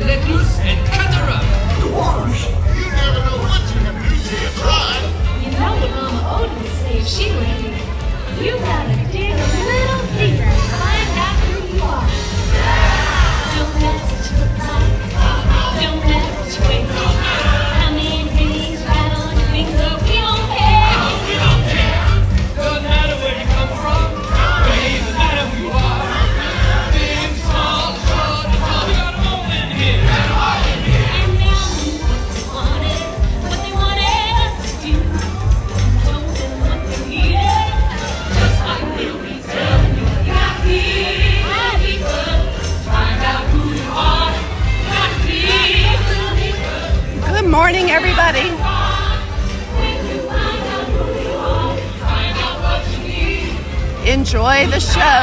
let loose and cut her up. Dwarves? You never know what you can do till you try. You know what Mama Odin would say if she were you. You gotta dig a little deeper and find out who you are. Don't matter what you look like. Don't matter what you weigh. How many days right on your finger, we don't care. No, we don't care. Doesn't matter where you come from. Don't even matter who you are. Big, small, short, it's all we got 'em all in here. And now what they wanted us to do. Told them what they needed. Just like we'll be telling you. You got to be deeper. Find out who you are. You got to be deeper. Good morning, everybody. When you find out who you are, find out what you need. Enjoy the show.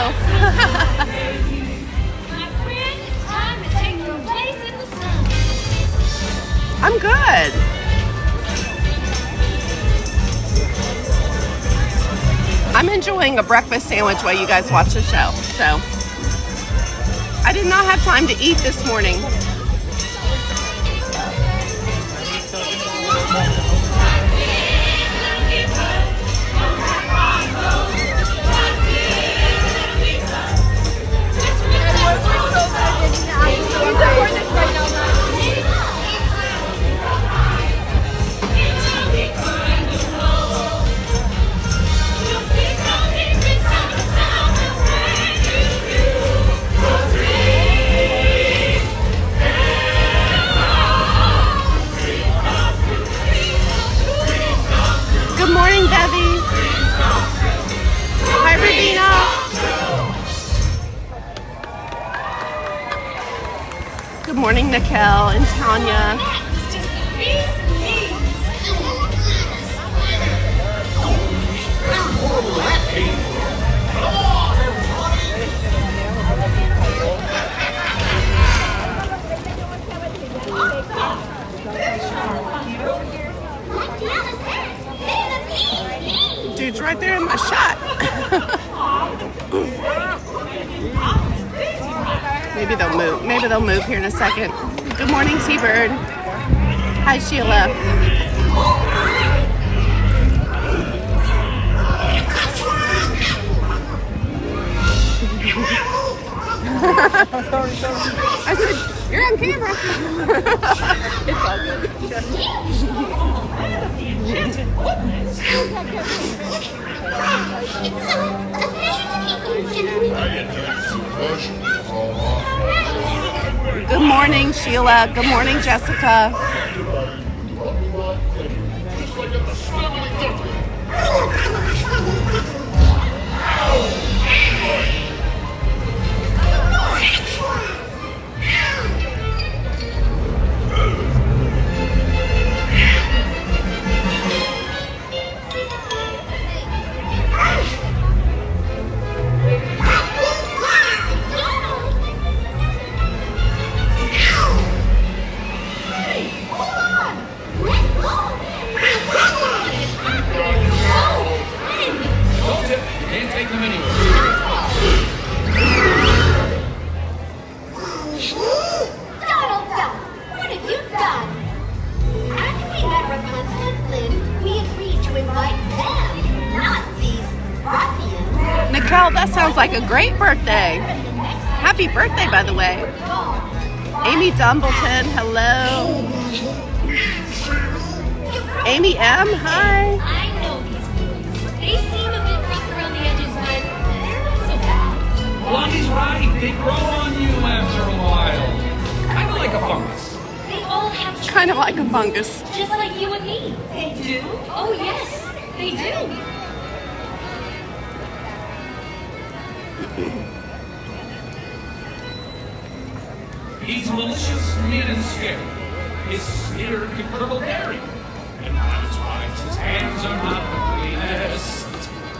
My friend, it's time to take your place in the sun. I'm good. I'm enjoying a breakfast sandwich while you guys watch the show. So I did not have time to eat this morning. Good morning, Bevy. Hi, Ravina. Good morning, Nicole and Tanya. It's just the bees and bees. Dude's right there in my shot. Maybe they'll move. Maybe they'll move here in a second. Good morning, Seabird. Hi, Sheila. I said, you're on camera. It's all good. Good morning, Sheila. Good morning, Jessica. Can't take them anywhere. Donald Duck, what have you done? After we met Rapunzel and Flynn, we agreed to invite them, not these ruffians. Nicole, that sounds like a great birthday. Happy birthday, by the way. Amy Dumbleton, hello. Amy M, hi. I know these boys. They seem a bit rough around the edges, but they're not so bad. Blondie's right. They grow on you after a while. Kind of like a fungus. They all have Kind of like a fungus. just like you and me. They do? Oh, yes, they do. He's malicious, mean, and scary. His sneer can cripple dairy. And when it's right, his hands are not the cleanest.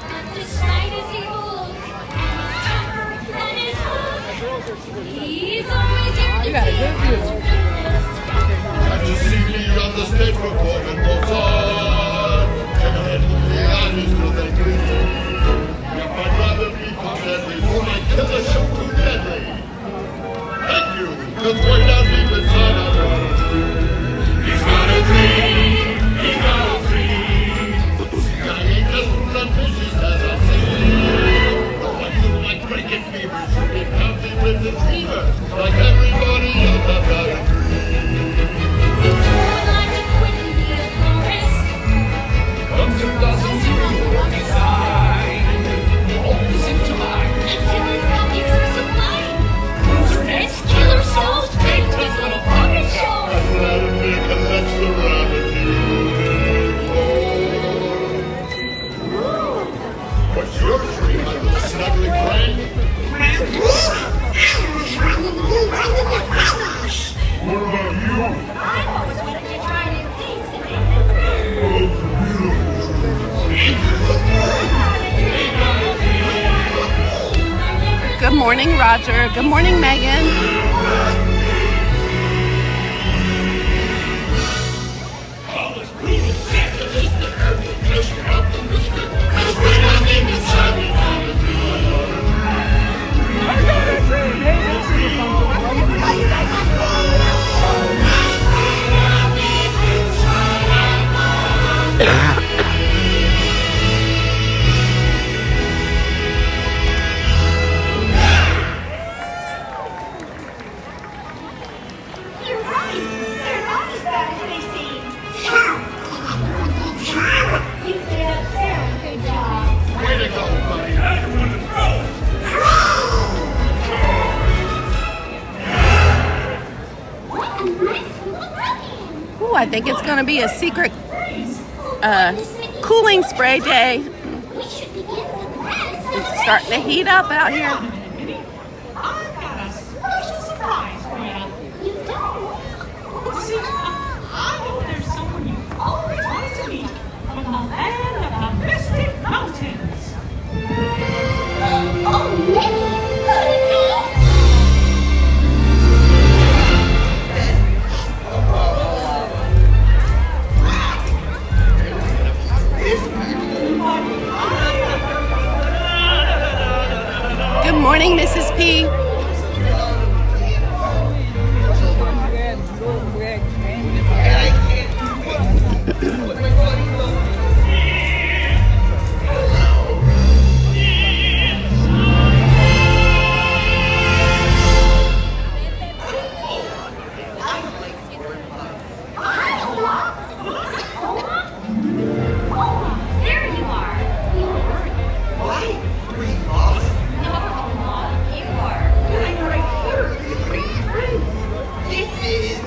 But despite his evil and his temper and his hook, he's always here to Glad to see me on the stage performing Mozart. And the audience will thank me. If I'd rather be deadly, for my killer show too deadly. Thank you. Just way down deep inside. morning, Roger. Good morning, Megan. You're right. They're not as bad as they seem. You did a very good job. Way to go, buddy. What a nice little puppy. Ooh, I think it's going to be a secret cooling spray day. We should begin the rest. It's starting to heat up out here. I've got a special surprise for you. You don't. See, I know there's someone you've always wanted to meet from the land of the Mystic Mountains. Oh, Mickey, could it be? Good morning, Mrs. P. There you are. What? Three lost? You are. I'm right here. This is.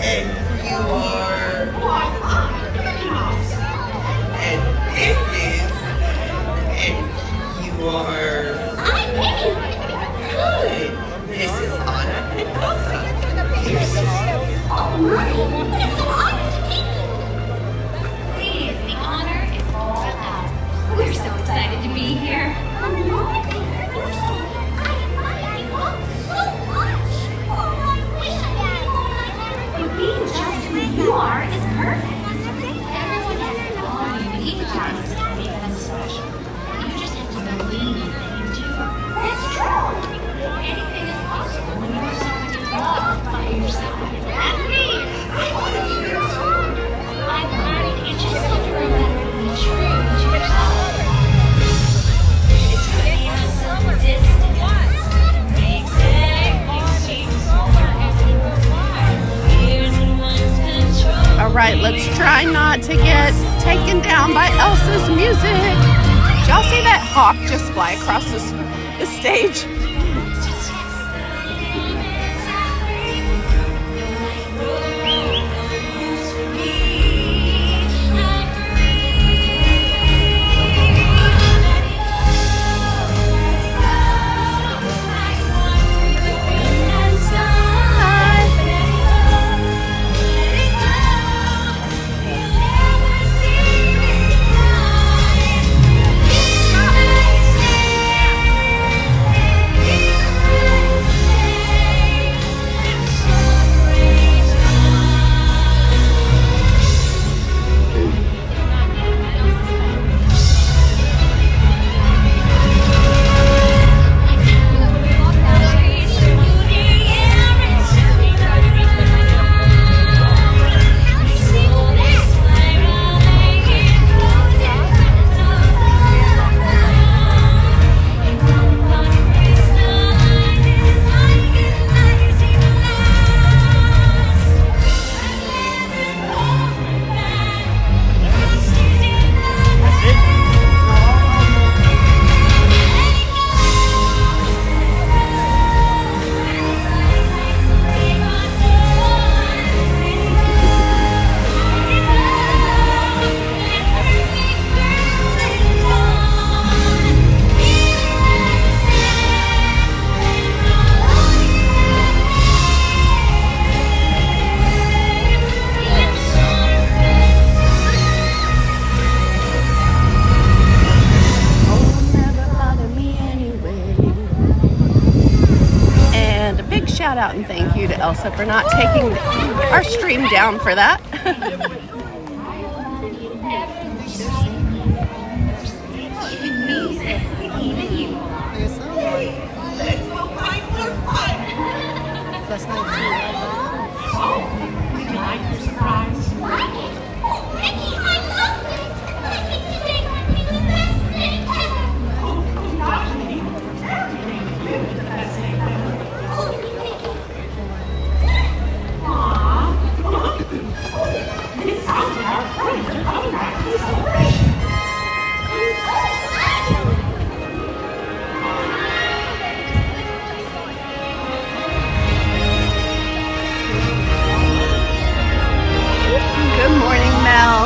And you are. Why, I'm Mickey Mouse. And this is. And you are. I'm Mickey. Good. This is Anna and Elsa. Here's Oh, my. It's an honor to meet you. Please, the honor is all ours. We're so excited to be here. The moment we heard your story, I admire you all so much. Oh, I wish I had all my life. You being just who you are is perfect. Everyone has their own unique talents that make them special. You just have to believe that you do. That's true. Anything is possible when you have someone you love by your side. That's me. I want to be your friend. I'm glad you just have to remember to be true to yourself. It's funny how some distance makes everything seem so Here's one's control. All right, let's try not to get taken down by Elsa's music. Did y'all see that hawk just fly across the stage? out and thank you to Elsa for not taking our stream down for that. Even music, even you. Did you like your surprise? Like it? Oh, Mickey, I love it. I think today might be the best thing ever. Oh, gosh, Minnie. You did the best thing ever. Oh, Mickey. Aw. It sounds like our friends are coming back to the celebration. Good morning, Mel.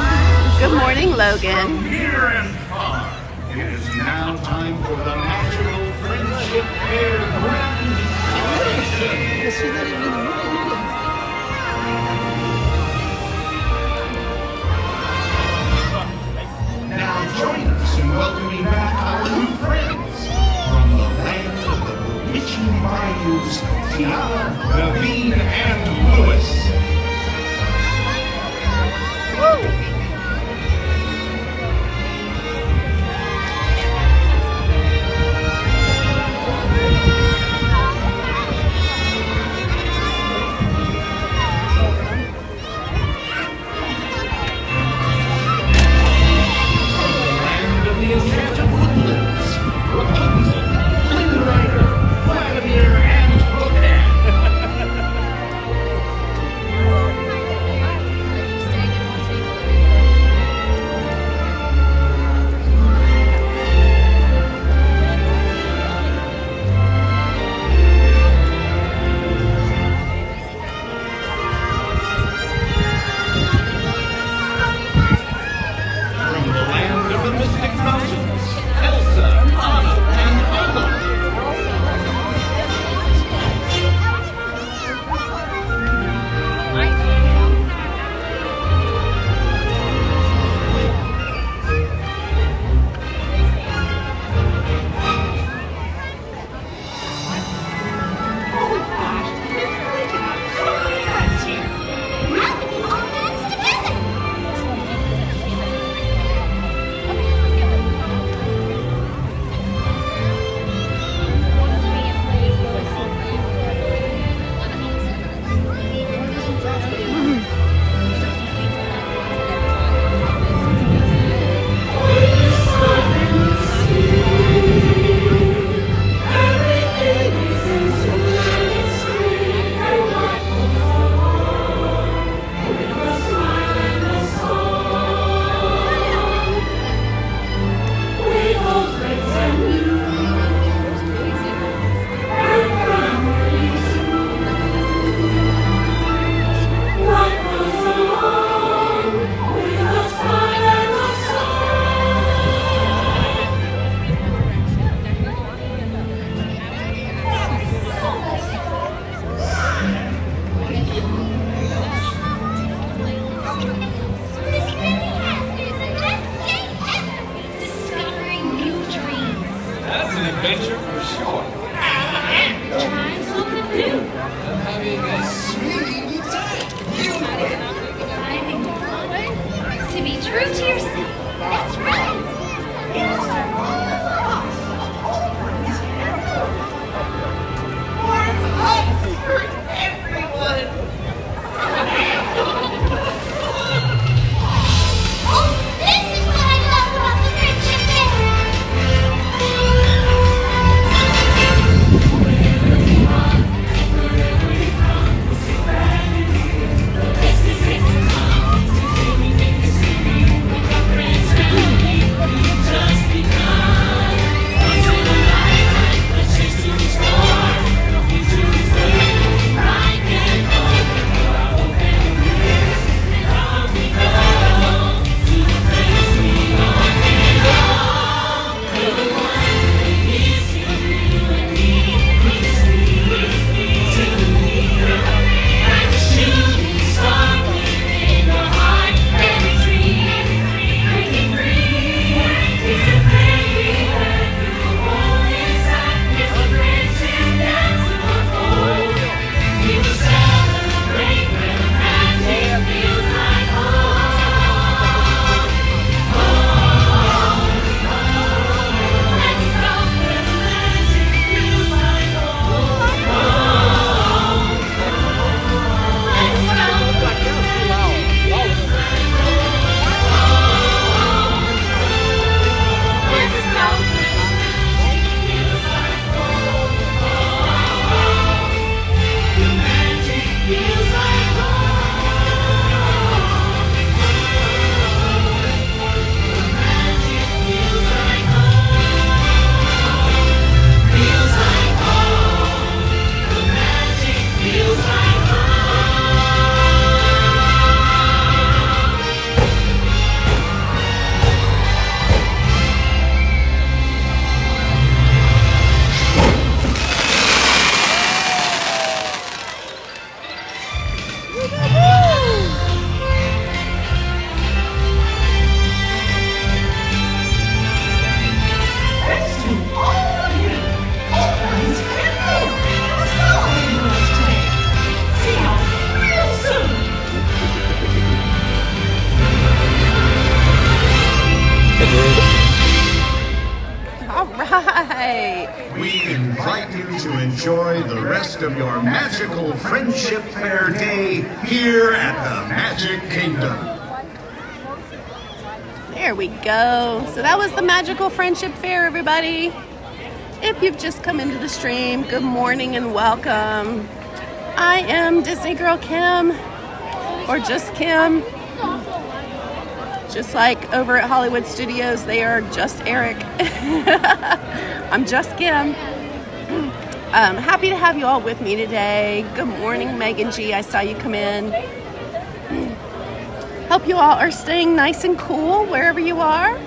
Good morning, Logan. Near and far, it is now time for the Natural Friendship Fair Grand Celebration. Now join us in welcoming back our new friends from the land of the bewitching bayous, Tiana, Naveen, and Lewis. we invite you to enjoy the rest of your magical Friendship Fair day here at the Magic Kingdom. There we go. So that was the Magical Friendship Fair, everybody. If you've just come into the stream, good morning and welcome. I am DisneyGirlKim, or just Kim. Just like over at Hollywood Studios, they are just Eric. I'm just Kim. Happy to have you all with me today. Good morning, Megan G. I saw you come in. Hope you all are staying nice and cool wherever you are.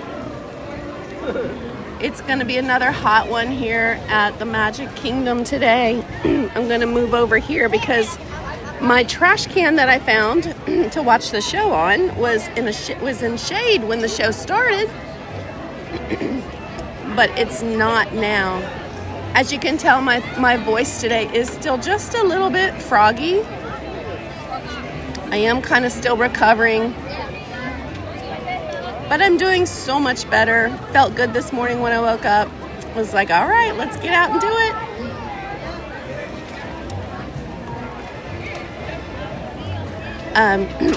It's going to be another hot one here at the Magic Kingdom today. I'm going to move over here because my trash can that I found to watch the show on was in shade when the show started, but it's not now. As you can tell, my voice today is still just a little bit froggy. I am kind of still recovering, but I'm doing so much better. Felt good this morning when I woke up. Was like, all right, let's get out and do it.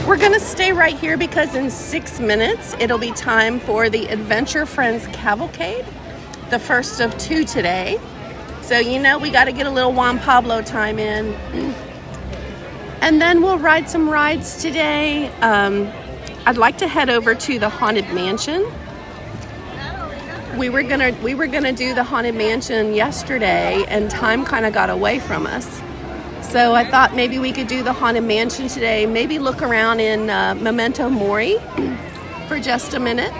We're going to stay right here because in 6 minutes, it'll be time for the Adventure Friends Cavalcade, the first of 2 today. So, you know, we got to get a little Juan Pablo time in. And then we'll ride some rides today. I'd like to head over to the Haunted Mansion. We were gonna do the Haunted Mansion yesterday, and time kind of got away from us. So I thought maybe we could do the Haunted Mansion today. Maybe look around in Memento Mori for just a minute.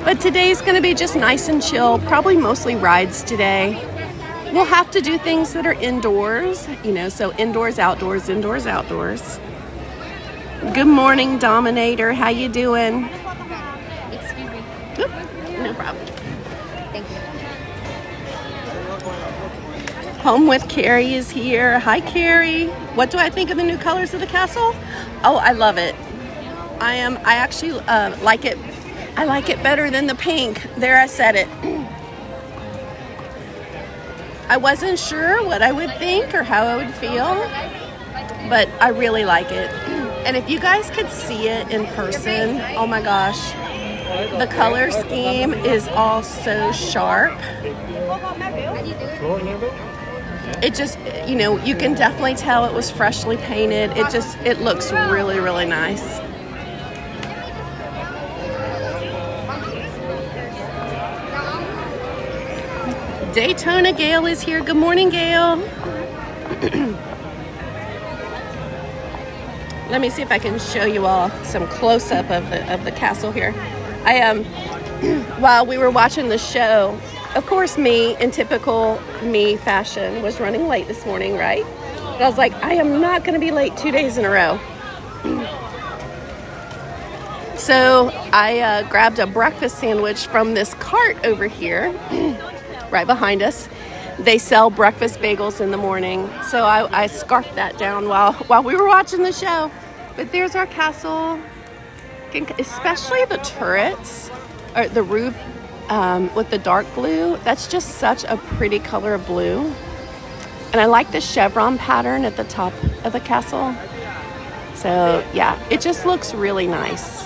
But today's going to be just nice and chill. Probably mostly rides today. We'll have to do things that are indoors, you know, so indoors, outdoors, indoors, outdoors. Good morning, Dominator. How you doing? Excuse me. Oop, no problem. Thank you. Home with Carrie is here. Hi, Carrie. What do I think of the new colors of the castle? Oh, I love it. I actually like it. I like it better than the pink. There, I said it. I wasn't sure what I would think or how I would feel, but I really like it. And if you guys could see it in person, oh my gosh, the color scheme is all so sharp. It just, you know, you can definitely tell it was freshly painted. It looks really, really nice. Daytona Gail is here. Good morning, Gail. Let me see if I can show you all some close-up of the castle here. While we were watching the show, of course, me, in typical me fashion, was running late this morning, right? But I was like, I am not going to be late 2 days in a row. So I grabbed a breakfast sandwich from this cart over here, right behind us. They sell breakfast bagels in the morning. So I scarfed that down while we were watching the show. But there's our castle, especially the turrets, or the roof with the dark blue. That's just such a pretty color of blue. And I like the chevron pattern at the top of the castle. So yeah, it just looks really nice.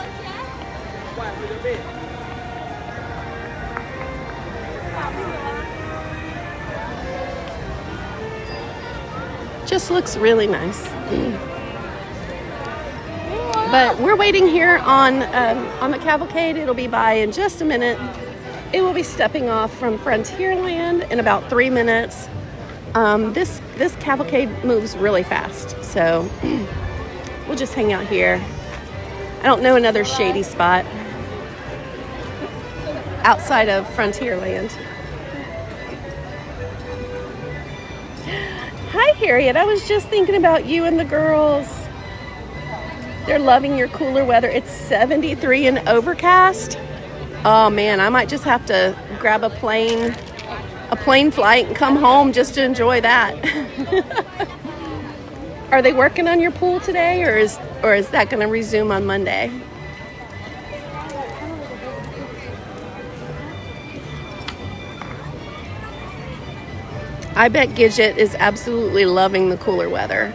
Just looks really nice. But we're waiting here on the cavalcade. It'll be by in just a minute. It will be stepping off from Frontierland in about 3 minutes. This cavalcade moves really fast, so we'll just hang out here. I don't know another shady spot outside of Frontierland. Hi, Harriet. I was just thinking about you and the girls. They're loving your cooler weather. It's 73 and overcast. Oh man, I might just have to grab a plane flight and come home just to enjoy that. Are they working on your pool today, or is that going to resume on Monday? I bet Gidget is absolutely loving the cooler weather.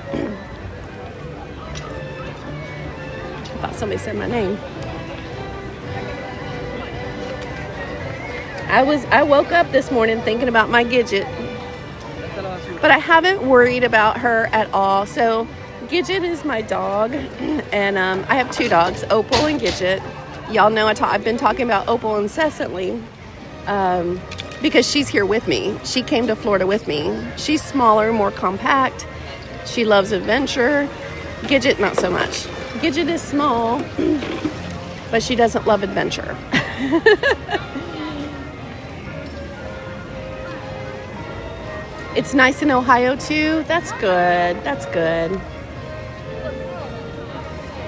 I thought somebody said my name. I woke up this morning thinking about my Gidget, but I haven't worried about her at all. So Gidget is my dog, and I have two dogs, Opal and Gidget. Y'all know I've been talking about Opal incessantly. Because she's here with me. She came to Florida with me. She's smaller, more compact. She loves adventure. Gidget, not so much. Gidget is small, but she doesn't love adventure. It's nice in Ohio too. That's good. That's good.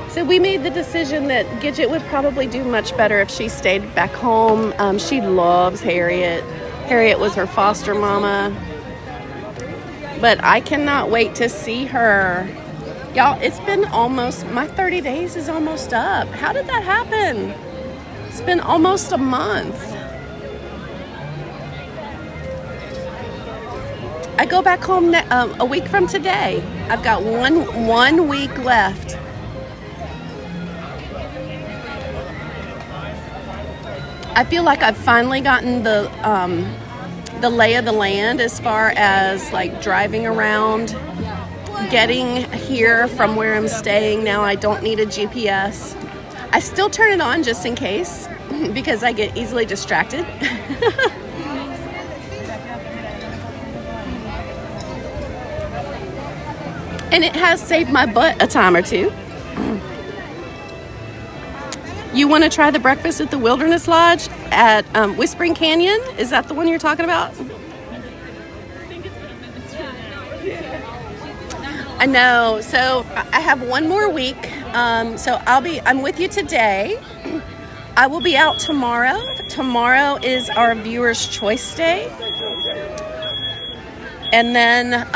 So we made the decision that Gidget would probably do much better if she stayed back home. She loves Harriet. Harriet was her foster mama. But I cannot wait to see her. Y'all, it's been almost, my 30 days is almost up. How did that happen? It's been almost a month. I go back home a week from today. I've got one week left. I feel like I've finally gotten the lay of the land as far as like driving around, getting here from where I'm staying. Now I don't need a GPS. I still turn it on just in case because I get easily distracted. And it has saved my butt a time or two. You want to try the breakfast at the Wilderness Lodge at Whispering Canyon? Is that the one you're talking about? I know. So I have one more week. So I'm with you today. I will be out tomorrow. Tomorrow is our Viewer's Choice Day. And then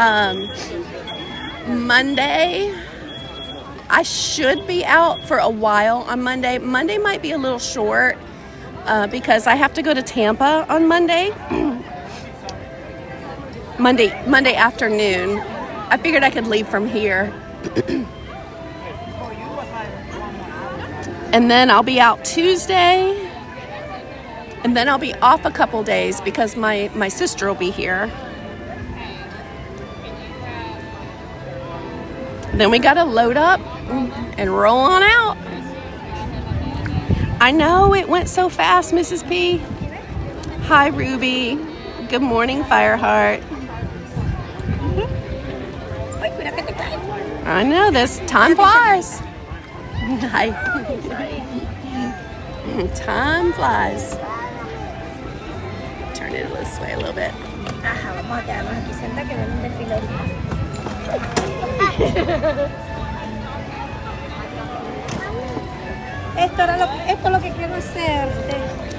Monday, I should be out for a while on Monday. Monday might be a little short because I have to go to Tampa on Monday. Monday afternoon. I figured I could leave from here. And then I'll be out Tuesday. And then I'll be off a couple days because my sister will be here. Then we gotta load up and roll on out. I know it went so fast, Mrs. P. Hi, Ruby. Good morning, Fireheart. I know this time flies. Hi. Time flies. Turn it this way a little bit.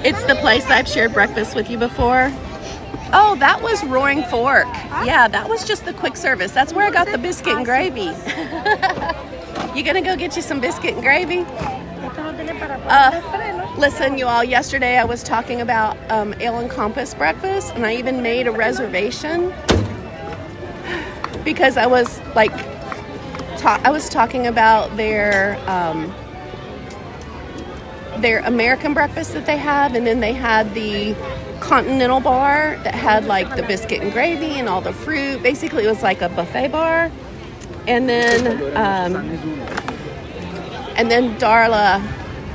It's the place I've shared breakfast with you before. Oh, that was Roaring Fork. Yeah, that was just the quick service. That's where I got the biscuit and gravy. You gonna go get you some biscuit and gravy? Listen, you all, yesterday I was talking about Ale and Compass breakfast, and I even made a reservation because I was like, I was talking about their American breakfast that they have, and then they had the continental bar that had like the biscuit and gravy and all the fruit. Basically, it was like a buffet bar. And then Darla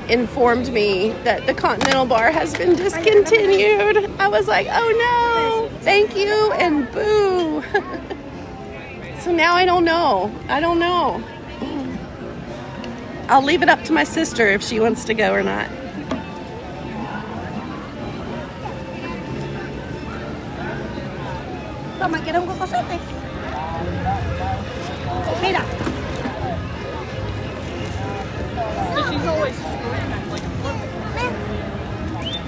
informed me that the continental bar has been discontinued. I was like, oh no, thank you and boo. So now I don't know. I'll leave it up to my sister if she wants to go or not. Toma, ¿quieres un cocosete? Mira.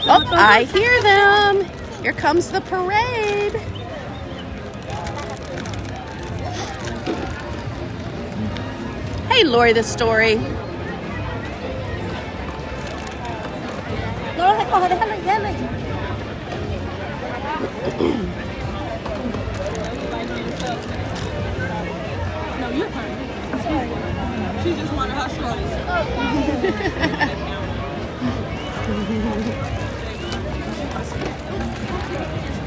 Oh, I hear them. Here comes the parade. Hey, Lori the Story. No los recojo, déjalo, déjalo. you're fine. She just wanted her shorties.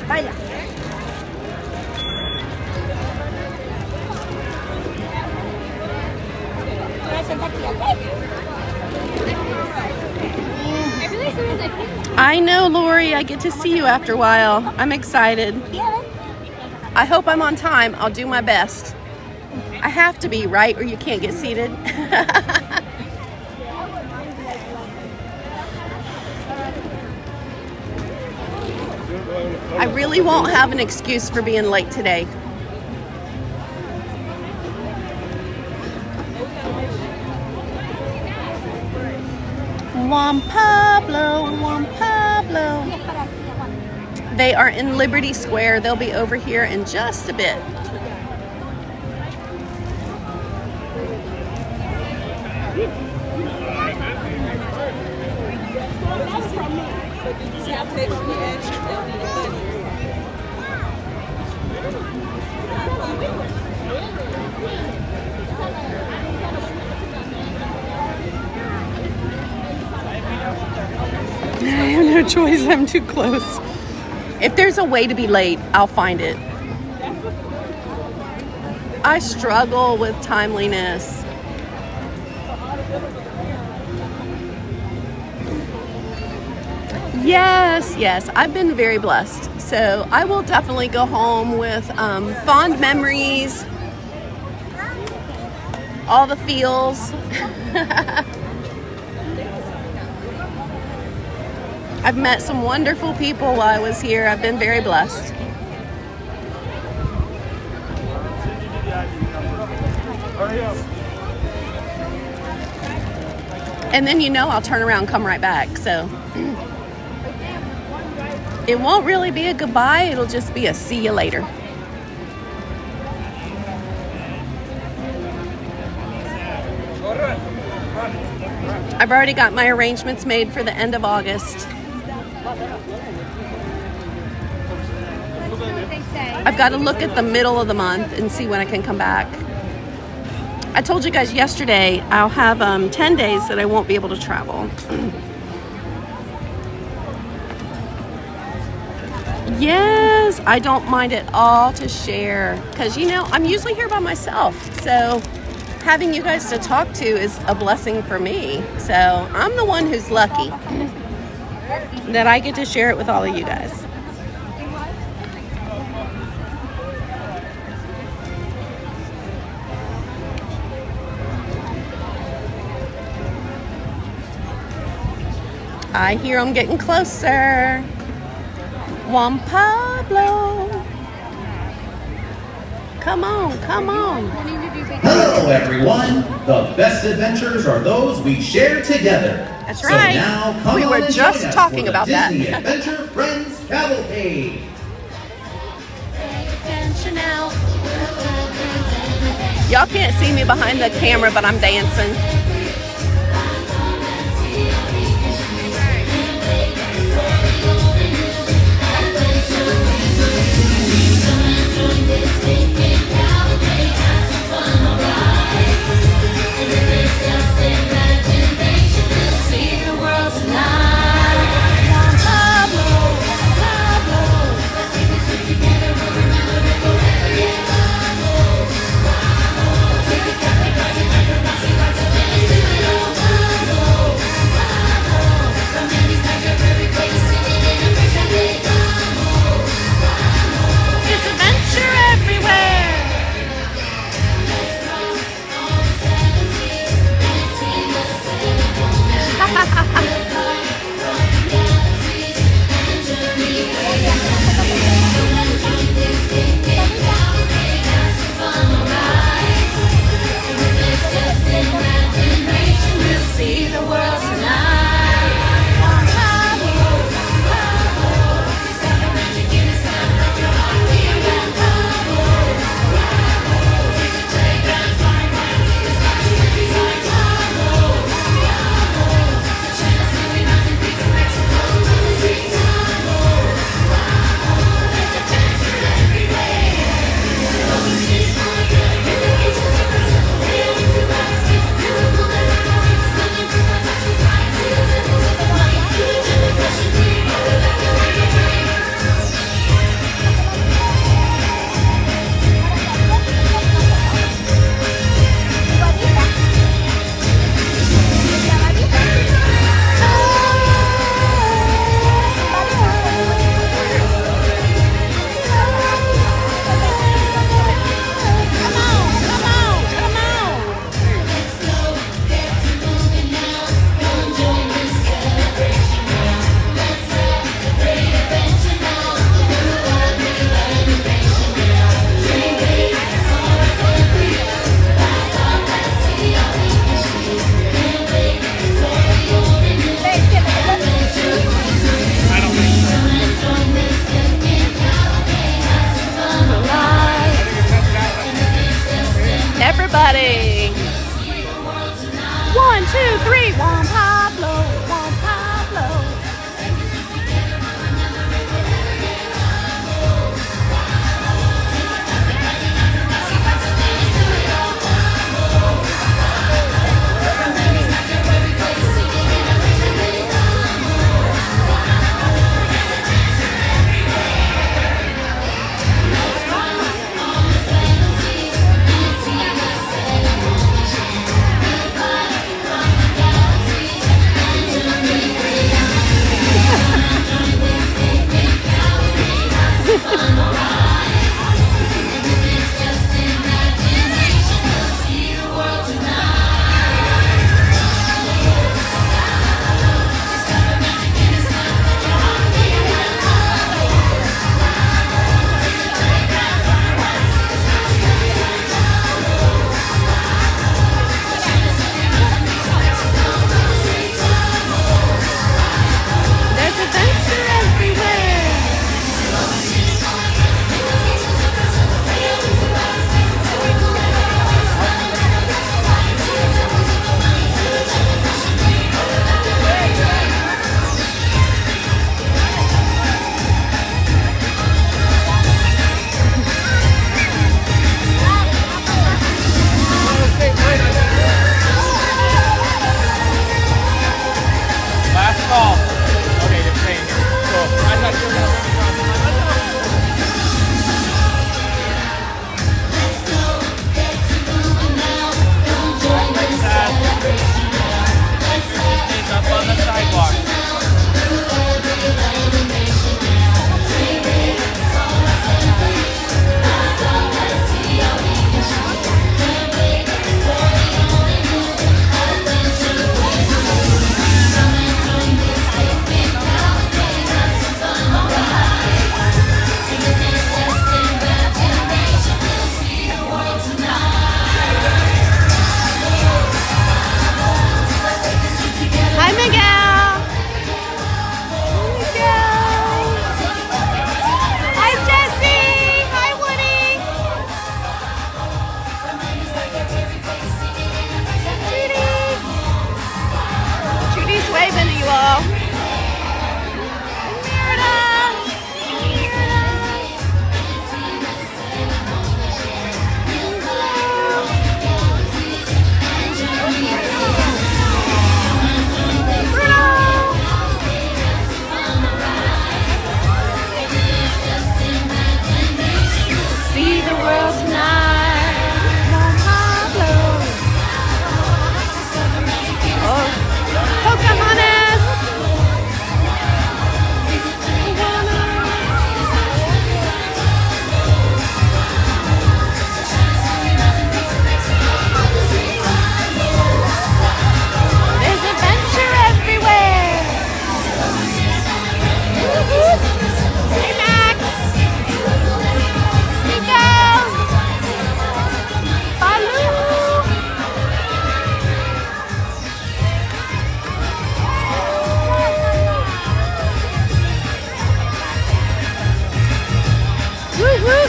Baila. I know, Lori. I get to see you after a while. I'm excited. I hope I'm on time. I'll do my best. I have to be, right? Or you can't get seated. I really won't have an excuse for being late today. Juan Pablo, Juan Pablo. They are in Liberty Square. They'll be over here in just a bit. I have no choice. I'm too close. If there's a way to be late, I'll find it. I struggle with timeliness. Yes, I've been very blessed. So I will definitely go home with fond memories, all the feels. I've met some wonderful people while I was here. I've been very blessed. And then I'll turn around and come right back. So it won't really be a goodbye. It'll just be a see you later. I've already got my arrangements made for the end of August. I've got to look at the middle of the month and see when I can come back. I told you guys yesterday I'll have 10 days that I won't be able to travel. Yes, I don't mind at all to share because, I'm usually here by myself. So having you guys to talk to is a blessing for me. So I'm the one who's lucky that I get to share it with all of you guys. I hear I'm getting closer. Juan Pablo. Come on, come on. Hello, everyone. The best adventures are those we share together. That's right. So now, come We on were and just join us talking for the about that. Disney Adventure Friends Cavalcade. Y'all can't see me behind the camera, but I'm dancing. everybody. 1, 2, 3, Juan Pablo, Juan Pablo.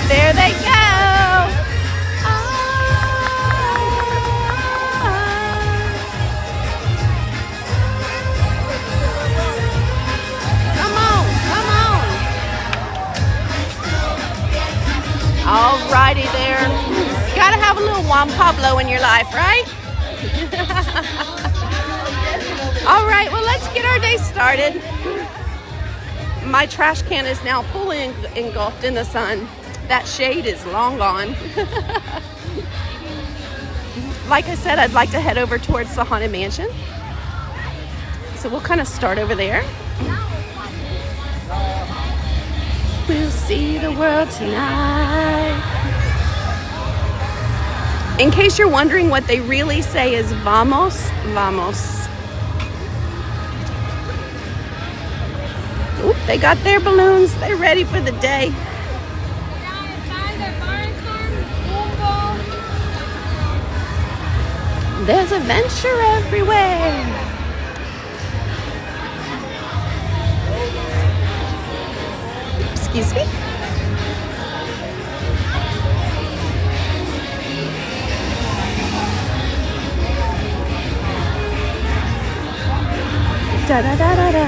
There they go. Come on, come on. Alrighty there. Gotta have a little Juan Pablo in your life, right? Alright, well, let's get our day started. My trash can is now fully engulfed in the sun. That shade is long gone. Like I said, I'd like to head over towards the Haunted Mansion. So we'll kind of start over there. We'll see the world tonight. In case you're wondering, what they really say is vamos, vamos. Oop, they got their balloons. They're ready for the day. There's adventure everywhere. Excuse me. Da da da da da.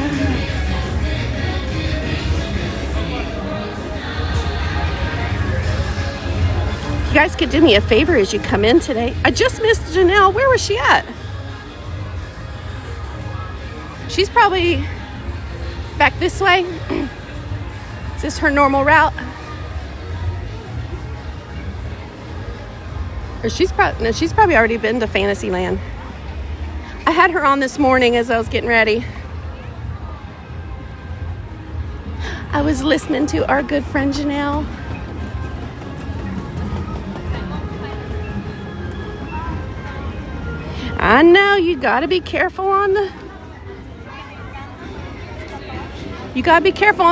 You guys could do me a favor as you come in today. I just missed Janelle. Where was she at? She's probably back this way. Is this her normal route? Or she's probably already been to Fantasyland. I had her on this morning as I was getting ready. I was listening to our good friend Janelle. I know you gotta be careful on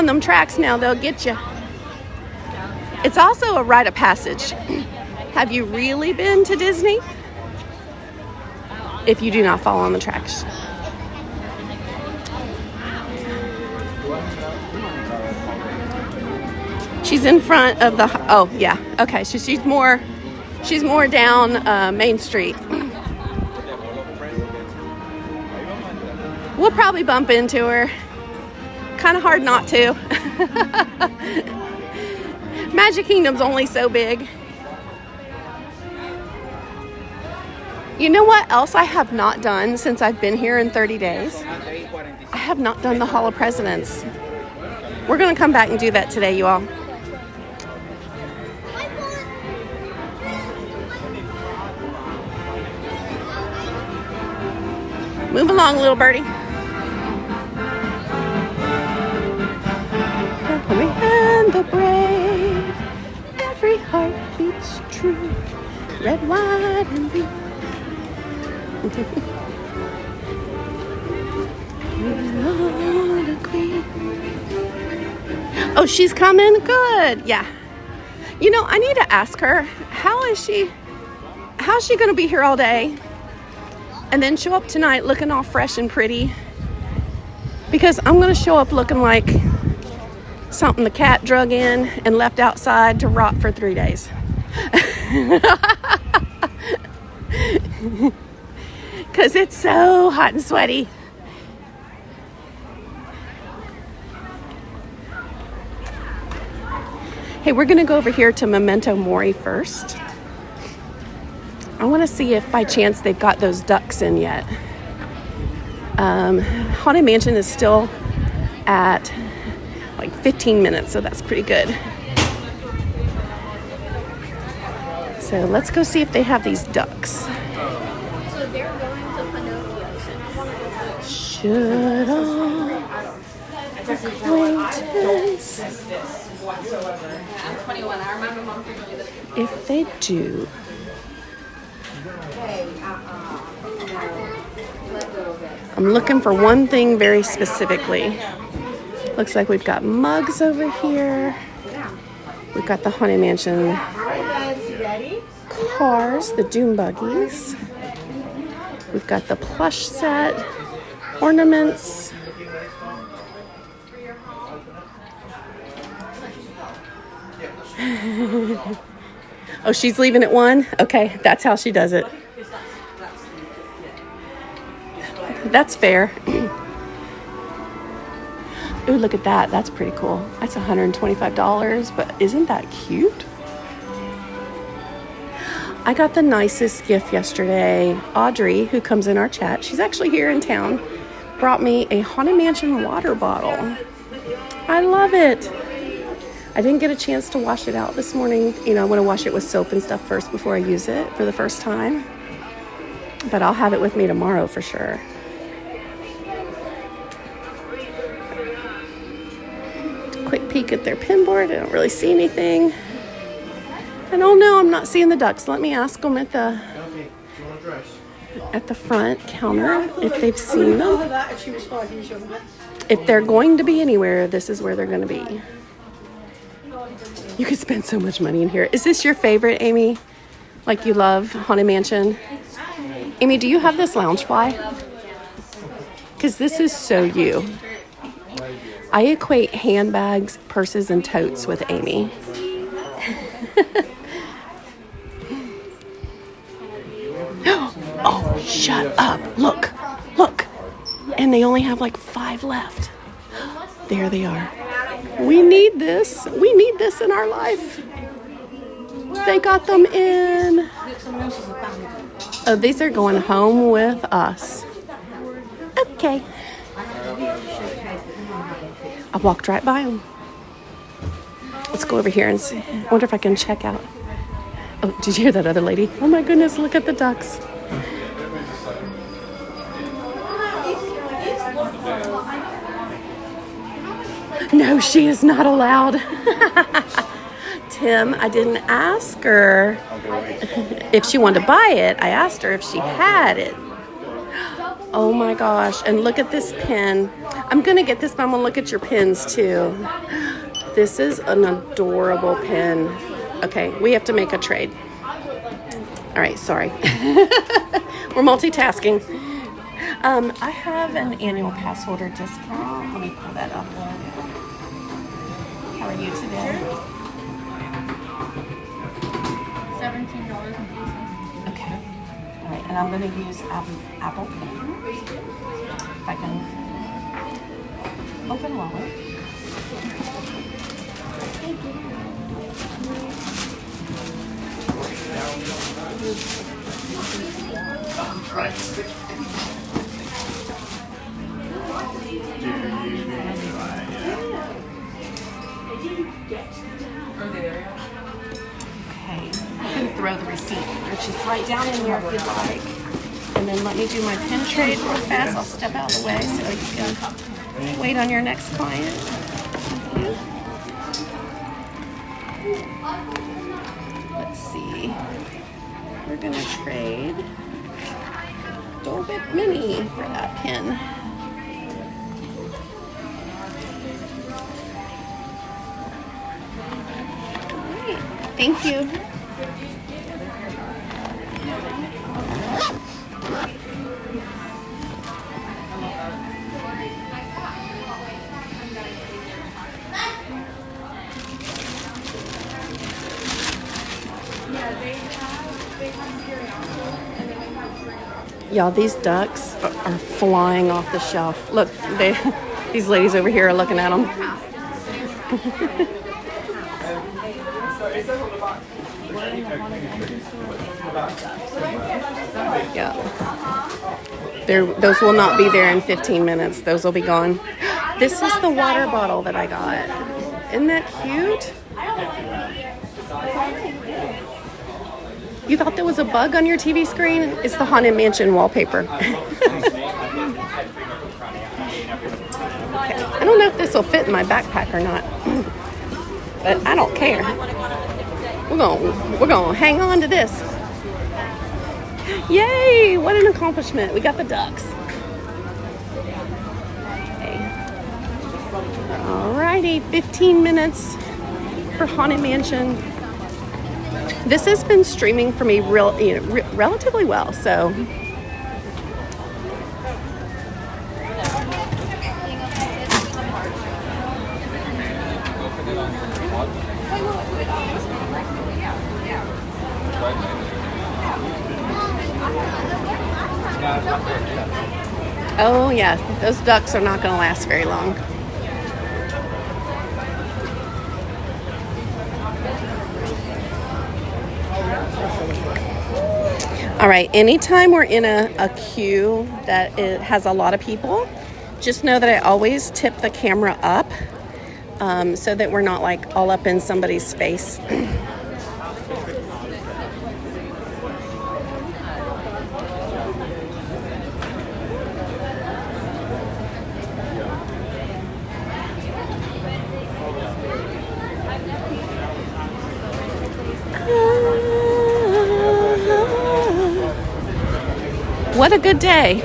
them tracks now, they'll get you. It's also a rite of passage. Have you really been to Disney? If you do not fall on the tracks. She's in front of the, oh yeah, okay, so she's more down Main Street. We'll probably bump into her. Kind of hard not to. Magic Kingdom's only so big. You know what else I have not done since I've been here in 30 days? I have not done the Hall of Presidents. We're going to come back and do that today, you all. Move along, little birdie. And the brave, every heart beats true, red, white, and blue. Oh, she's coming? Good. Yeah. You know, I need to ask her, how's she going to be here all day and then show up tonight looking all fresh and pretty? Because I'm going to show up looking like something the cat drug in and left outside to rot for 3 days. Because it's so hot and sweaty. Hey, we're going to go over here to Memento Mori first. I want to see if by chance they've got those ducks in yet. Haunted Mansion is still at like 15 minutes, so that's pretty good. So let's go see if they have these ducks. So they're going to Pinocchio's. Should all acquaintance, I'm 21. I remember mom told me that. if they do. I'm looking for one thing very specifically. Looks like we've got mugs over here. We've got the Haunted Mansion cars, the Doom buggies. We've got the plush set, ornaments. Oh, she's leaving at 1? Okay, that's how she does it. That's fair. Ooh, look at that. That's pretty cool. That's $125, but isn't that cute? I got the nicest gift yesterday. Audrey, who comes in our chat, she's actually here in town, brought me a Haunted Mansion water bottle. I love it. I didn't get a chance to wash it out this morning. You know, I want to wash it with soap and stuff first before I use it for the first time. But I'll have it with me tomorrow for sure. Quick peek at their pin board. I don't really see anything. I don't know. I'm not seeing the ducks. Let me ask them at the front counter if they've seen them. If they're going to be anywhere, this is where they're going to be. You could spend so much money in here. Is this your favorite, Amy? Like you love Haunted Mansion? Amy, do you have this Loungefly? Because this is so you. I equate handbags, purses, and totes with Amy. Oh, shut up. Look. And they only have like 5 left. There they are. We need this. We need this in our life. They got them in. Oh, these are going home with us. Okay. I walked right by them. Let's go over here and see. I wonder if I can check out. Oh, did you hear that other lady? Oh my goodness, look at the ducks. No, she is not allowed. Tim, I didn't ask her if she wanted to buy it. I asked her if she had it. Oh my gosh. And look at this pin. I'm going to get this, but I'm going to look at your pins too. This is an adorable pin. Okay, we have to make a trade. All right, sorry. We're multitasking. I have an annual pass holder discount. Let me pull that up. How are you today? $17.50. Okay. All right, and I'm going to use Apple Pay. If I can open wallet. Okay, you can throw the receipt, which is right down in here if you'd like. And then let me do my pin trade real fast. I'll step out of the way so you can wait on your next client. Let's see. We're gonna trade Dolbit Mini for that pin. Thank you. Y'all, these ducks are flying off the shelf. Look, these ladies over here are looking at them. Yeah. Those will not be there in 15 minutes. Those will be gone. This is the water bottle that I got. Isn't that cute? You thought there was a bug on your TV screen? It's the Haunted Mansion wallpaper. Okay. I don't know if this will fit in my backpack or not, but I don't care. We're gonna hang on to this. Yay! What an accomplishment. We got the ducks. Okay. Alrighty, 15 minutes for Haunted Mansion. This has been streaming for me relatively well, so. Oh yeah, those ducks are not going to last very long. All right, anytime we're in a queue that has a lot of people, just know that I always tip the camera up so that we're not like all up in somebody's face. What a good day.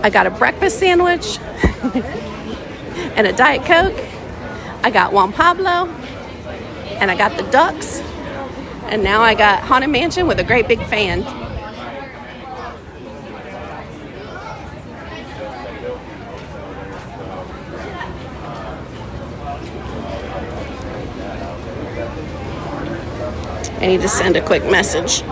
I got a breakfast sandwich and a Diet Coke. I got Juan Pablo and I got the ducks. And now I got Haunted Mansion with a great big fan. I need to send a quick message.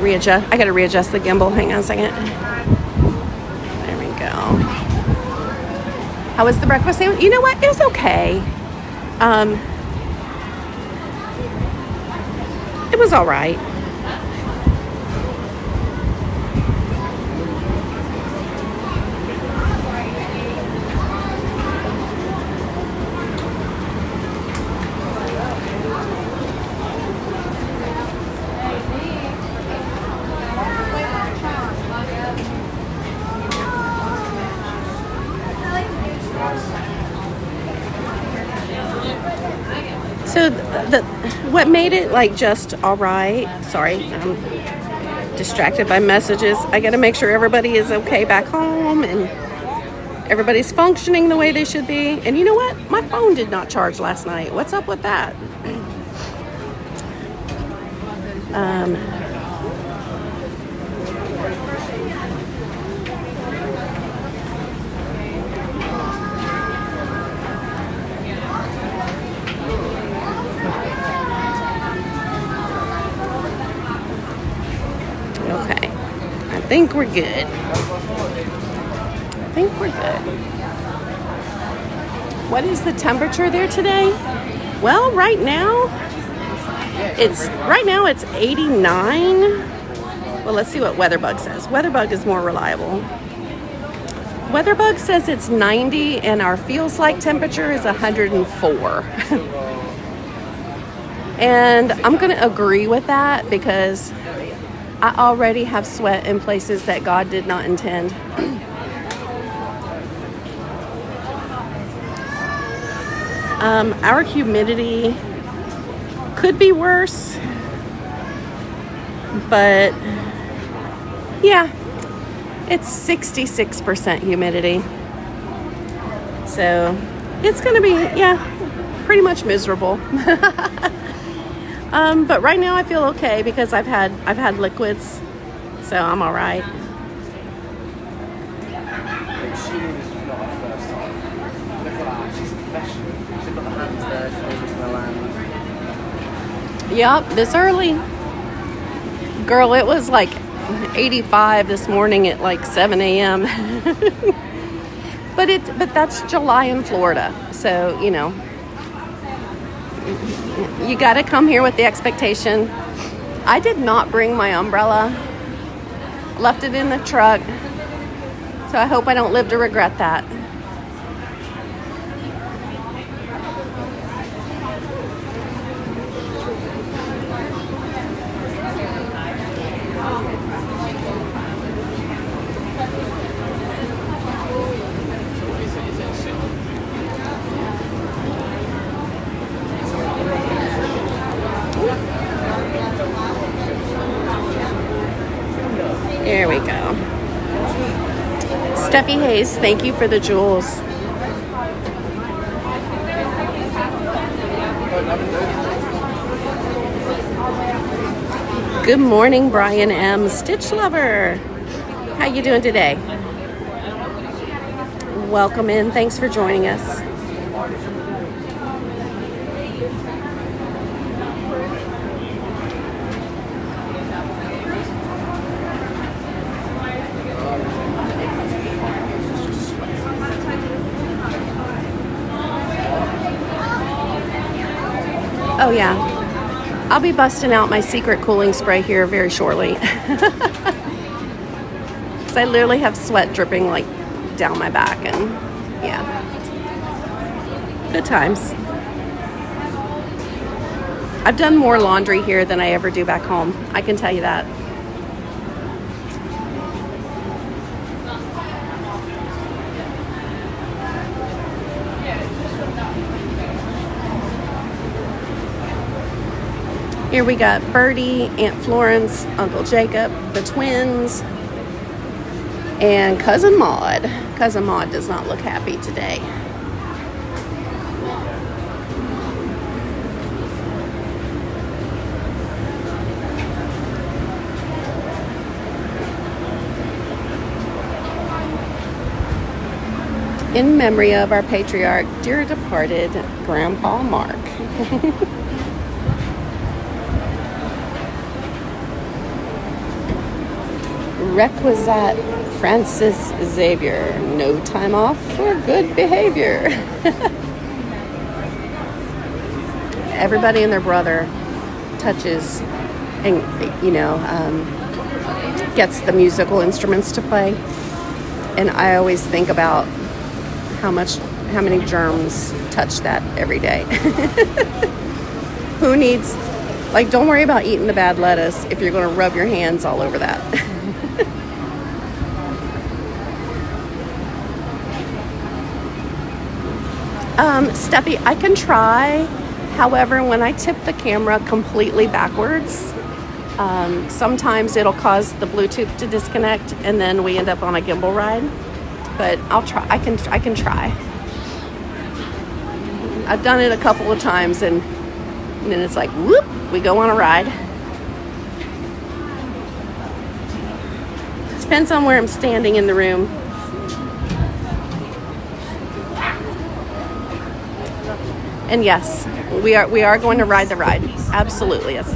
readjust. I gotta readjust the gimbal. Hang on a second. There we go. How was the breakfast sandwich? You know what? It was okay. It was all right. So what made it like just all right? Sorry, I'm distracted by messages. I got to make sure everybody is okay back home and everybody's functioning the way they should be. And you know what? My phone did not charge last night. What's up with that? Okay, I think we're good. What is the temperature there today? Well, right now it's 89. Well, let's see what WeatherBug says. WeatherBug is more reliable. WeatherBug says it's 90 and our feels like temperature is 104. And I'm going to agree with that because I already have sweat in places that God did not intend. Our humidity could be worse, but yeah, it's 66% humidity. So it's going to be, pretty much miserable. But right now I feel okay because I've had liquids, so I'm all right. Yep, this early. Girl, it was like 85 this morning at like 7 a.m. But that's July in Florida, so you know. You got to come here with the expectation. I did not bring my umbrella. Left it in the truck. So I hope I don't live to regret that. There we go. Steffi Hayes, thank you for the jewels. Good morning, Brian M. Stitch Lover. How you doing today? Welcome in. Thanks for joining us. Oh yeah, I'll be busting out my secret cooling spray here very shortly. Because I literally have sweat dripping like down my back and yeah, good times. I've done more laundry here than I ever do back home. I can tell you that. Here we got Birdie, Aunt Florence, Uncle Jacob, the twins, and Cousin Maud. Cousin Maud does not look happy today. In memory of our patriarch, dear departed Grandpa Mark. Requisite Francis Xavier. No time off for good behavior. Everybody and their brother touches and, gets the musical instruments to play. And I always think about how many germs touch that every day. Who needs, don't worry about eating the bad lettuce if you're going to rub your hands all over that. Steffi, I can try. However, when I tip the camera completely backwards, sometimes it'll cause the Bluetooth to disconnect, and then we end up on a gimbal ride. But I'll try. I can try. I've done it a couple of times, and then it's like, whoop, we go on a ride. Depends on where I'm standing in the room. And yes, we are going to ride the ride. Absolutely, yes.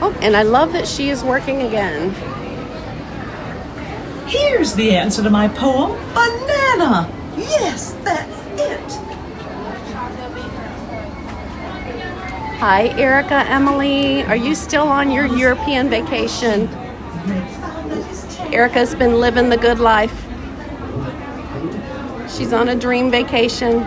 Oh, and I love that she is working again. Here's the answer to my poem, Banana. Yes, that's it. Hi, Erica, Emily. Are you still on your European vacation? Erica's been living the good life. She's on a dream vacation.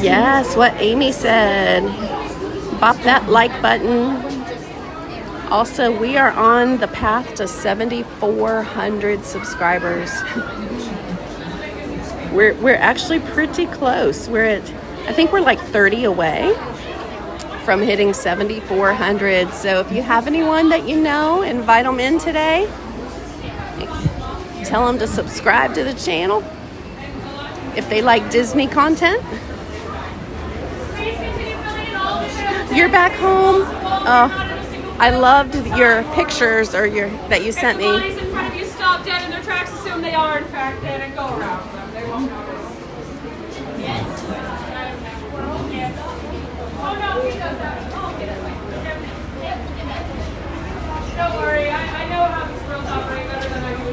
Yes, what Amy said. Bop that like button. Also, we are on the path to 7,400 subscribers. We're actually pretty close. I think we're like 30 away from hitting 7,400. So if you have anyone that you know, invite them in today. Tell them to subscribe to the channel. If they like Disney content. You're back home? Oh, I loved your pictures that you sent me. Bodies in front of you stop dead in their tracks, assume they are in fact dead, and go around them. They won't notice. Oh no, he does that. Don't worry, I know how these girls operate better than I do.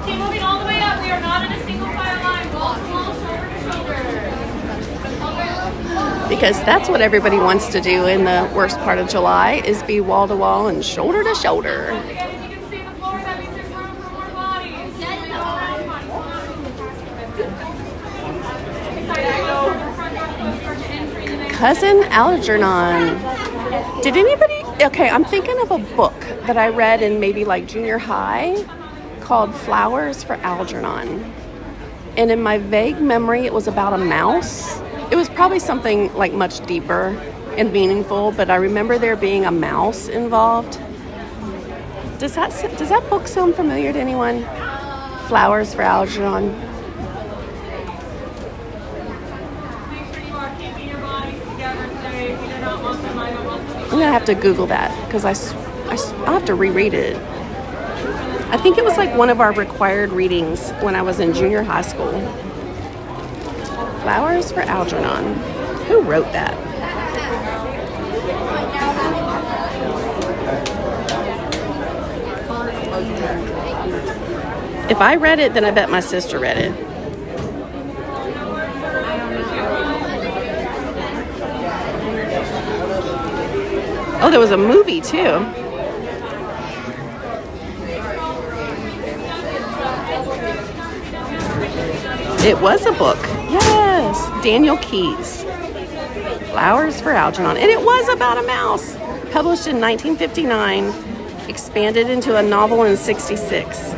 Keep moving all the way up. We are not in a single file line. Wall to wall, shoulder to shoulder. Because that's what everybody wants to do in the worst part of July, is be wall to wall and shoulder to shoulder. Again, if you can see the floor, that means there's room for more bodies. Cousin Algernon. Did anybody... Okay, I'm thinking of a book that I read in maybe like junior high called Flowers for Algernon. And in my vague memory, it was about a mouse. It was probably something like much deeper and meaningful, but I remember there being a mouse involved. Does that book sound familiar to anyone? Flowers for Algernon. Make sure you are keeping your bodies together today. If you do not want them, I don't want them. I'm gonna have to Google that because I'll have to reread it. I think it was like one of our required readings when I was in junior high school. Flowers for Algernon. Who wrote that? If I read it, then I bet my sister read it. Oh, there was a movie too. It was a book. Yes. Daniel Keyes. Flowers for Algernon. And it was about a mouse. Published in 1959. Expanded into a novel in 66.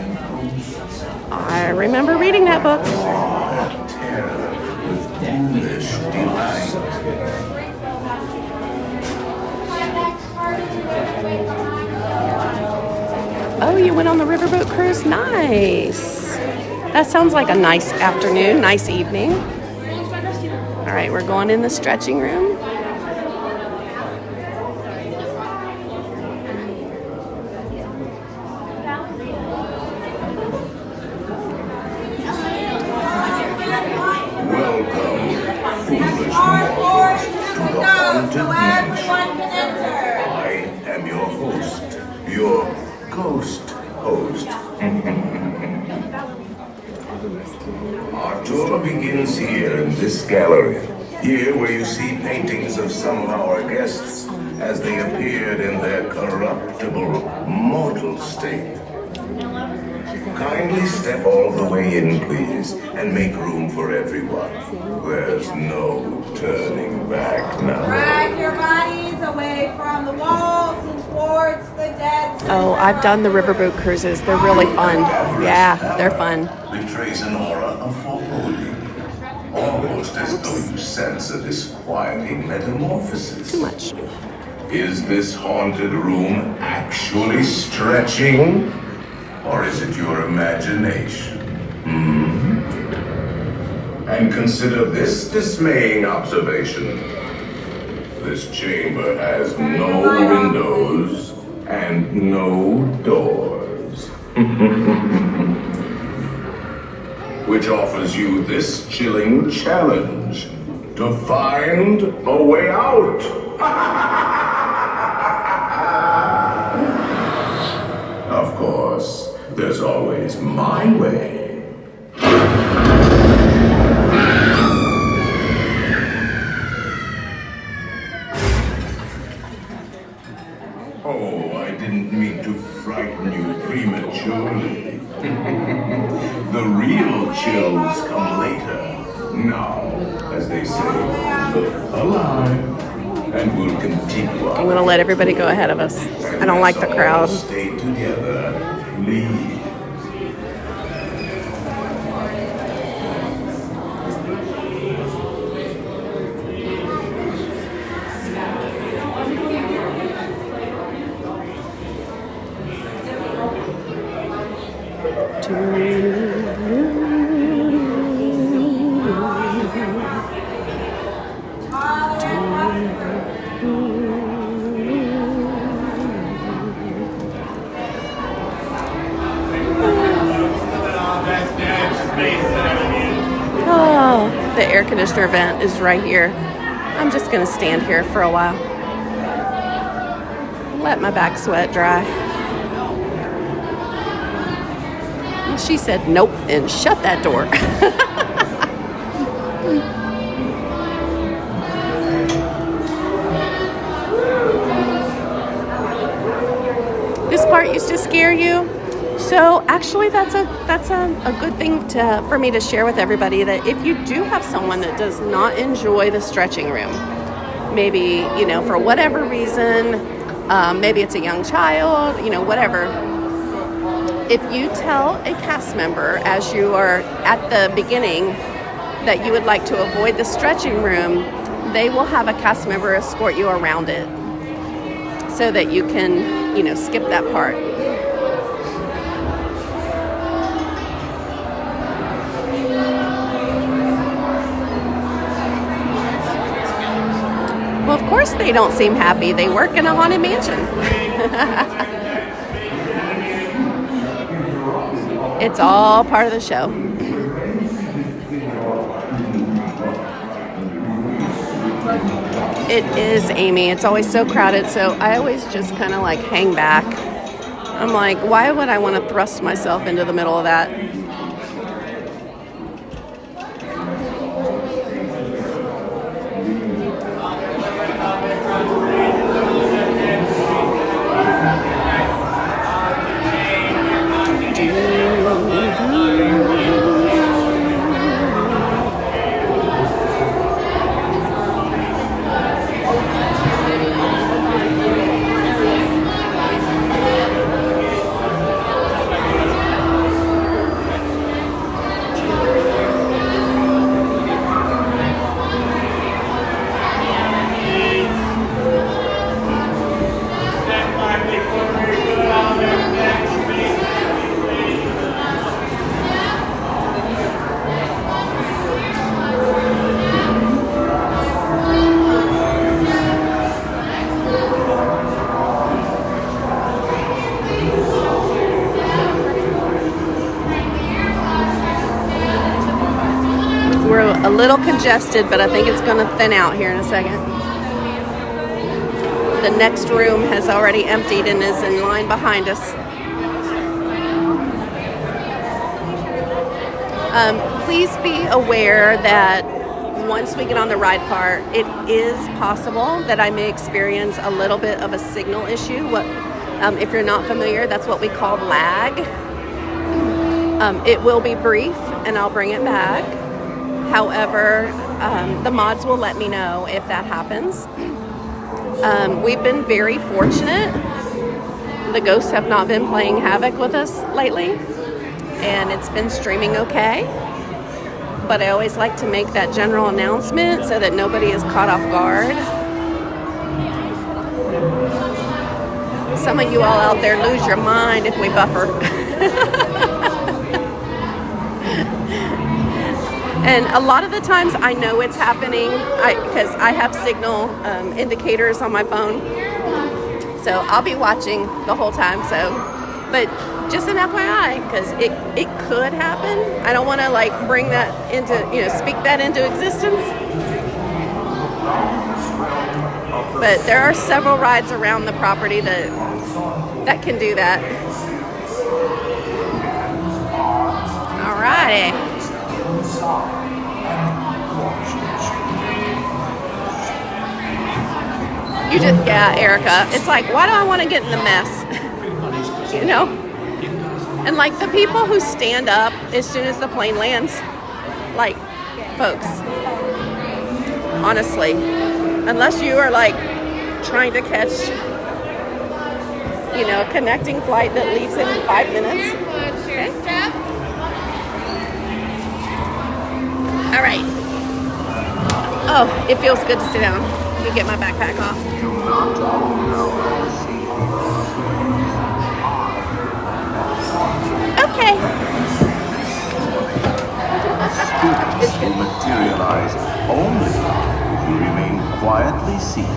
I remember reading that book. Oh, you went on the riverboat cruise? Nice. That sounds like a nice afternoon, nice evening. All right, we're going in the stretching room. so everyone can enter. I am your host, your ghost host. Our tour begins here in this gallery. Here where you see paintings of some of our guests as they appeared in their corruptible, mortal state. Kindly step all the way in, please, and make room for everyone. There's no turning back now. Drag your bodies away from the walls and towards the dead center. Oh, I've done the riverboat cruises. They're really fun. Yeah, they're fun. Betrays an aura of foreboding. Almost as though you sense a disquieting metamorphosis. Too much. Is this haunted room actually stretching? Or is it your imagination? And consider this dismaying observation. This chamber has no windows and no doors. Which offers you this chilling challenge to find a way out. Of course, there's always my way. Oh, I didn't mean to frighten you prematurely. The real chills come later. Now, as they say, look alive, and we'll continue on. I'm going to let everybody go ahead of us. I don't like the crowd. Stay together, please. Oh, the air conditioner vent is right here. I'm just going to stand here for a while. Let my back sweat dry. And she said nope and shut that door. This part used to scare you. So actually that's a good thing for me to share with everybody, that if you do have someone that does not enjoy the stretching room, maybe, for whatever reason, maybe it's a young child, whatever. If you tell a cast member as you are at the beginning that you would like to avoid the stretching room, they will have a cast member escort you around it so that you can, skip that part. Well, of course they don't seem happy. They work in a haunted mansion. It's all part of the show. It is, Amy. It's always so crowded, so I always just kind of hang back. I'm like, why would I want to thrust myself into the middle of that? We're a little congested, but I think it's going to thin out here in a second. the next room has already emptied and is in line behind us. Please be aware that once we get on the ride part, it is possible that I may experience a little bit of a signal issue. If you're not familiar, that's what we call lag. It will be brief and I'll bring it back. However, the mods will let me know if that happens. We've been very fortunate. The ghosts have not been playing havoc with us lately, and it's been streaming okay. But I always like to make that general announcement so that nobody is caught off guard. Some of you all out there lose your mind if we buffer. And a lot of the times I know it's happening because I have signal indicators on my phone. So I'll be watching the whole time. But just an FYI, because it could happen. I don't want to bring that into, speak that into existence. But there are several rides around the property that can do that. Alrighty. Yeah, Erica. It's like, why do I want to get in the mess? And the people who stand up as soon as the plane lands, folks, honestly, unless you are trying to catch, a connecting flight that leaves in 5 minutes. Okay. All right. Oh, it feels good to sit down. Let me get my backpack off. Okay. Spooks will materialize only if you remain quietly seated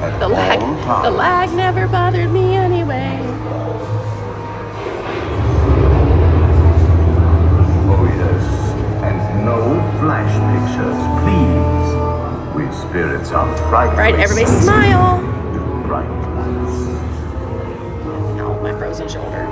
at all times. The lag never bothered me anyway. Oh yes, and no flash pictures, please. We spirits are frightfully Right, everybody sensitive smile. to bright lights. Oh, my frozen shoulder.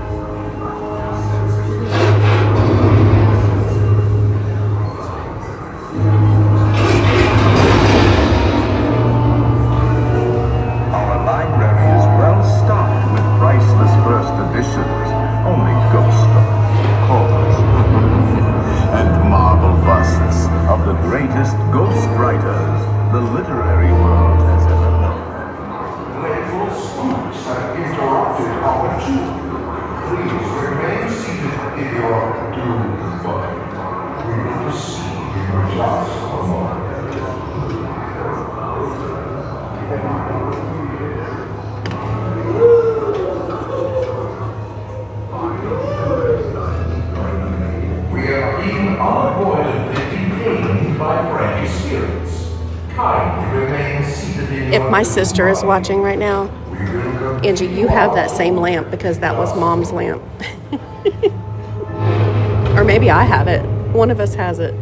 Our library is well stocked with priceless first editions, only ghost stories, of course, and marble busts of the greatest ghost writers the literary world has ever known. Playful spooks have interrupted our tour. Please remain seated in your doomed body. We will proceed in just a moment. We are being unavoidably detained by friendly spirits. Kindly remain seated in If my sister is watching right now, Angie, you have that same lamp because that was Mom's lamp. Or maybe I have it. One of us has it.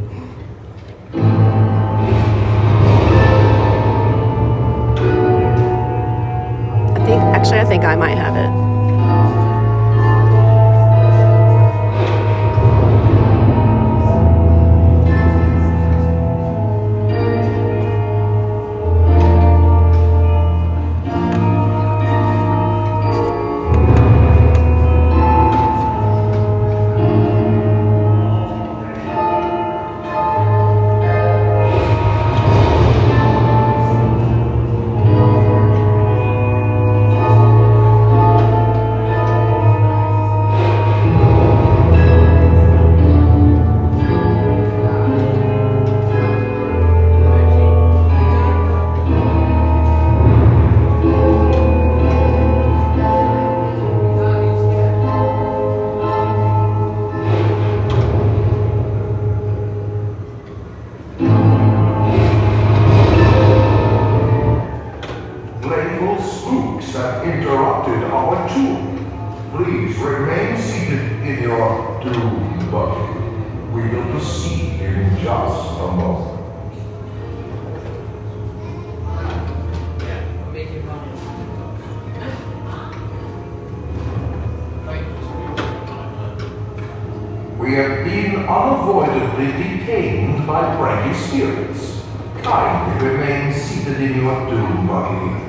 I think I might have it. Please remain seated in your doomed body. We will proceed in just a moment. we have been unavoidably detained by braggy spirits. Kindly remain seated in your doom buggy.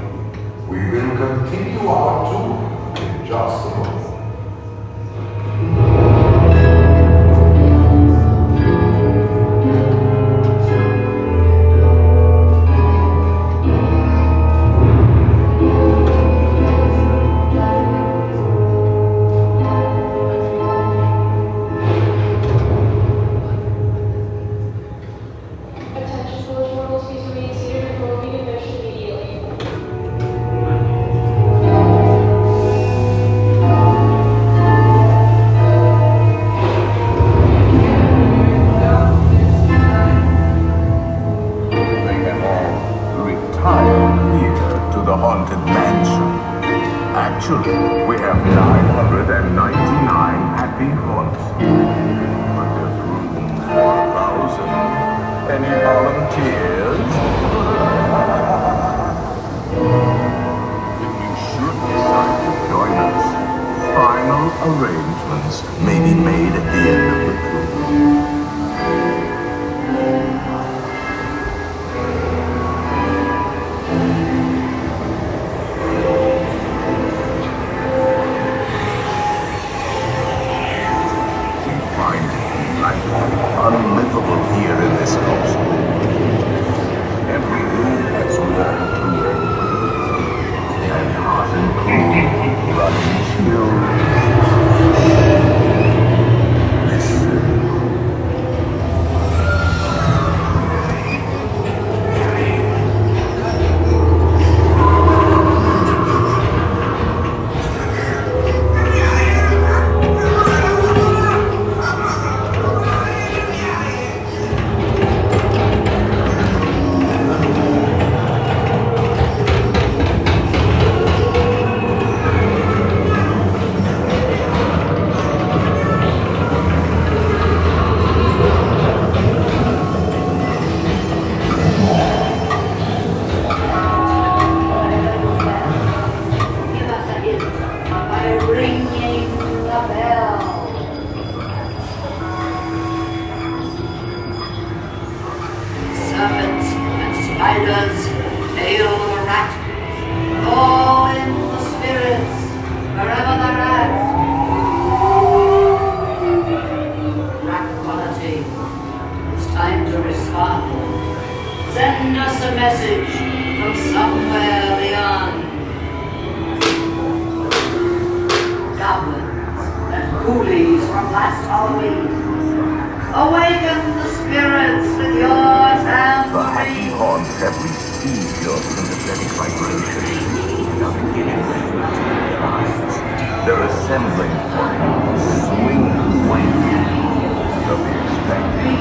We will continue our tour in just a moment. Attention, village mortals, please remain seated before we begin mission immediately. They have all retired here to the haunted mansion. Actually, we have 999 happy haunts here. But there's room for 1,000. Any volunteers? If you should decide to join us, final arrangements may be made at the end of the tour. Find life unlivable here in this house. Every room has wall to wall, and hot and cold, running chill. Listen. Give us a hint by ringing the bell. Serpents and spiders, hail the rat, call in the spirits wherever they're at. Rat quality, it's time to respond. Send us a message from somewhere beyond. Goblins and ghoulies from last Halloween. Awaken the spirits with your The happy tambourine. haunts have received your sympathetic vibrations and are beginning to materialize. They're assembling for a swing wave of the expected.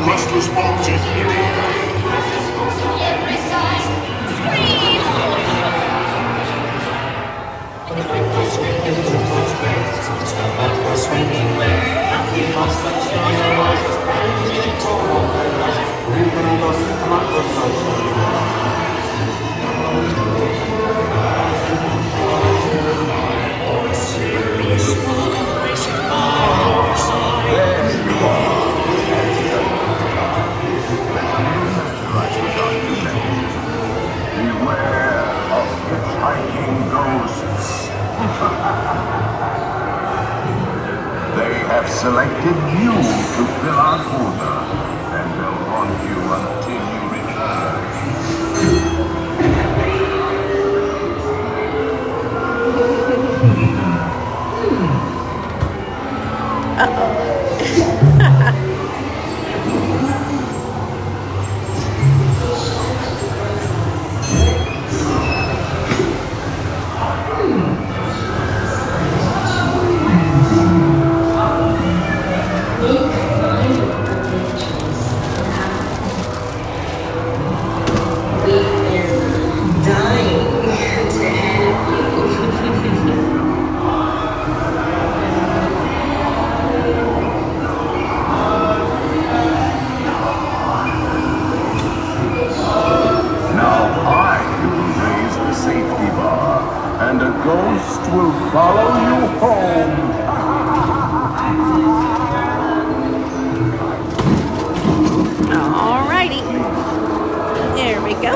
must respond to healing. Beware of hitchhiking ghosts. They have selected you to fill our quota, and they'll haunt you until you return. And a ghost will follow you home. Alrighty. There we go.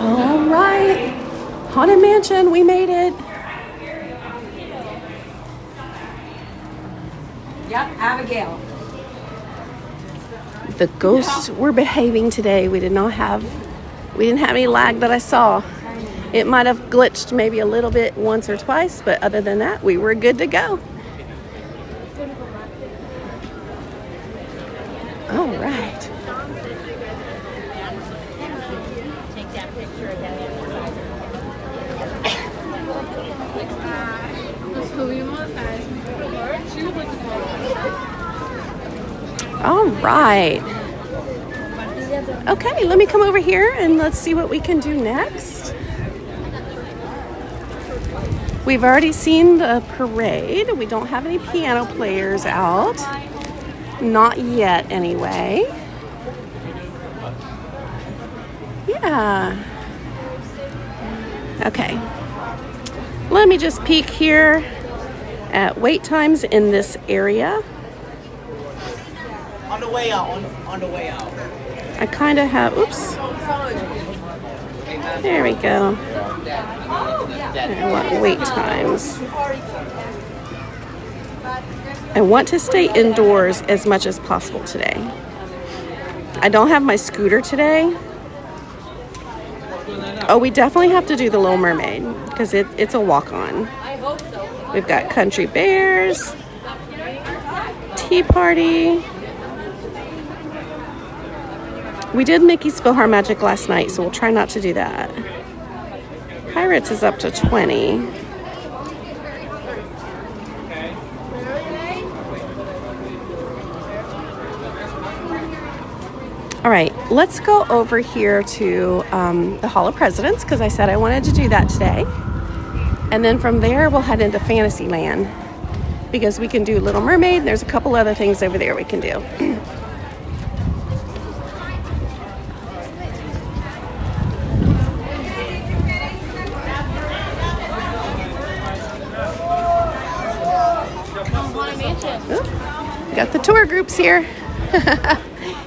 Alright. Haunted Mansion, we made it. Yep, Abigail. The ghosts were behaving today. We didn't have any lag that I saw. It might have glitched maybe a little bit once or twice, but other than that, we were good to go. All right. All right. Okay, let me come over here and let's see what we can do next. We've already seen the parade. We don't have any piano players out. Not yet, anyway. Yeah. Okay. Let me just peek here at wait times in this area. On the way out, on the way out. I kind of have, oops. There we go. I want wait times. I want to stay indoors as much as possible today. I don't have my scooter today. Oh, we definitely have to do the Little Mermaid because it's a walk-on. We've got Country Bears, Tea Party. We did Mickey's PhilharMagic last night, so we'll try not to do that. Pirates is up to 20. All right, let's go over here to the Hall of Presidents because I said I wanted to do that today. And then from there, we'll head into Fantasyland because we can do Little Mermaid. There's a couple other things over there we can do. Got the tour groups here.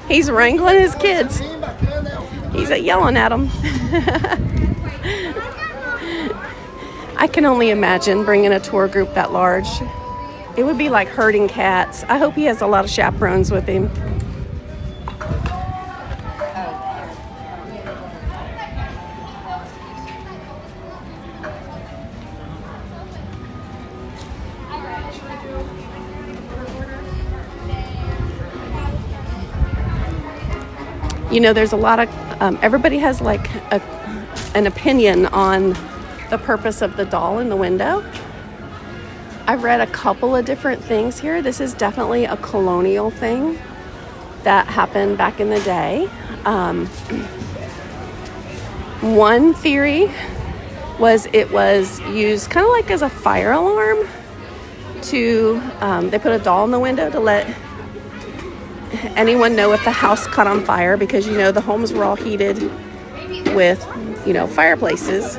He's wrangling his kids. He's yelling at them. I can only imagine bringing a tour group that large. It would be like herding cats. I hope he has a lot of chaperones with him. You know, there's a lot of, everybody has like an opinion on the purpose of the doll in the window. I've read a couple of different things here. This is definitely a colonial thing that happened back in the day. One theory was it was used kind of like as a fire alarm to, they put a doll in the window to let anyone know if the house caught on fire, because, you know, the homes were all heated with, you know, fireplaces.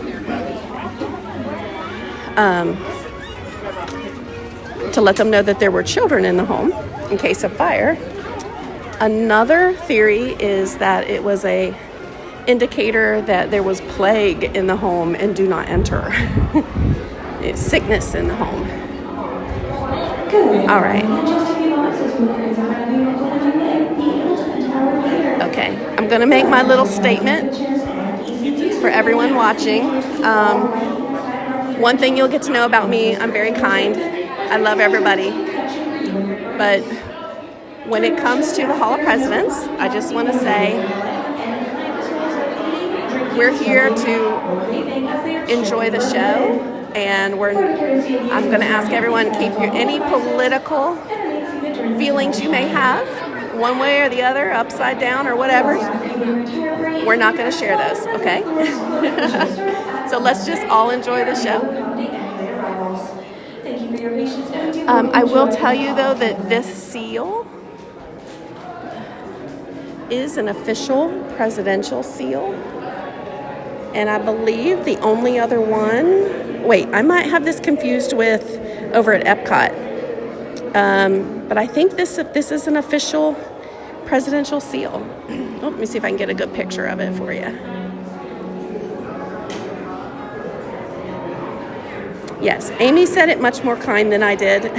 To let them know that there were children in the home in case of fire. Another theory is that it was a indicator that there was plague in the home and do not enter. It's sickness in the home. All right. Okay, I'm gonna make my little statement for everyone watching. One thing you'll get to know about me, I'm very kind. I love everybody. But when it comes to the Hall of Presidents, I just want to say we're here to enjoy the show, and I'm going to ask everyone, keep any political feelings you may have, one way or the other, upside down or whatever. We're not going to share those, okay? So let's just all enjoy the show. I will tell you, though, that this seal is an official presidential seal. And I believe the only other one... Wait, I might have this confused with over at Epcot. But I think this is an official presidential seal. Oh, let me see if I can get a good picture of it for you. Yes, Amy said it much more kind than I did.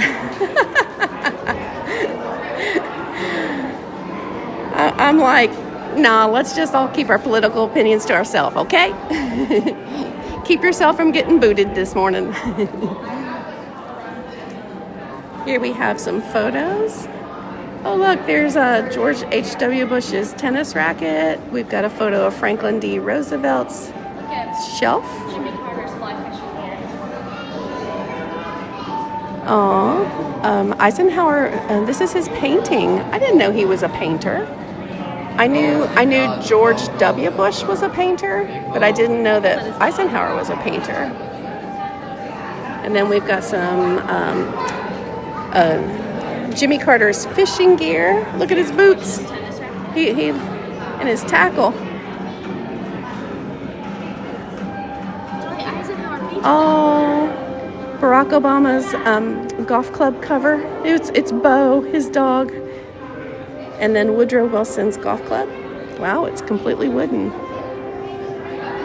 I'm like, nah, let's just all keep our political opinions to ourselves, okay? Keep yourself from getting booted this morning. Here we have some photos. Oh, look, there's George H.W. Bush's tennis racket. We've got a photo of Franklin D. Roosevelt's shelf. Eisenhower, this is his painting. I didn't know he was a painter. I knew George W. Bush was a painter, but I didn't know that Eisenhower was a painter. And then we've got some Jimmy Carter's fishing gear. Look at his boots. He and his tackle. Oh, Barack Obama's golf club cover. It's Bo, his dog. And then Woodrow Wilson's golf club. Wow, it's completely wooden.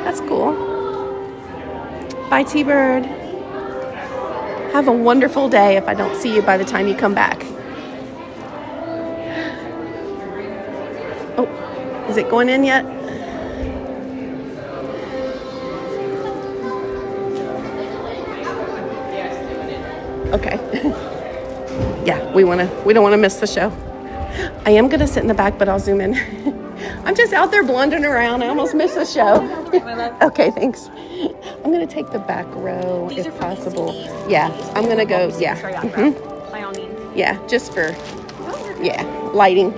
That's cool. Bye, T-Bird. Have a wonderful day if I don't see you by the time you come back. Oh, is it going in yet? Okay. Yeah, we don't want to miss the show. I am going to sit in the back, but I'll zoom in. I'm just out there blundering around. I almost missed the show. Okay, thanks. I'm going to take the back row if possible. Yeah, I'm going to go. Yeah. Mm-hmm. By all means. Yeah, just for, lighting.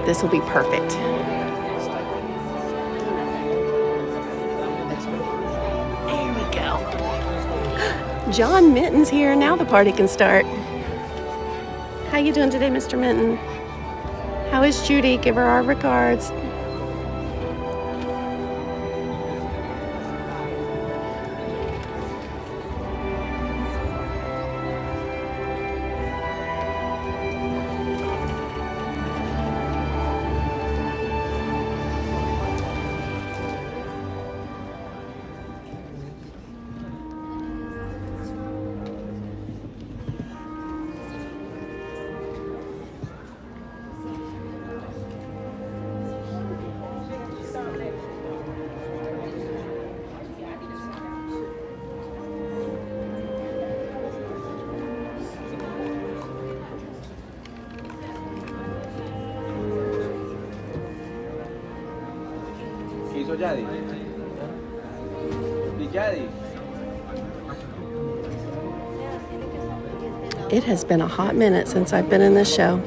This will be perfect. There we go. John Minton's here. Now the party can start. How you doing today, Mr. Minton? How is Judy? Give her our regards. It has been a hot minute since I've been in this show.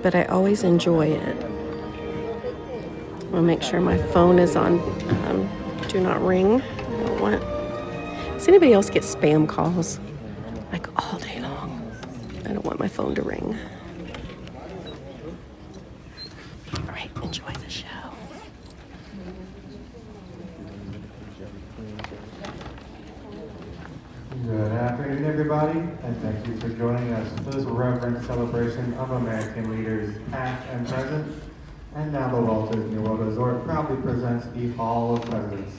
But I always enjoy it. I'll make sure my phone is on do not ring. I don't want. Does anybody else get spam calls like all day long? I don't want my phone to ring. All right, enjoy the show. Good afternoon, everybody, and thank you for joining us for this reverent celebration of American leaders past and present. And now the Walt Disney World Resort proudly presents the Hall of Presidents.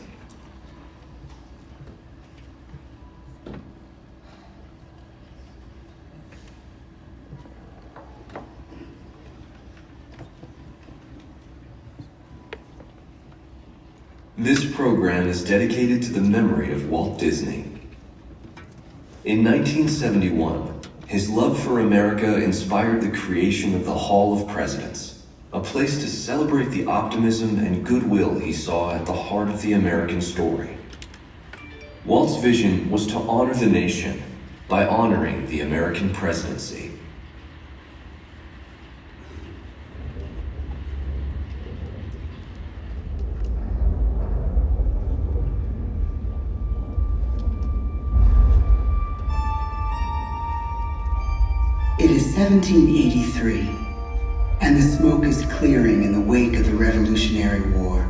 This program is dedicated to the memory of Walt Disney. In 1971, his love for America inspired the creation of the Hall of Presidents, a place to celebrate the optimism and goodwill he saw at the heart of the American story. Walt's vision was to honor the nation by honoring the American presidency. It is 1783, and the smoke is clearing in the wake of the Revolutionary War.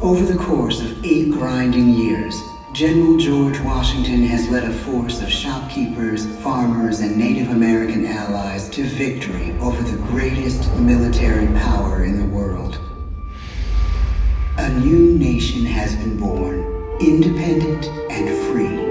Over the course of 8 grinding years, General George Washington has led a force of shopkeepers, farmers, and Native American allies to victory over the greatest military power in the world. A new nation has been born, independent and free.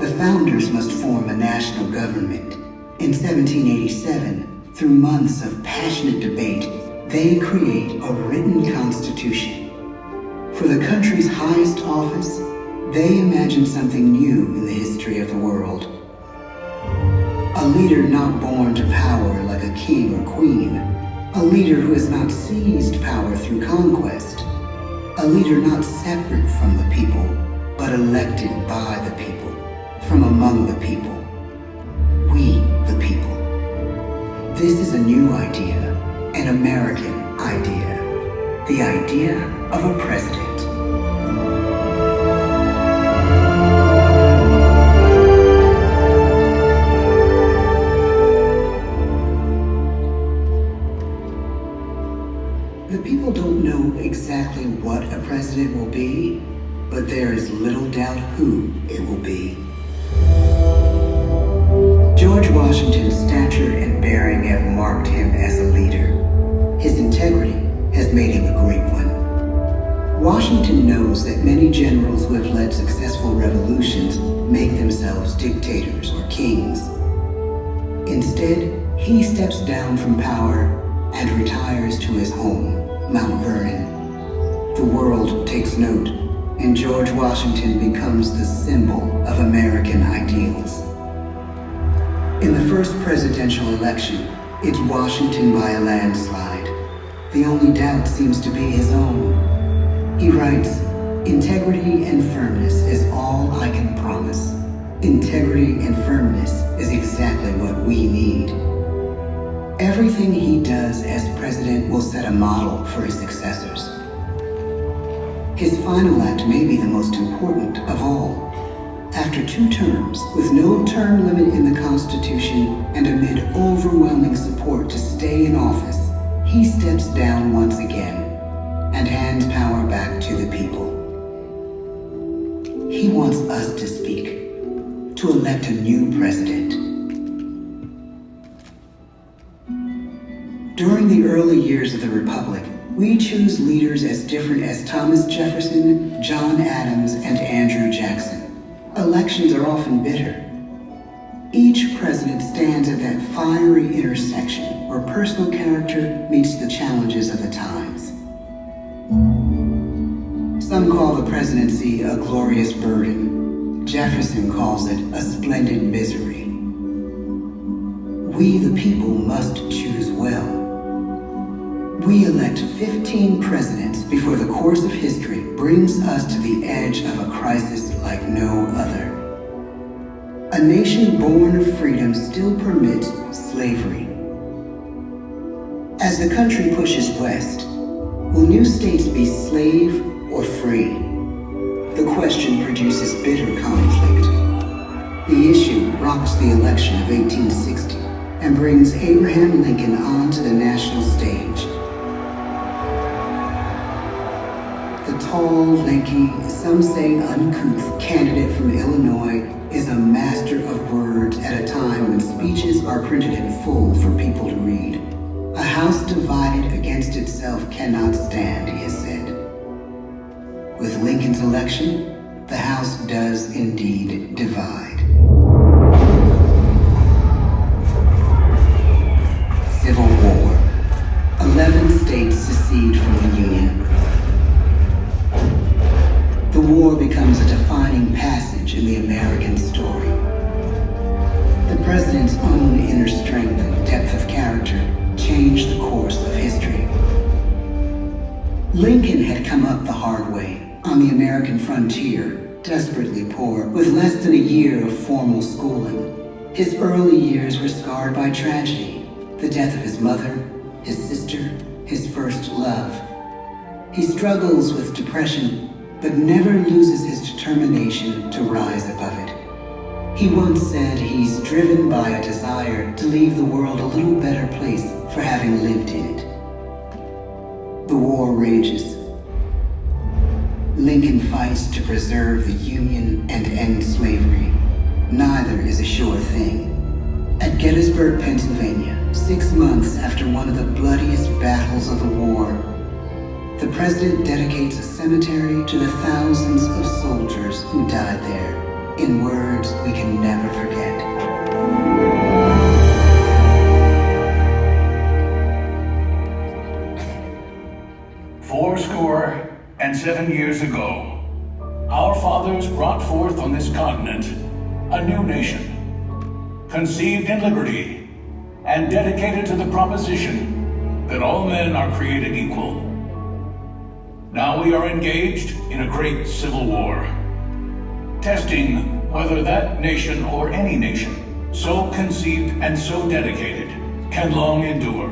The founders must form a national government. In 1787, through months of passionate debate, they create a written constitution. For the country's highest office, they imagine something new in the history of the world. A leader not born to power like a king or queen. A leader who has not seized power through conquest. A leader not separate from the people, but elected by the people. From among the people. We, the people. This is a new idea, an American idea. The idea of a president. The people don't know exactly what a president will be, but there is little doubt who it will be. George Washington's stature and bearing have marked him as a leader. His integrity has made him a great one. Washington knows that many generals who have led successful revolutions make themselves dictators or kings. Instead, he steps down from power and retires to his home, Mount Vernon. The world takes note, and George Washington becomes the symbol of American ideals. In the first presidential election, it's Washington by a landslide. The only doubt seems to be his own. He writes, "Integrity and firmness is all I can promise. Integrity and firmness is exactly what we need." Everything he does as president will set a model for his successors. His final act may be the most important of all. After 2 terms, with no term limit in the Constitution and amid overwhelming support to stay in office, he steps down once again and hands power back to the people. He wants us to speak, to elect a new president. During the early years of the Republic, we choose leaders as different as Thomas Jefferson, John Adams, and Andrew Jackson. Elections are often bitter. Each president stands at that fiery intersection where personal character meets the challenges of the times. Some call the presidency a glorious burden. Jefferson calls it a splendid misery. We, the people, must choose well. We elect 15 presidents before the course of history brings us to the edge of a crisis like no other. A nation born of freedom still permits slavery. As the country pushes west, will new states be slave or free? The question produces bitter conflict. The issue rocks the election of 1860 and brings Abraham Lincoln onto the national stage. The tall, lanky, some say uncouth candidate from Illinois is a master of words at a time when speeches are printed in full for people to read. A house divided against itself cannot stand, he has said. With Lincoln's election, the House does indeed divide. Civil War. 11 states secede from the Union. The war becomes a defining passage in the American story. The president's own inner strength and depth of character changed the course of history. Lincoln had come up the hard way on the American frontier, desperately poor, with less than a year of formal schooling. His early years were scarred by tragedy, the death of his mother, his sister, his first love. He struggles with depression, but never loses his determination to rise above it. He once said he's driven by a desire to leave the world a little better place for having lived in it. The war rages. Lincoln fights to preserve the Union and end slavery. Neither is a sure thing. At Gettysburg, Pennsylvania, 6 months after one of the bloodiest battles of the war, the president dedicates a cemetery to the thousands of soldiers who died there, in words we can never forget. Fourscore and 7 years ago, our fathers brought forth on this continent a new nation, conceived in liberty and dedicated to the proposition that all men are created equal. Now we are engaged in a great civil war, testing whether that nation or any nation so conceived and so dedicated can long endure.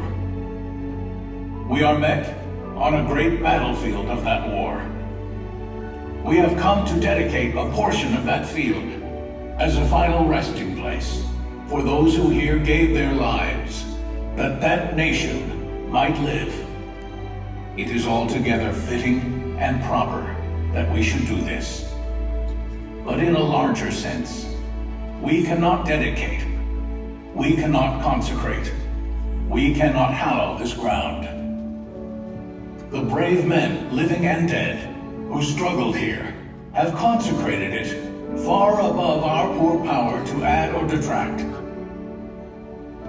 We are met on a great battlefield of that war. We have come to dedicate a portion of that field as a final resting place for those who here gave their lives, that that nation might live. It is altogether fitting and proper that we should do this. But in a larger sense, we cannot dedicate, we cannot consecrate, we cannot hallow this ground. The brave men, living and dead, who struggled here, have consecrated it far above our poor power to add or detract.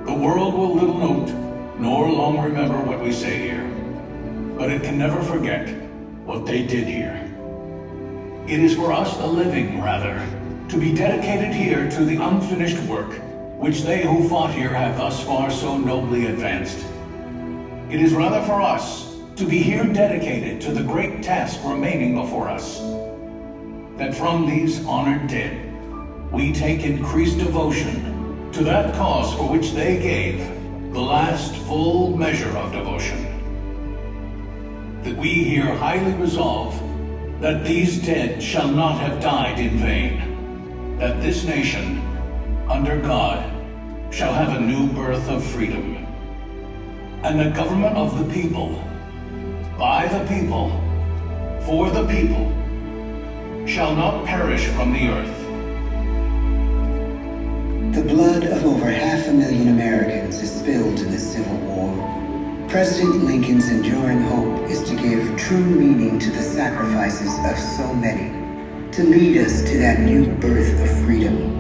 The world will little note, nor long remember what we say here, but it can never forget what they did here. It is for us, the living, rather, to be dedicated here to the unfinished work which they who fought here have thus far so nobly advanced. It is rather for us to be here dedicated to the great task remaining before us, that from these honored dead we take increased devotion to that cause for which they gave the last full measure of devotion. That we here highly resolve that these dead shall not have died in vain, that this nation, under God, shall have a new birth of freedom, and the government of the people, by the people, for the people, shall not perish from the earth. The blood of over 500,000 Americans is spilled in this Civil War. President Lincoln's enduring hope is to give true meaning to the sacrifices of so many, to lead us to that new birth of freedom.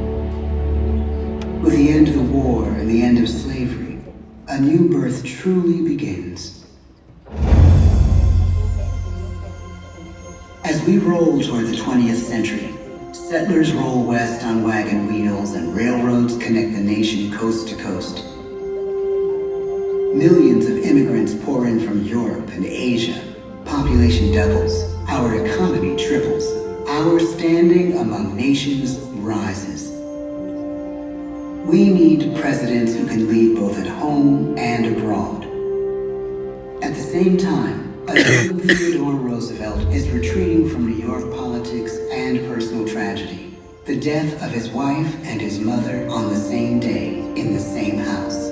With the end of the war and the end of slavery, a new birth truly begins. As we roll toward the 20th century, settlers roll west on wagon wheels and railroads connect the nation coast to coast. Millions of immigrants pour in from Europe and Asia. Population doubles, our economy triples, our standing among nations rises. We need presidents who can lead both at home and abroad. At the same time, a young Theodore Roosevelt is retreating from New York politics and personal tragedy. The death of his wife and his mother on the same day in the same house.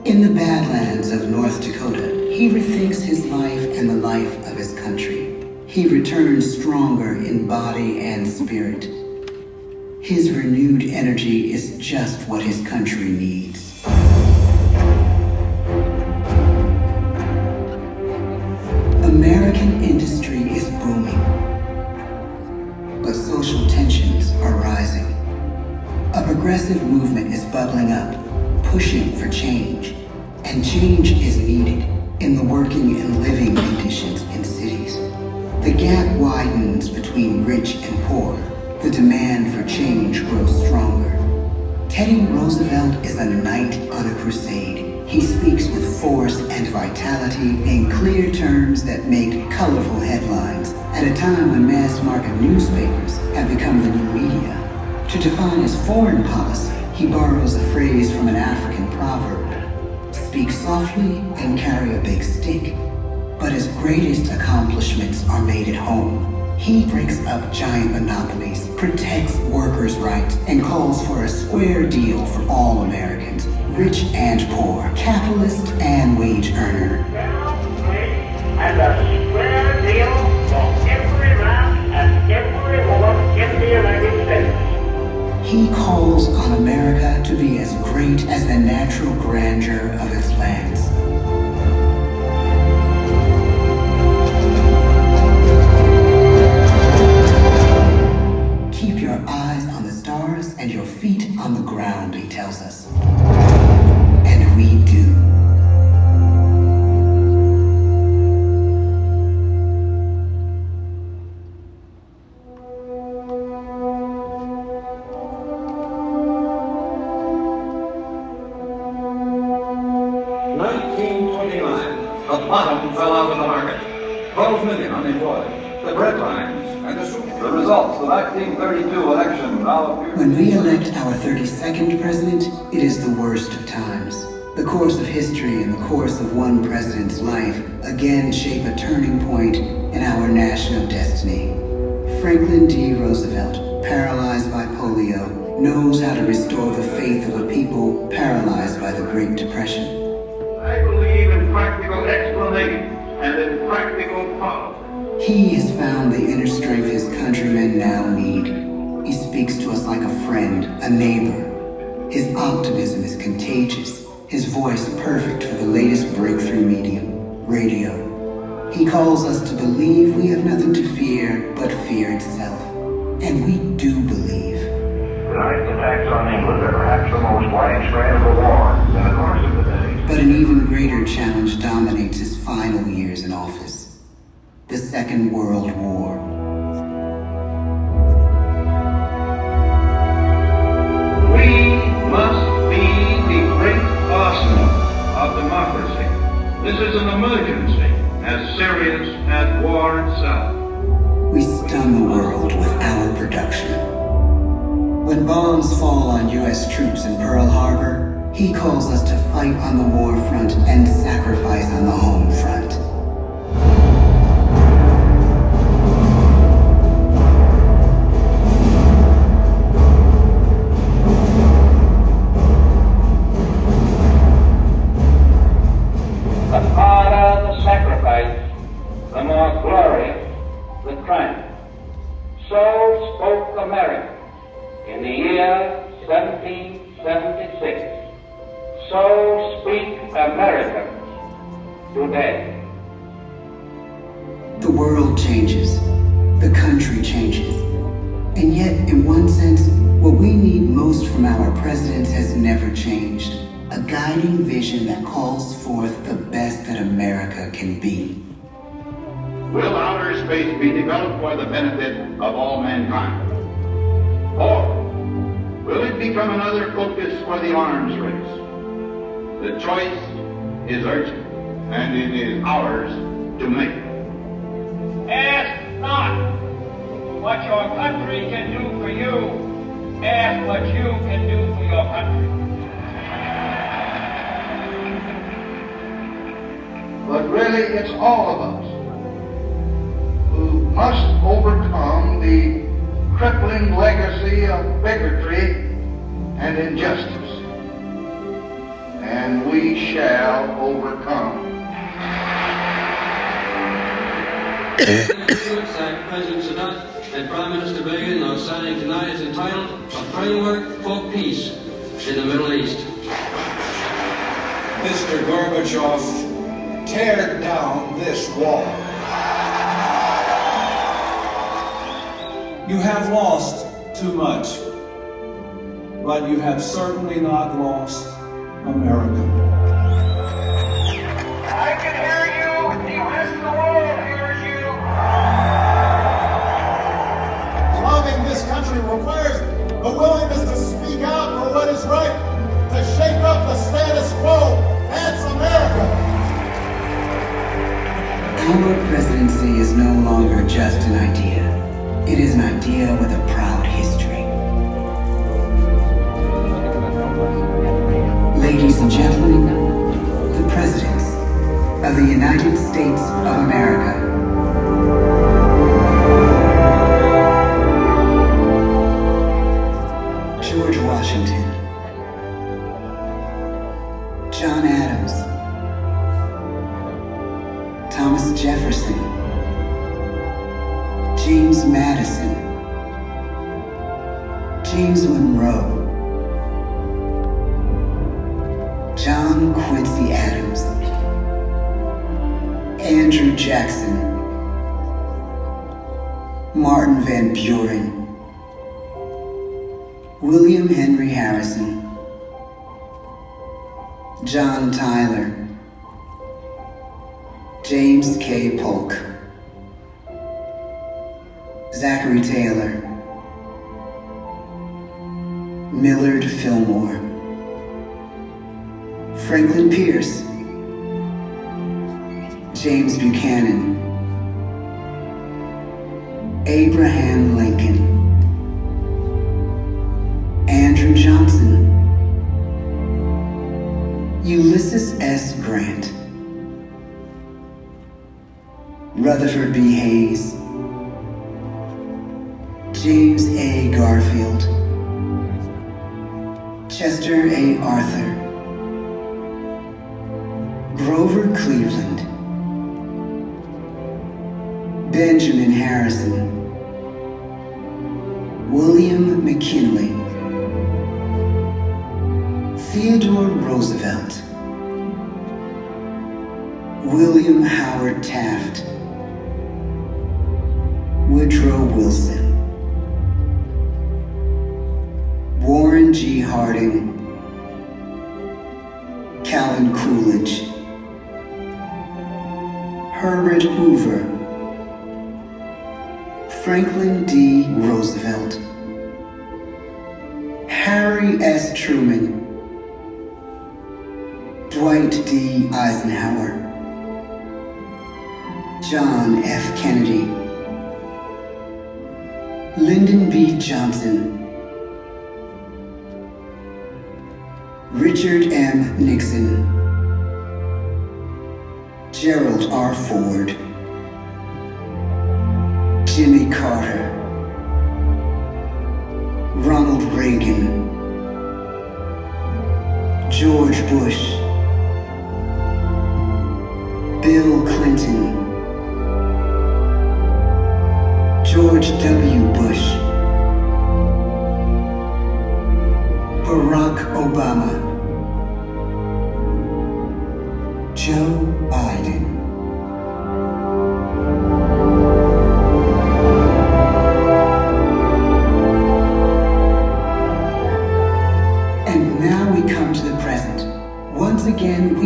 In the Badlands of North Dakota, he rethinks his life and the life of his country. He returns stronger in body and spirit. His renewed energy is just what his country needs. American industry is booming, but social tensions are rising. A progressive movement is bubbling up, pushing for change, and change is needed in the working and living conditions in cities. The gap widens between rich and poor. The demand for change grows stronger. Teddy Roosevelt is a knight on a crusade. He speaks with force and vitality in clear terms that make colorful headlines at a time when mass market newspapers have become the new media. To define his foreign policy, he borrows a phrase from an African proverb: speak softly and carry a big stick. But his greatest accomplishments are made at home. He breaks up giant monopolies, protects workers' rights, and calls for a square deal for all Americans, rich and poor, capitalist and wage earner. And a square deal for every man and every woman in the United States. He calls on America to be as great as the natural grandeur of its lands. Keep your eyes on the stars and your feet on the ground, he tells us. And we do. The bottom fell out of the market. 12 million unemployed. The breadlines and the soup. The results of the 1932 election now appear. When we elect our 32nd president, it is the worst of times. The course of history and the course of one president's life again shape a turning point in our national destiny. Franklin D. Roosevelt, paralyzed by polio, knows how to restore the faith of a people paralyzed by the Great Depression. I believe in practical explanation and in practical policy. He has found the inner strength his countrymen now need. He speaks to us like a friend, a neighbor. His optimism is contagious, his voice perfect for the latest breakthrough medium, radio. He calls us to believe we have nothing to fear but fear itself. And we do believe. Tonight's attacks on England are perhaps the most widespread of the war in the course of the day. But an even greater challenge dominates his final years in office: the Second World War. We must be the great arsenal of democracy. This is an emergency as serious as war itself. We stun the world with our production. When bombs fall on U.S. troops in Pearl Harbor, he calls us to fight on the war front and sacrifice on the home front. The harder the sacrifice, the more glorious the triumph. So spoke America in the year 1776. So speak Americans today. The world changes, the country changes, and yet, in one sense, What we need most from our presidents has never changed. A guiding vision that calls forth the best that America can be. Will outer space be developed for the benefit of all mankind? Or will it become another focus for the arms race? The choice is urgent, and it is ours to make. Ask not what your country can do for you. Ask what you can do for your country. But really, it's all of us who must overcome the crippling legacy of bigotry and injustice. And we shall overcome. That President Sadat and Prime Minister Begin are signing tonight is entitled A Framework for Peace in the Middle East. Mr. Gorbachev, tear down this wall. You have lost too much, but you have certainly not lost America. I can hear you. The rest of the world hears you. Loving this country requires a willingness to speak out for what is right, to shake up the status quo. That's America. Our presidency is no longer just an idea. It is an idea with a proud history. Ladies and gentlemen, the presidents of the United States of America. George Washington, John Adams, Thomas Jefferson, James Madison, James Monroe, John Quincy Adams, Andrew Jackson, Martin Van Buren, William Henry Harrison, John Tyler, James K. Polk, Zachary Taylor, Millard Fillmore, Franklin Pierce, James Buchanan, Abraham Lincoln, Andrew Johnson, Ulysses S. Grant, Rutherford B. Hayes, James A. Garfield, Chester A. Arthur, Grover Cleveland, Benjamin Harrison, William McKinley, Theodore Roosevelt, William Howard Taft, Woodrow Wilson, Warren G. Harding, Calvin Coolidge, Herbert Hoover, Franklin D. Roosevelt, Harry S. Truman, Dwight D. Eisenhower, John F. Kennedy, Lyndon B. Johnson, Richard M. Nixon, Gerald R. Ford, Jimmy Carter, Ronald Reagan, George Bush, Bill Clinton, George W. Bush, Barack Obama, Joe Biden.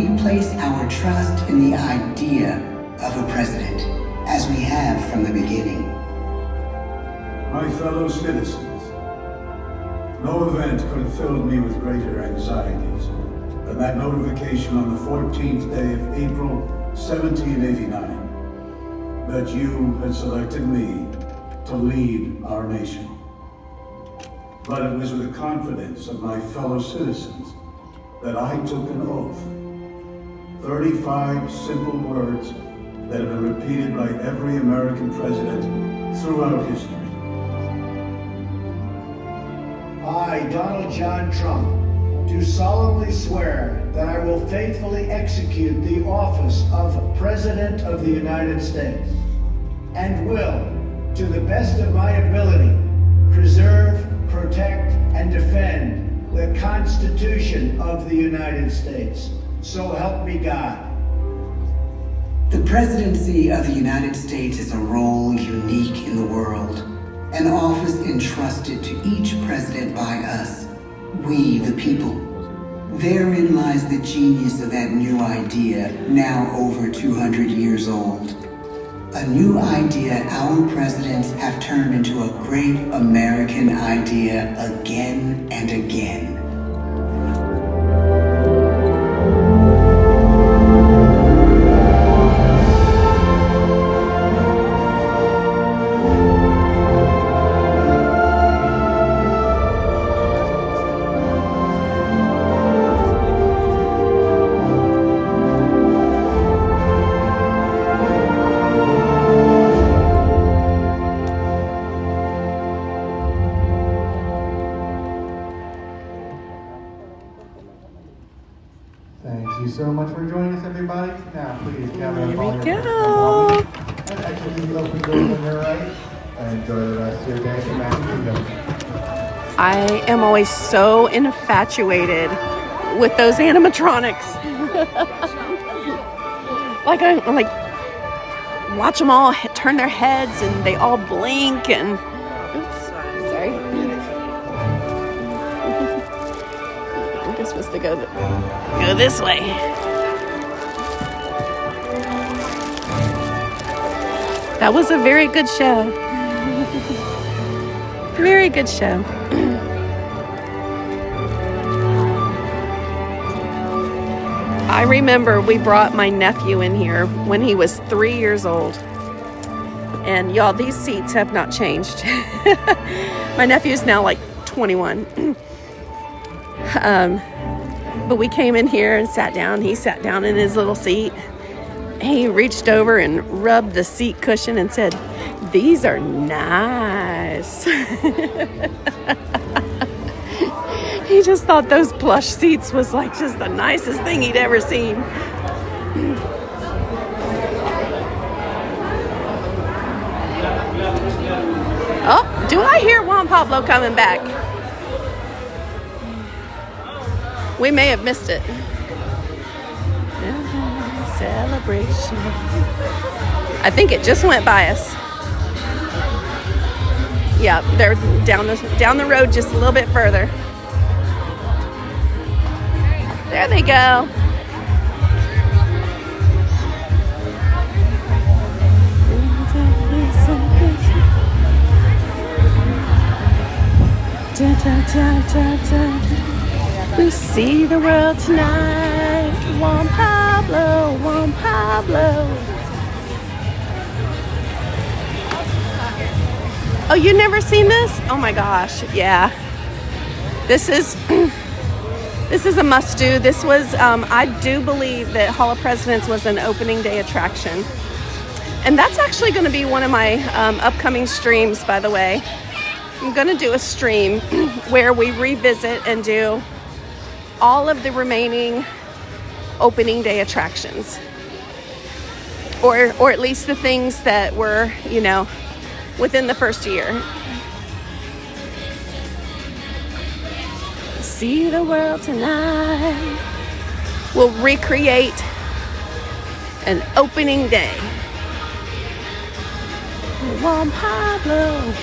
we place our trust in the idea of a president, as we have from the beginning. My fellow citizens, no event could have filled me with greater anxieties than that notification on the 14th day of April, 1789, that you had selected me to lead our nation. But it was with the confidence of my fellow citizens that I took an oath. 35 simple words that have been repeated by every American president throughout history. I, Donald John Trump, do solemnly swear that I will faithfully execute the office of President of the United States and will, to the best of my ability, preserve, protect, and defend the Constitution of the United States. So help me God. The presidency of the United States is a role unique in the world, an office entrusted to each president by us, we the people. Therein lies the genius of that new idea, now over 200 years old. A new idea our presidents have turned into a great American idea again and again. Thank you so much for joining us, everybody. Now, please gather up all your Here we go. and exit these open doors on your right, and enjoy the rest of your day in Magic Kingdom. I am always so infatuated with those animatronics. like I like watch them all turn their heads and they all blink and oops, sorry. I'm supposed to go this way. That was a very good show. Very good show. I remember we brought my nephew in here when he was 3 years old. And y'all, these seats have not changed. My nephew's now like 21. But we came in here and sat down. He sat down in his little seat. He reached over and rubbed the seat cushion and said, "These are nice." He just thought those plush seats was like just the nicest thing he'd ever seen. Oh, do I hear Juan Pablo coming back? We may have missed it. Celebration. I think it just went by us. Yeah, they're down the road just a little bit further. There they go. Da, da, da, da, da. We see the world tonight. Juan Pablo, Juan Pablo. Oh, you never seen this? Oh my gosh, yeah. This is a must-do. This was, I do believe that Hall of Presidents was an opening day attraction. And that's actually going to be one of my upcoming streams, by the way. I'm going to do a stream where we revisit and do all of the remaining opening day attractions. Or at least the things that were, you know, within the first year. See the world tonight. We'll recreate an opening day. Juan Pablo.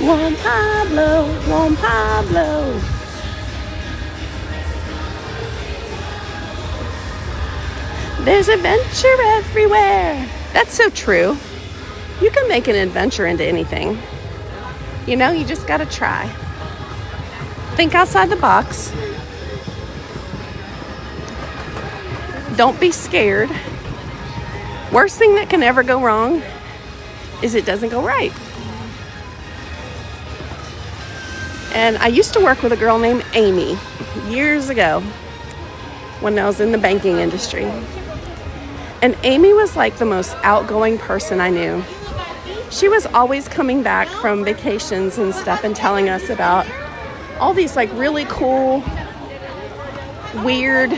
Juan Pablo, Juan Pablo. There's adventure everywhere. That's so true. You can make an adventure into anything. You know, you just gotta try. Think outside the box. Don't be scared. Worst thing that can ever go wrong is it doesn't go right. And I used to work with a girl named Amy years ago when I was in the banking industry. And Amy was like the most outgoing person I knew. She was always coming back from vacations and stuff and telling us about all these like really cool, weird,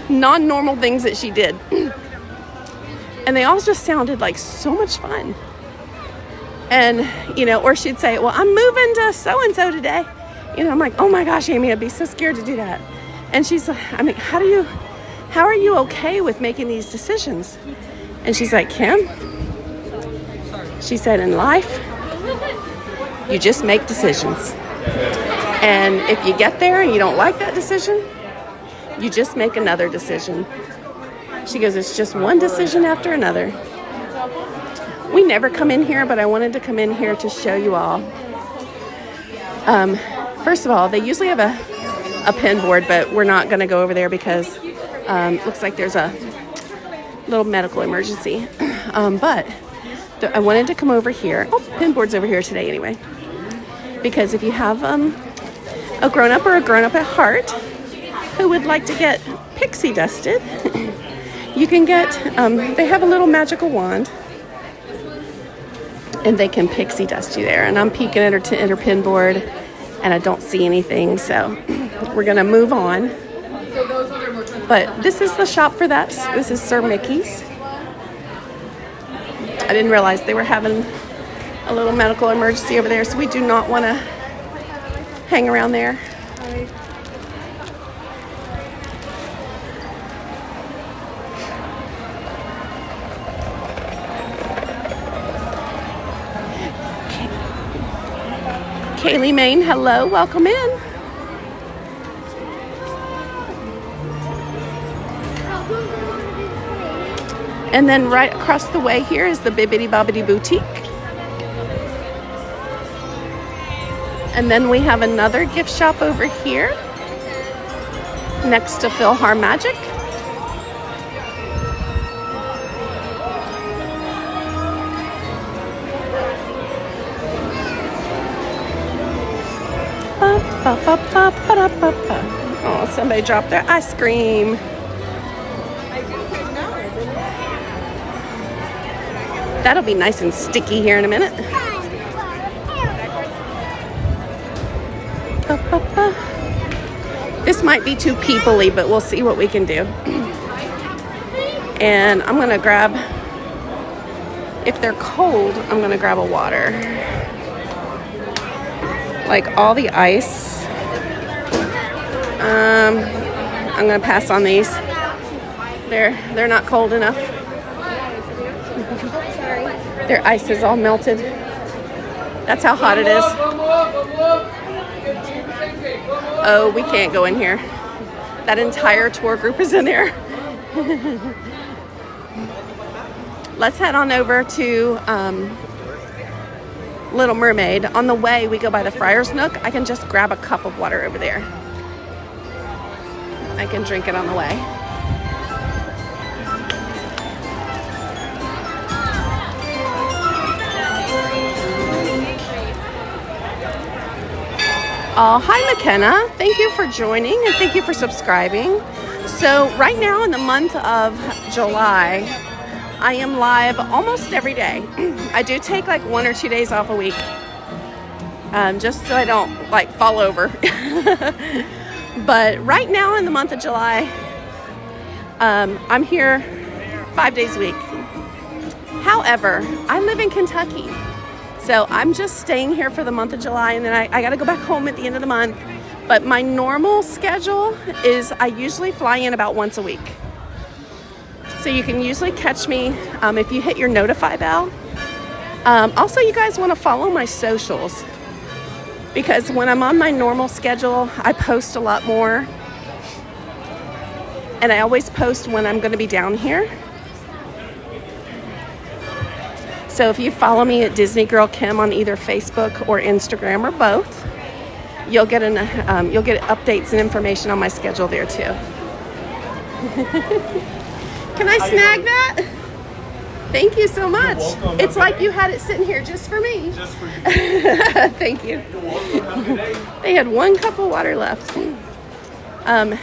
non-normal things that she did. And they all just sounded like so much fun. And, you know, or she'd say, well, I'm moving to so-and-so today. You know, I'm like, oh my gosh, Amy, I'd be so scared to do that. And she's like, I mean, how are you okay with making these decisions? And she's like, Kim, she said, in life, you just make decisions. And if you get there and you don't like that decision, you just make another decision. She goes, it's just one decision after another. We never come in here, but I wanted to come in here to show you all. First of all, they usually have a pin board, but we're not going to go over there because looks like there's a little medical emergency. But I wanted to come over here. Oh, pin board's over here today anyway. Because if you have a grown-up or a grown-up at heart who would like to get pixie dusted, you can get, they have a little magical wand and they can pixie dust you there. And I'm peeking at her pin board and I don't see anything, so we're gonna move on. But this is the shop for that. This is Sir Mickey's. I didn't realize they were having a little medical emergency over there, so we do not want to hang around there. Kaylee Main, hello, welcome in. And then right across the way here is the Bibbidi Bobbidi Boutique. And then we have another gift shop over here next to Philhar Magic. Oh, somebody dropped their ice cream. That'll be nice and sticky here in a minute. This might be too people-y, but we'll see what we can do. And I'm gonna grab, if they're cold, I'm gonna grab a water. Like all the ice. I'm gonna pass on these. They're not cold enough. Their ice is all melted. That's how hot it is. Oh, we can't go in here. That entire tour group is in there. Let's head on over to Little Mermaid. On the way, we go by the Friar's Nook. I can just grab a cup of water over there. I can drink it on the way. Oh, hi McKenna. Thank you for joining and thank you for subscribing. So right now in the month of July, I am live almost every day. I do take like 1 or 2 days off a week, just so I don't like fall over. But right now in the month of July, I'm here 5 days a week. However, I live in Kentucky. So I'm just staying here for the month of July, and then I got to go back home at the end of the month. But my normal schedule is I usually fly in about once a week. So you can usually catch me if you hit your notify bell. Also, you guys want to follow my socials, because when I'm on my normal schedule, I post a lot more. And I always post when I'm going to be down here. So if you follow me at DisneyGirlKim on either Facebook or Instagram or both, you'll get updates and information on my schedule there too. Can I snag that? Thank you so much. It's like you had it sitting here just for me. Just for you. Thank you. They had 1 cup of water left. And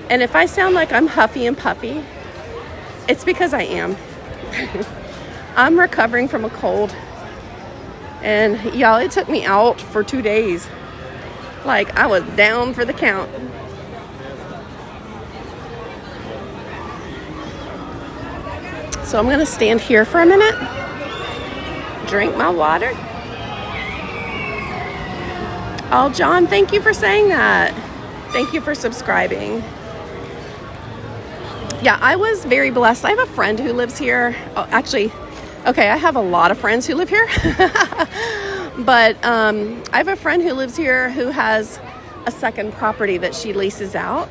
if I sound like I'm huffy and puffy, it's because I am. I'm recovering from a cold. And y'all, it took me out for 2 days. Like, I was down for the count. So I'm going to stand here for a minute, drink my water. Oh, John, thank you for saying that. Thank you for subscribing. Yeah, I was very blessed. I have a friend who lives here. Oh, actually, okay, I have a lot of friends who live here. But I have a friend who lives here who has a second property that she leases out.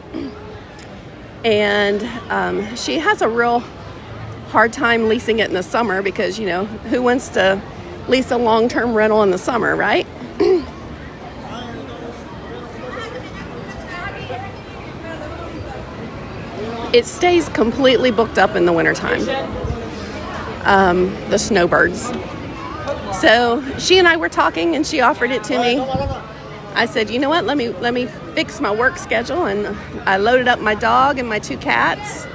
And she has a real hard time leasing it in the summer because, you know, who wants to lease a long-term rental in the summer, right? It stays completely booked up in the wintertime. The snowbirds. So she and I were talking and she offered it to me. I said, you know what, let me fix my work schedule, and I loaded up my dog and my 2 cats.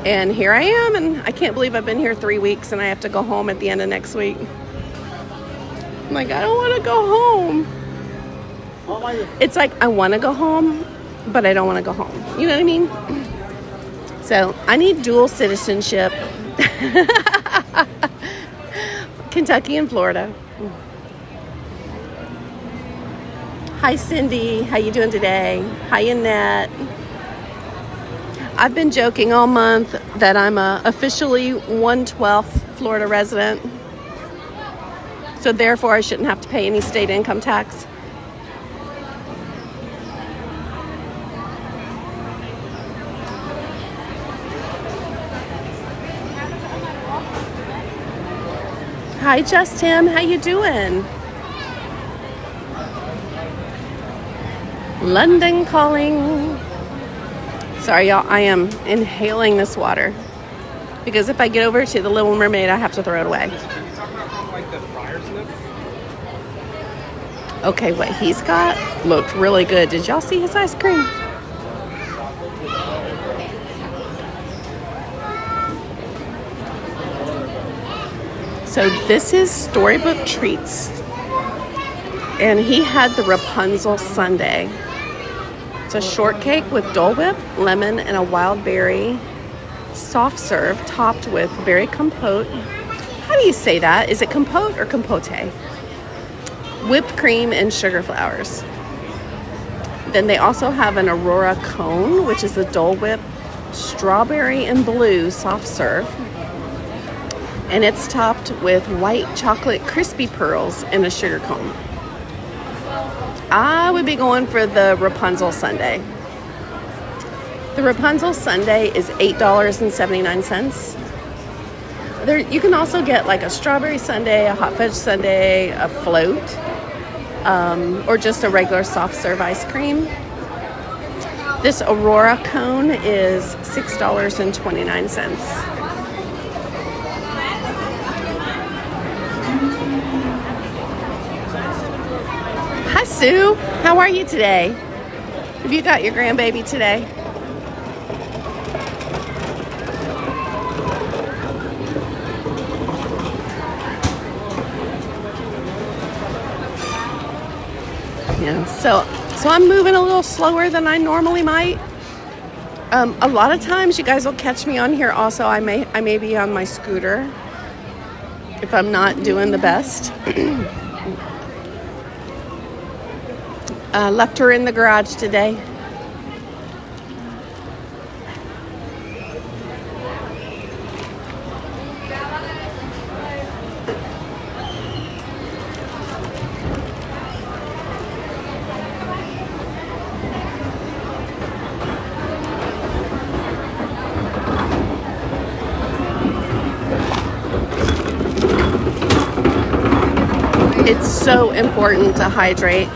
And here I am, and I can't believe I've been here 3 weeks and I have to go home at the end of next week. I'm like, I don't want to go home. It's like I want to go home, but I don't want to go home. You know what I mean? So I need dual citizenship. Kentucky and Florida. Hi, Cindy. How you doing today? Hi, Annette. I've been joking all month that I'm officially 1/12 Florida resident. So therefore, I shouldn't have to pay any state income tax. Hi, Justin. How you doing? London calling. Sorry, y'all. I am inhaling this water because if I get over to the Little Mermaid, I have to throw it away. Okay, what he's got looked really good. Did y'all see his ice cream? So this is Storybook Treats. And he had the Rapunzel sundae. It's a shortcake with Dole Whip, lemon, and a wild berry soft serve topped with berry compote. How do you say that? Is it compote or compote? Whipped cream and sugar flowers. Then they also have an Aurora cone, which is a Dole Whip, strawberry and blue soft serve. And it's topped with white chocolate crispy pearls and a sugar cone. I would be going for the Rapunzel sundae. The Rapunzel sundae is $8.79. There, you can also get like a strawberry sundae, a hot fudge sundae, a float, or just a regular soft serve ice cream. This Aurora cone is $6.29. Hi, Sue. How are you today? Have you got your grandbaby today? Yeah, so I'm moving a little slower than I normally might. A lot of times you guys will catch me on here also. I may be on my scooter if I'm not doing the best. Left her in the garage today. so important to hydrate.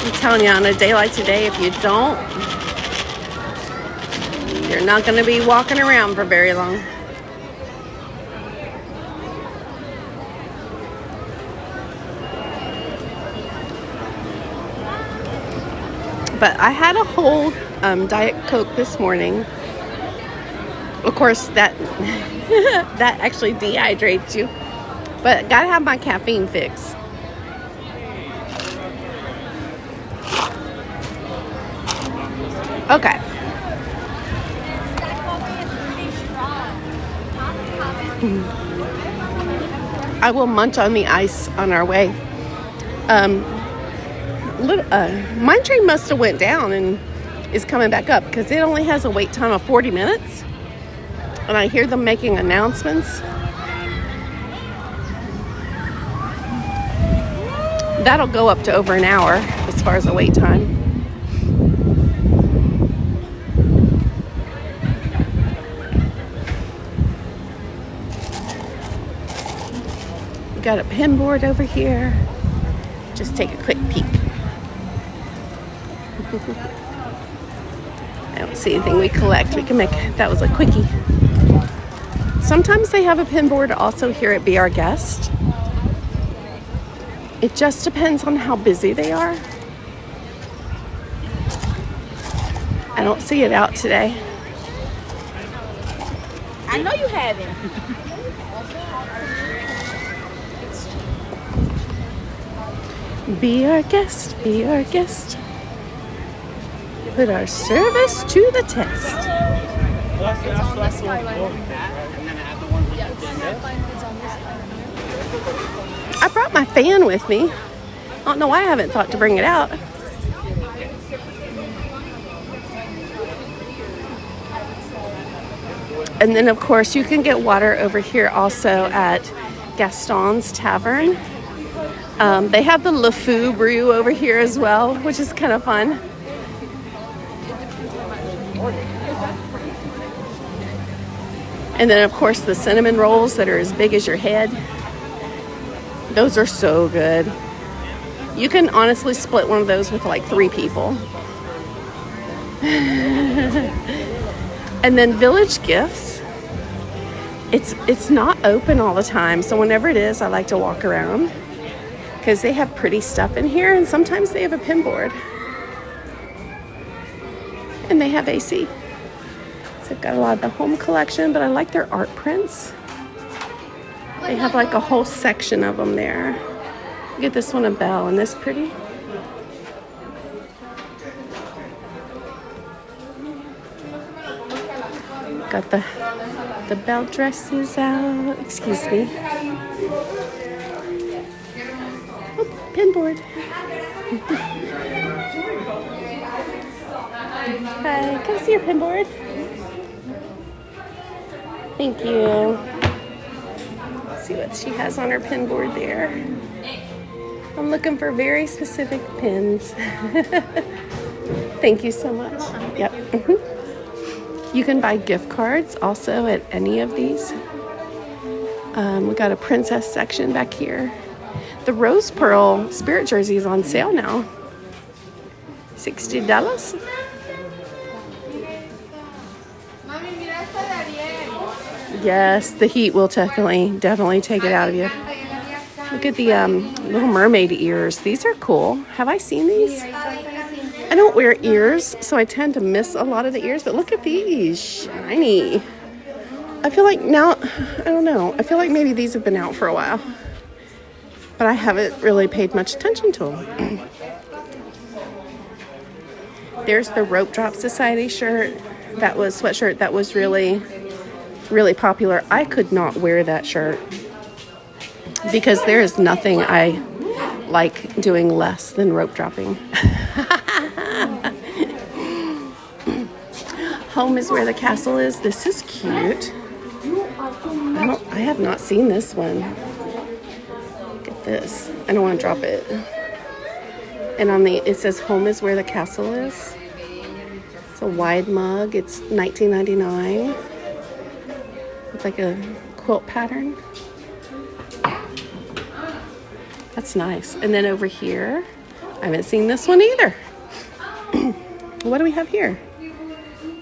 I'm telling you, on a day like today, if you don't, you're not going to be walking around for very long. But I had a whole Diet Coke this morning. Of course, that that actually dehydrates you. But gotta have my caffeine fix. Okay. I will munch on the ice on our way. Mine train must have went down and is coming back up because it only has a wait time of 40 minutes. And I hear them making announcements. That'll go up to over an hour as far as the wait time. We got a pin board over here. Just take a quick peek. I don't see anything we collect. We can make, that was a quickie. Sometimes they have a pin board also here at Be Our Guest. It just depends on how busy they are. I don't see it out today. I know you haven't. Be our guest, be our guest. Put our service to the test. I brought my fan with me. I don't know why I haven't thought to bring it out. And then, of course, you can get water over here also at Gaston's Tavern. They have the Le Fou brew over here as well, which is kind of fun. And then, of course, the cinnamon rolls that are as big as your head. Those are so good. You can honestly split one of those with like 3 people. And then Village Gifts. It's not open all the time, so whenever it is, I like to walk around because they have pretty stuff in here, and sometimes they have a pin board. And they have AC. So they've got a lot of the home collection, but I like their art prints. They have like a whole section of them there. Get this one a bell, and this pretty. Got the bell dresses out. Excuse me. Oh, pin board. Hi, can I see your pin board? Thank you. Let's see what she has on her pin board there. I'm looking for very specific pins. Thank you so much. Yep. You can buy gift cards also at any of these. We got a princess section back here. The Rose Pearl Spirit jersey is on sale now. $60. Yes, the heat will definitely take it out of you. Look at the Little Mermaid ears. These are cool. Have I seen these? I don't wear ears, so I tend to miss a lot of the ears, but look at these. Shiny. I feel like now, I don't know. I feel like maybe these have been out for a while, but I haven't really paid much attention to them. There's the Rope Drop Society sweatshirt that was really, really popular. I could not wear that shirt because there is nothing I like doing less than rope dropping. Home is where the castle is. This is cute. I have not seen this one. Look at this. I don't want to drop it. And it says home is where the castle is. It's a wide mug. It's $19.99. It's like a quilt pattern. That's nice. And then over here, I haven't seen this one either. What do we have here?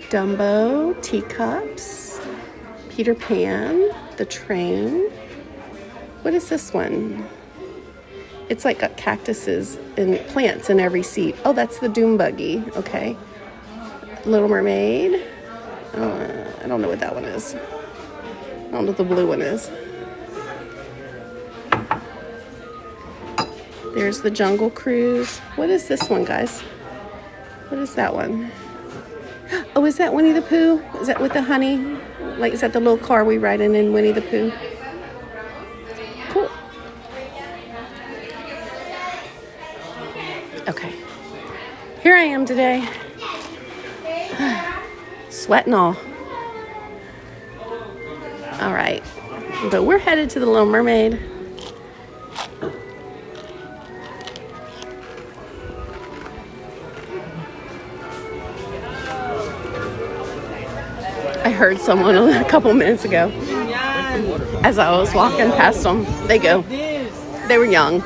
Dumbo, teacups, Peter Pan, the train. What is this one? It's like got cactuses and plants in every seat. Oh, that's the Doom Buggy. Okay. Little Mermaid. I don't know what that one is. I don't know what the blue one is. There's the Jungle Cruise. What is this one, guys? What is that one? Oh, is that Winnie the Pooh? Is that with the honey? Like, is that the little car we ride in Winnie the Pooh? Cool. Okay. Here I am today. Sweating all. All right. But we're headed to the Little Mermaid. I heard someone a couple minutes ago as I was walking past them. They were young.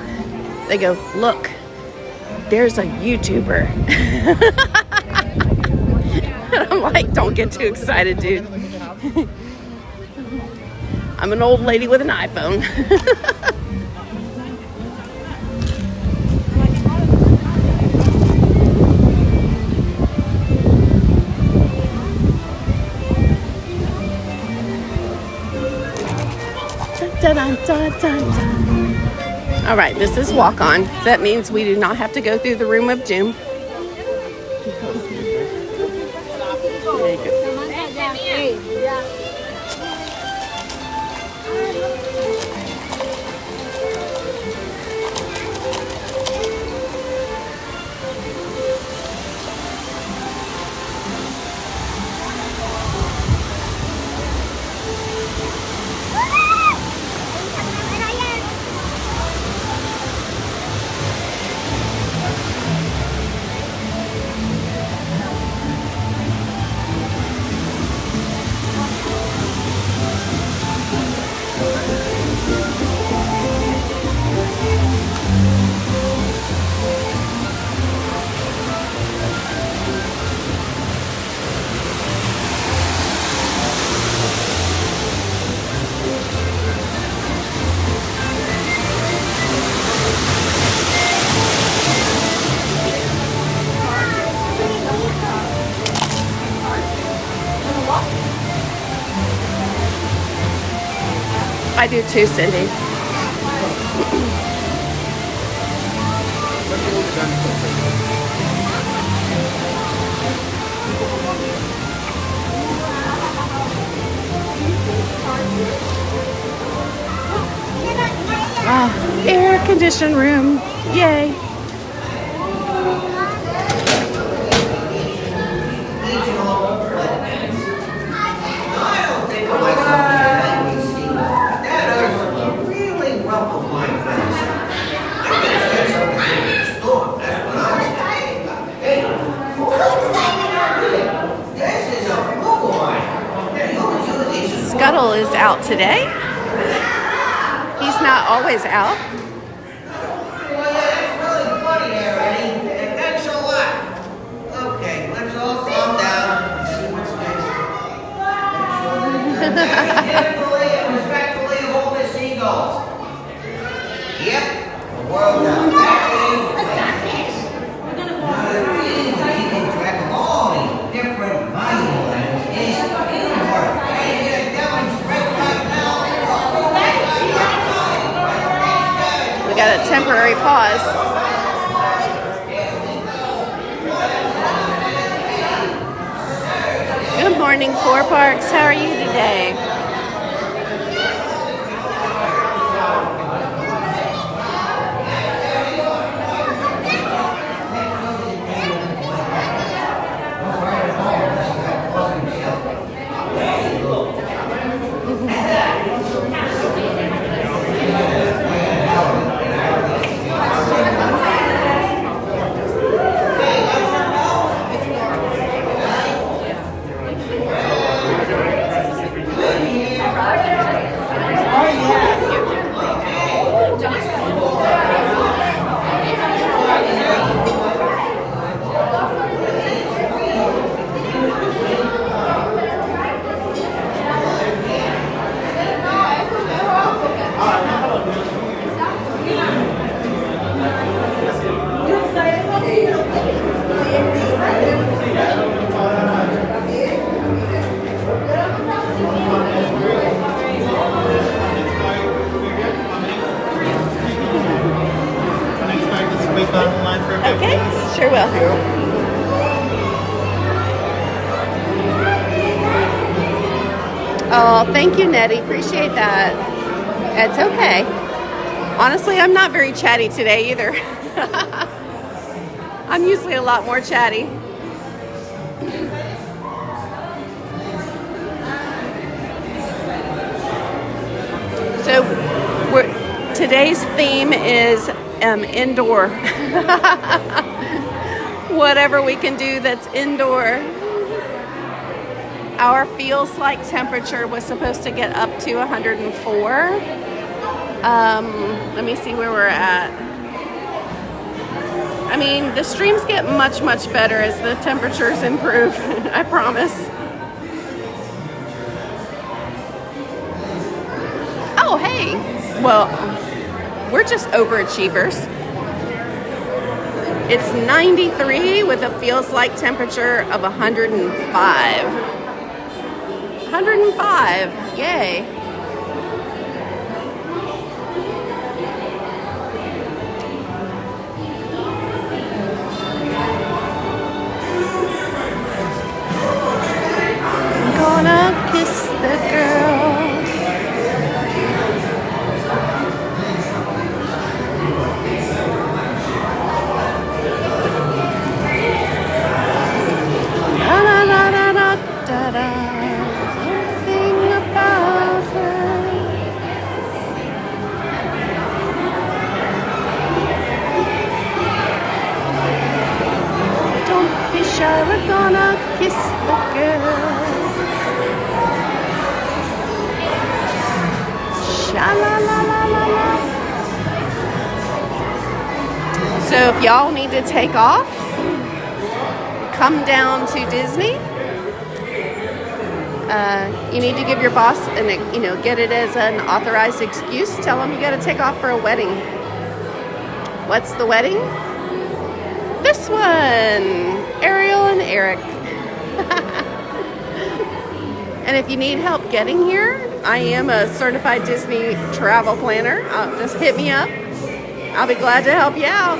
They go, look, there's a YouTuber. And I'm like, don't get too excited, dude. I'm an old lady with an iPhone. Dun, dun, dun, dun, dun. All right, this is walk on. That means we do not have to go through the room of doom. I do too, Cindy. Oh, air conditioned room. Yay. Scuttle is out today. He's not always out. Well, yeah, that's really funny there, Eddie. And thanks a lot. Okay, let's all calm down and see what's next. Carefully and respectfully hold the seagulls. Yep, the world's out. Keeping track of all the different vital items is important. We got a temporary pause. Good morning, Four Parks. How are you today? Okay, sure will. Oh, thank you, Nettie. Appreciate that. It's okay. Honestly, I'm not very chatty today either. I'm usually a lot more chatty. So, today's theme is indoor. Whatever we can do that's indoor. Our feels like temperature was supposed to get up to 104. Let me see where we're at. I mean, the streams get much, much better as the temperatures improve. I promise. Oh, hey. Well, we're just overachievers. It's 93 with a feels like temperature of 105. 105, yay. I'm gonna kiss the girl. La la la la la da da. We're gonna kiss the girl. Sha la la la la la. So if y'all need to take off, come down to Disney. You need to give your boss get it as an authorized excuse. Tell them you got to take off for a wedding. What's the wedding? This one. Ariel and Eric. And if you need help getting here, I am a certified Disney travel planner. Just hit me up. I'll be glad to help you out.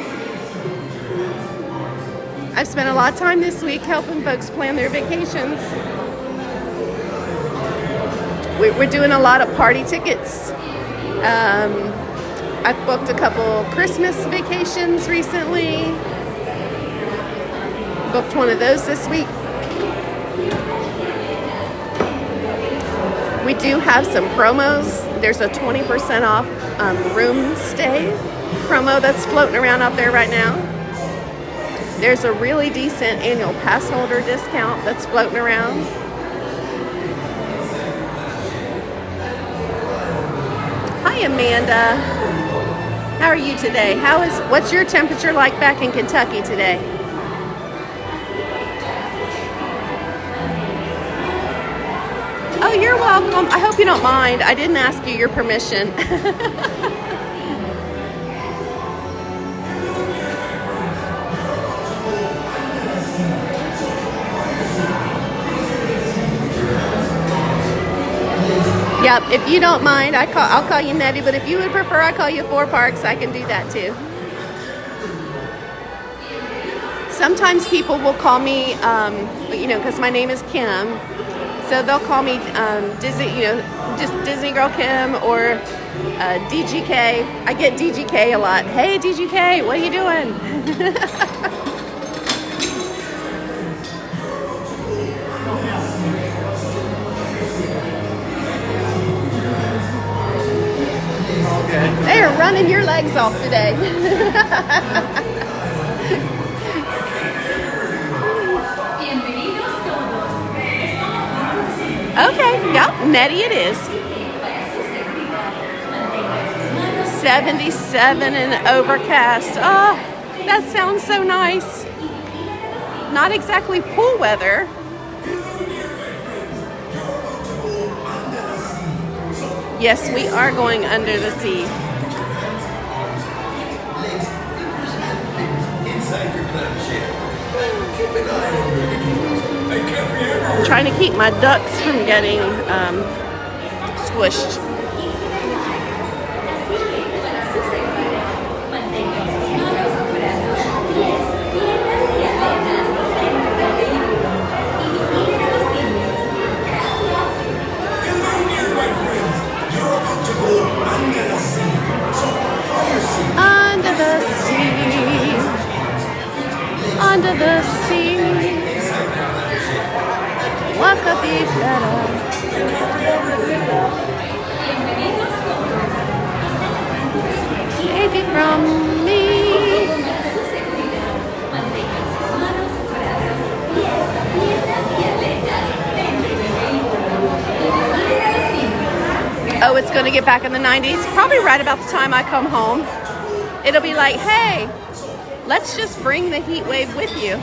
I've spent a lot of time this week helping folks plan their vacations. We're doing a lot of party tickets. I've booked a couple Christmas vacations recently. Booked one of those this week. We do have some promos. There's a 20% off room stay promo that's floating around out there right now. There's a really decent annual pass holder discount that's floating around. Hi, Amanda. How are you today? What's your temperature like back in Kentucky today? Oh, you're welcome. I hope you don't mind. I didn't ask you your permission. Yep, if you don't mind, I'll call you Nettie, but if you would prefer I call you Four Parks, I can do that too. Sometimes people will call me, because my name is Kim. So they'll call me just DisneyGirlKim or DGK. I get DGK a lot. Hey, DGK, what are you doing? They are running your legs off today. Okay, yep, Nettie it is. 77 and overcast. Oh, that sounds so nice. Not exactly pool weather. Yes, we are going under the sea. I'm trying to keep my ducks from getting squished. under the sea. Waco KY. Take it from me. Oh, it's going to get back in the 90s. Probably right about the time I come home. It'll be like, hey, let's just bring the heat wave with you.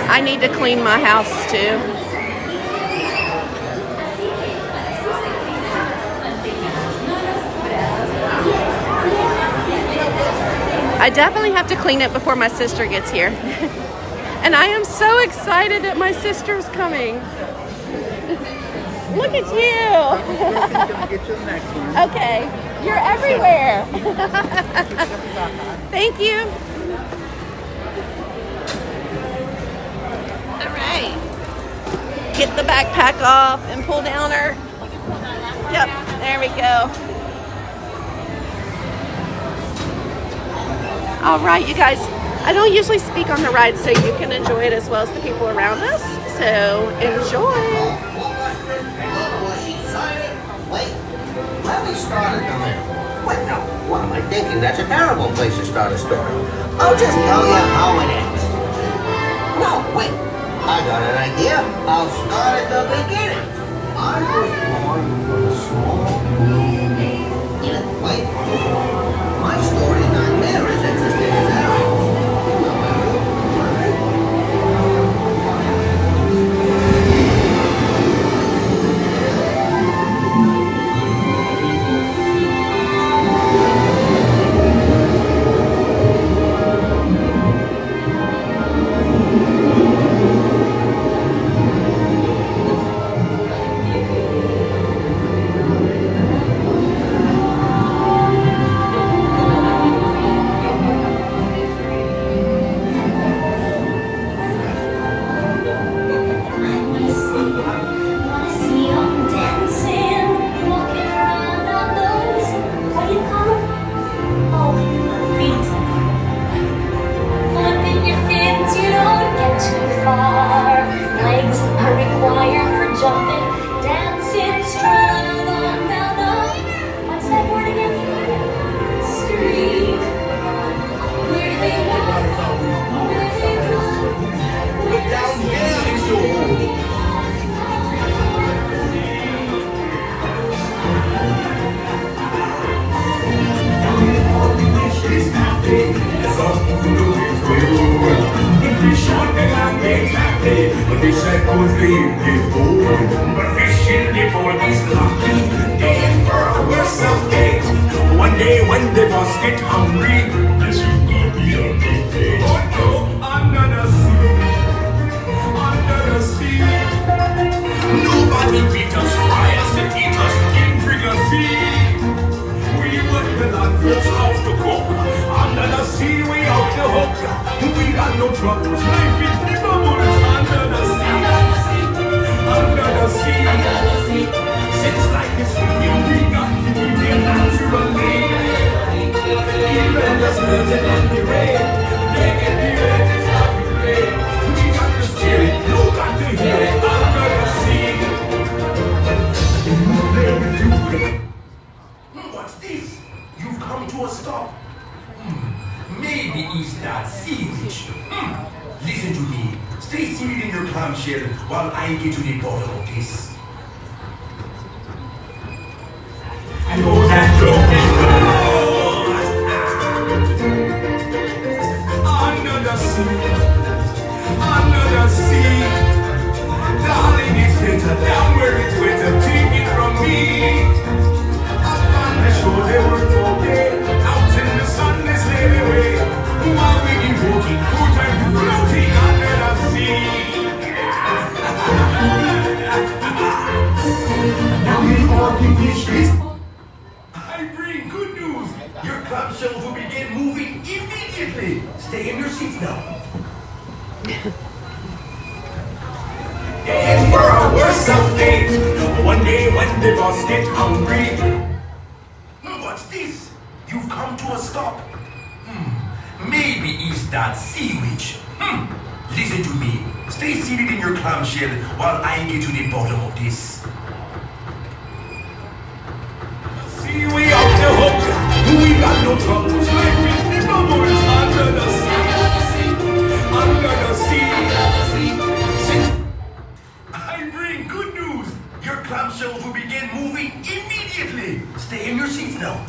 I need to clean my house too. I definitely have to clean it before my sister gets here. And I am so excited that my sister's coming. Look at you. Get you the next one. Okay, you're everywhere. Thank you. All right. Get the backpack off and pull down her. Yep, there we go. All right, you guys, I don't usually speak on the ride so you can enjoy it as well as the people around us. So enjoy. Wait, let me start it on there. Wait, no, what am I thinking? That's a terrible place to start a story. I'll just tell you how it ends. No, wait, I got an idea. I'll start at the beginning. I was born from a small village. Wait, my story's not near as interesting as that. One day when the boss get hungry, this is gonna be a big day. Oh no, under the sea, under the sea. Nobody beat us, fires and eat us in fricassee. We work the land folks out to cook. Under the sea, we out the hook. We got no troubles, life is never bullets under the sea. Under the sea, since life is free, we got to be here naturally. Even the skeleton and the rain, they get the rain, it's not the rain. We got to steer it, you got to hear it under the sea. What's this? You've come to a stop. Maybe it's that siege. Listen to me. Stay seated in your clamshell while I get to the bottom of this. I know that joke is cold. Under the sea, darling, it's better down where it's wetter. Take it from me. Up on the shore they work all day, out in the sun they slave away. While we devoting full time to floating under the sea. Now we all keep these streets. I bring good news. Your clamshells will begin moving immediately. Stay in your seats now. And for our worst of fate, One day when the boss get hungry. What's this? You've come to a stop. Maybe it's that sea witch. Listen to me. Stay seated in your clamshell while I get to the bottom of this. See, we off the hook. We got no troubles. Life is the bubbles under the sea. Under the sea. Since I bring good news, your clamshells will begin moving immediately. Stay in your seats now.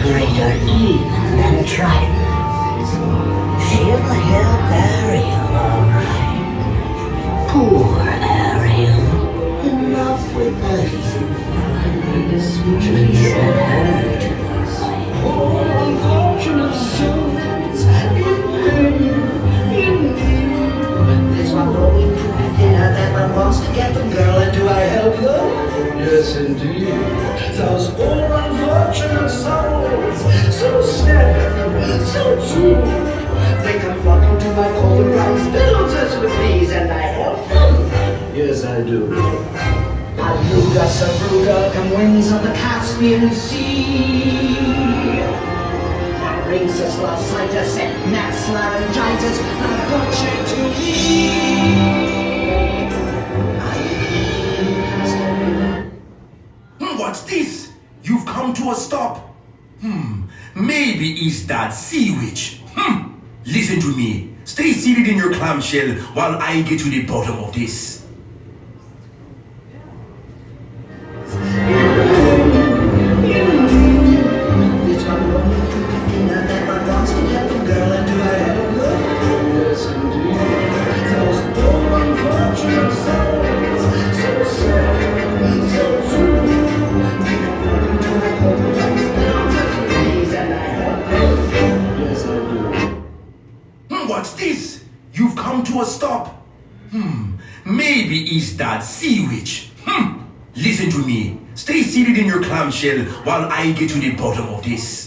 Greater even than tritons. She'll help Ariel, alright. Poor Ariel, in love with the human. He sent her to the light. Poor unfortunate souls in this one growing dinner that one wants to get the girl, and do I help her? Yes, indeed. Those poor unfortunate souls, so sad, so true. They come flocking to my cold grounds, built us with these, and I help them. Yes, I do. Aluga, Sabruga, come winds of the Caspian Sea. Brings us glossitis and mass laryngitis, unfortunate to me. What's this? You've come to a stop. Maybe it's that sea witch. Listen to me. Stay seated in your clamshell while I get to the bottom of this. This one won't do the thing that one wants to get the girl, and do I help her? Yes, indeed. Those poor unfortunate souls, so sad, so true. What's this? You've come to a stop. Maybe it's that sea witch. Listen to me. Stay seated in your clamshell while I get to the bottom of this.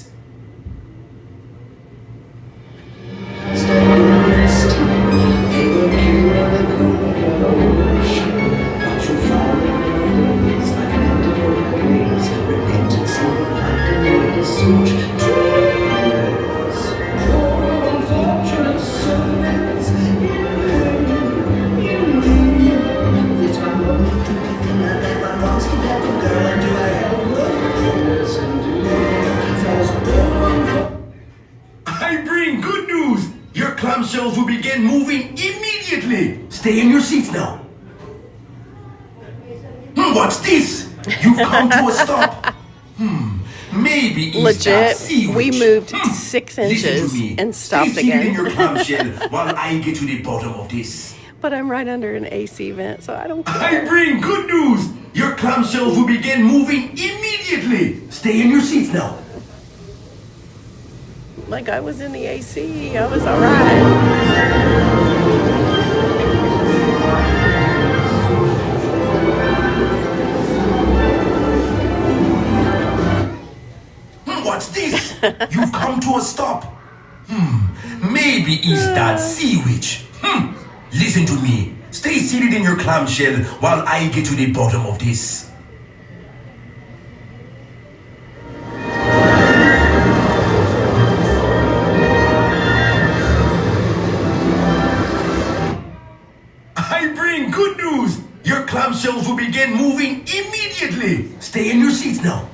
Clamshells will begin moving immediately. Stay in your seats now. What's this? You've come to a stop. Maybe it's legit. that sea witch. We moved 6 inches and stopped Stay seated again. in your clamshell while I get to the bottom of this. But I'm right under an AC vent, so I don't care. I bring good news. Your clamshells will begin moving immediately. Stay in your seats now. Like I was in the AC. I was all right. What's this? You've come to a stop. Maybe it's that sea witch. Listen to me. Stay seated in your clamshell while I get to the bottom of this. I bring good news. Your clamshells will begin moving immediately. Stay in your seats now.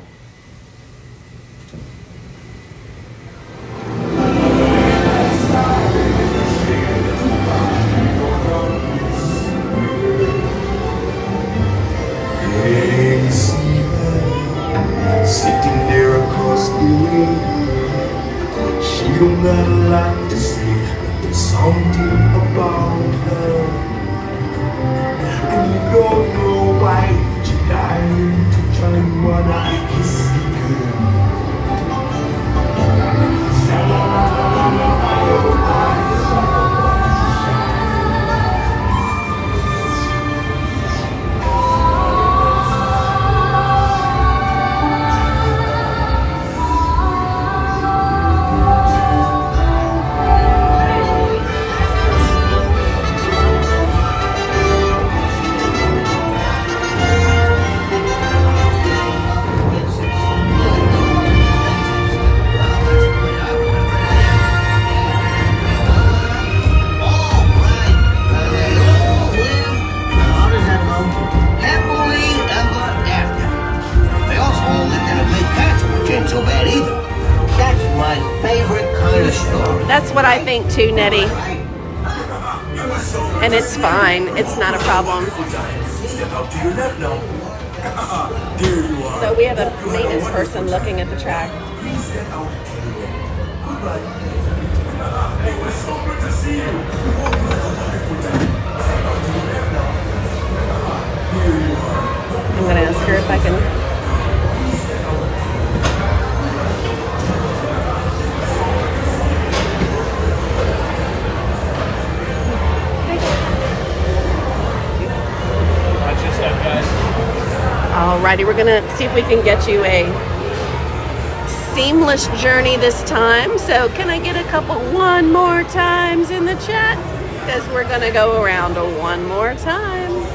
Sitting there across the way, she don't got a lot to say, but there's something about her, and you don't know why she dying to try and wanna kiss the That's what I think too, Nettie. And it's fine. It's not a problem. Step up to your left now. There you are. So we have a maintenance person looking at the track. Please step out. Goodbye. It was so good to see you. I'm going to ask her if I can. Watch your step, guys. Alrighty, we're going to see if we can get you a seamless journey this time. So can I get a couple one more times in the chat? Because we're going to go around one more time.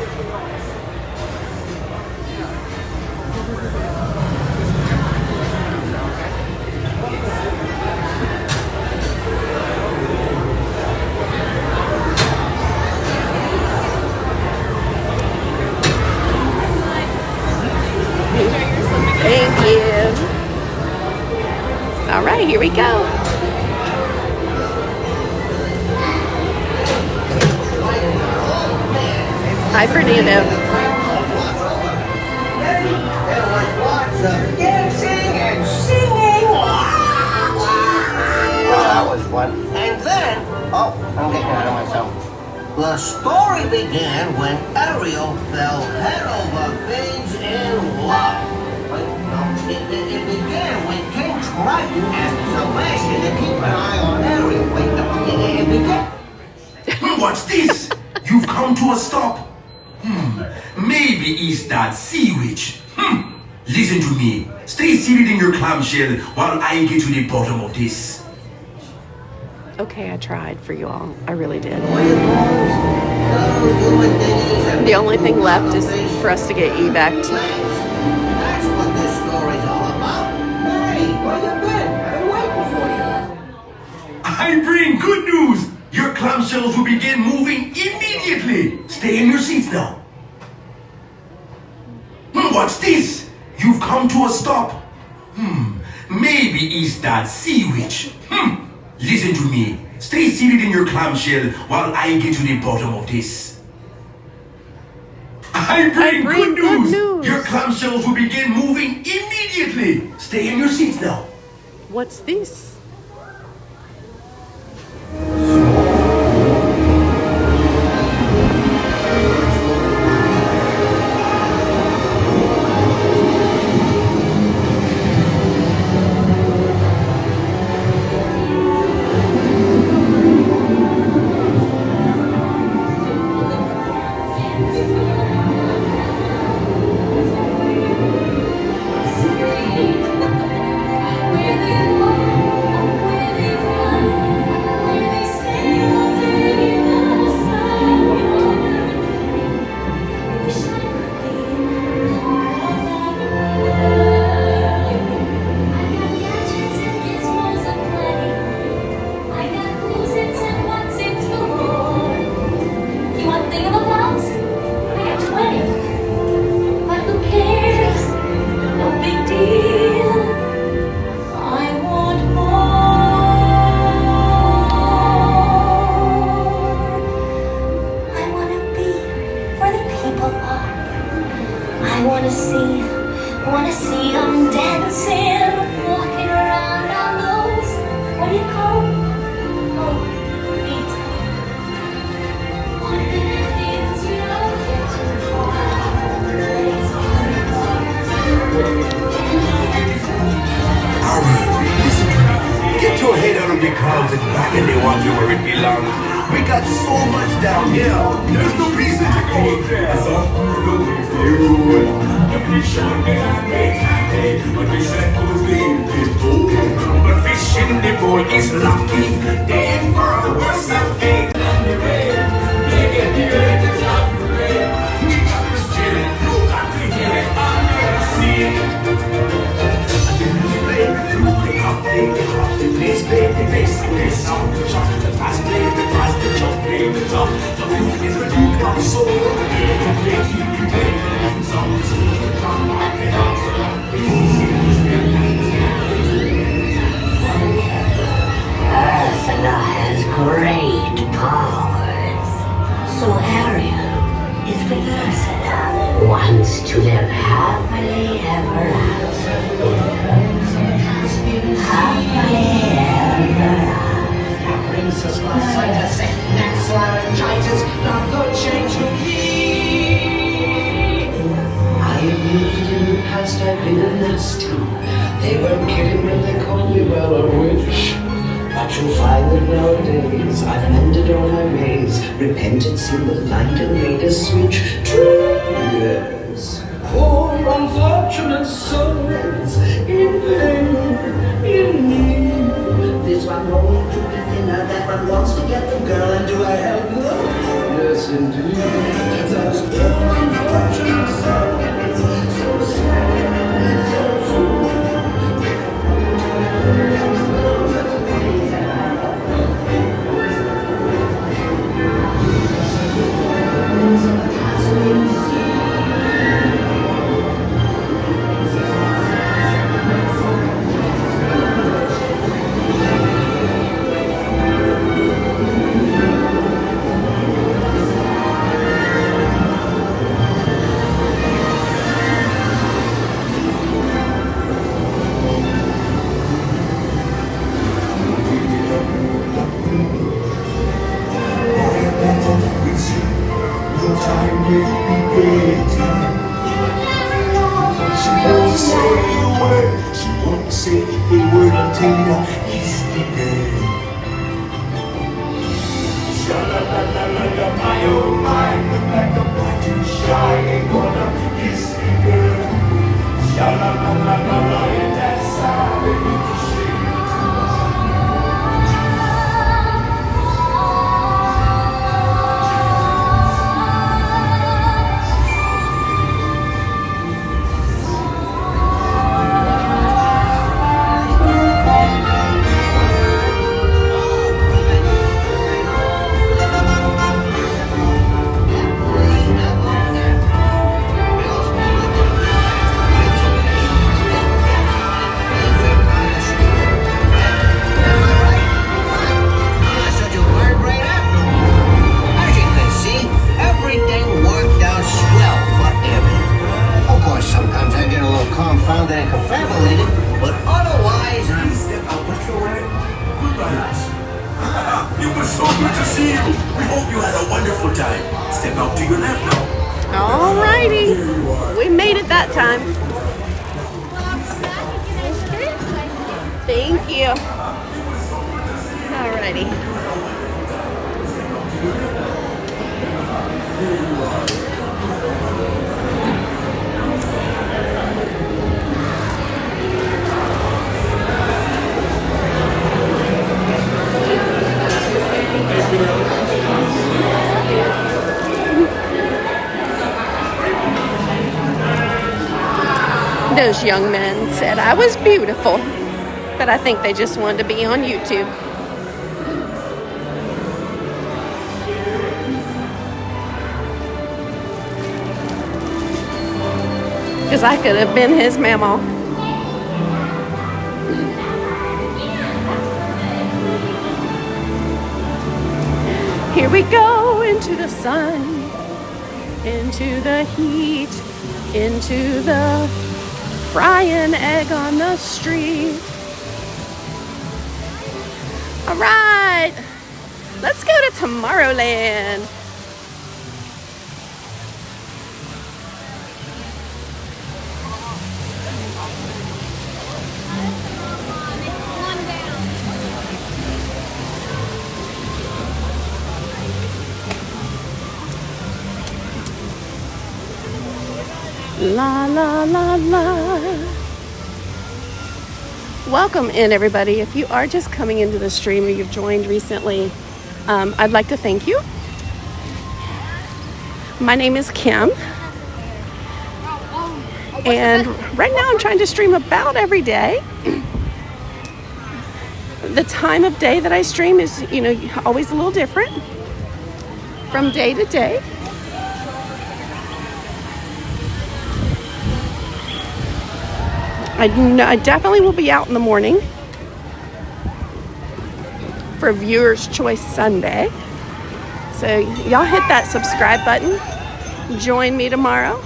Thank you. All right, here we go. Hi, Fernando. There was lots of dancing and singing. Well, that was fun. And then, I'm getting ahead of myself. The story began when Ariel fell head over fins in love. It began when King Triton asked Sebastian to keep an eye on Ariel. It began. What's this? You've come to a stop. Maybe it's that sea witch. Listen to me. Stay seated in your clamshell while I get to the bottom of this. Okay, I tried for you all. I really did. The only thing left is for us to get evac. That's what this story's all about. Hey, where you been? I've been waiting for you. I bring good news. Your clamshells will begin moving immediately. Stay in your seats now. What's this? You've come to a stop. Maybe it's that sea witch. Listen to me. Stay seated in your clamshell while I get to the bottom of this. I bring good news. Your clamshells will begin moving immediately. Stay in your seats now. What's this? well I wish. But you'll find that nowadays I've mended all my ways. Repentance in the light and made a switch. True, yes. Poor unfortunate souls in pain, in need. This one won't be thinner, that one wants to get the girl, and do I help them? Yes, indeed. Those poor unfortunate souls, so sad, so true. Alrighty, we made it that time. Thank you. Alrighty. Those young men said I was beautiful, but I think they just wanted to be on YouTube. Because I could have been his mama. Here we go into the sun, into the heat, into the frying egg on the street. All right, let's go to Tomorrowland. La la la la. Welcome in, everybody. If you are just coming into the stream or you've joined recently, I'd like to thank you. My name is Kim, and right now I'm trying to stream about every day. The time of day that I stream is, always a little different from day to day. I definitely will be out in the morning for Viewer's Choice Sunday. So y'all hit that subscribe button. Join me tomorrow.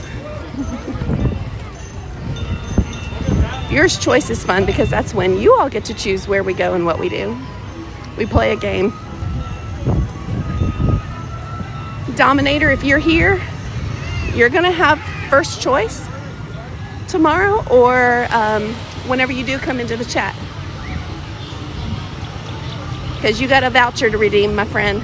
Viewer's Choice is fun because that's when you all get to choose where we go and what we do. We play a game. Dominator, if you're here, you're gonna have first choice tomorrow, or whenever you do come into the chat. because you got a voucher to redeem, my friend.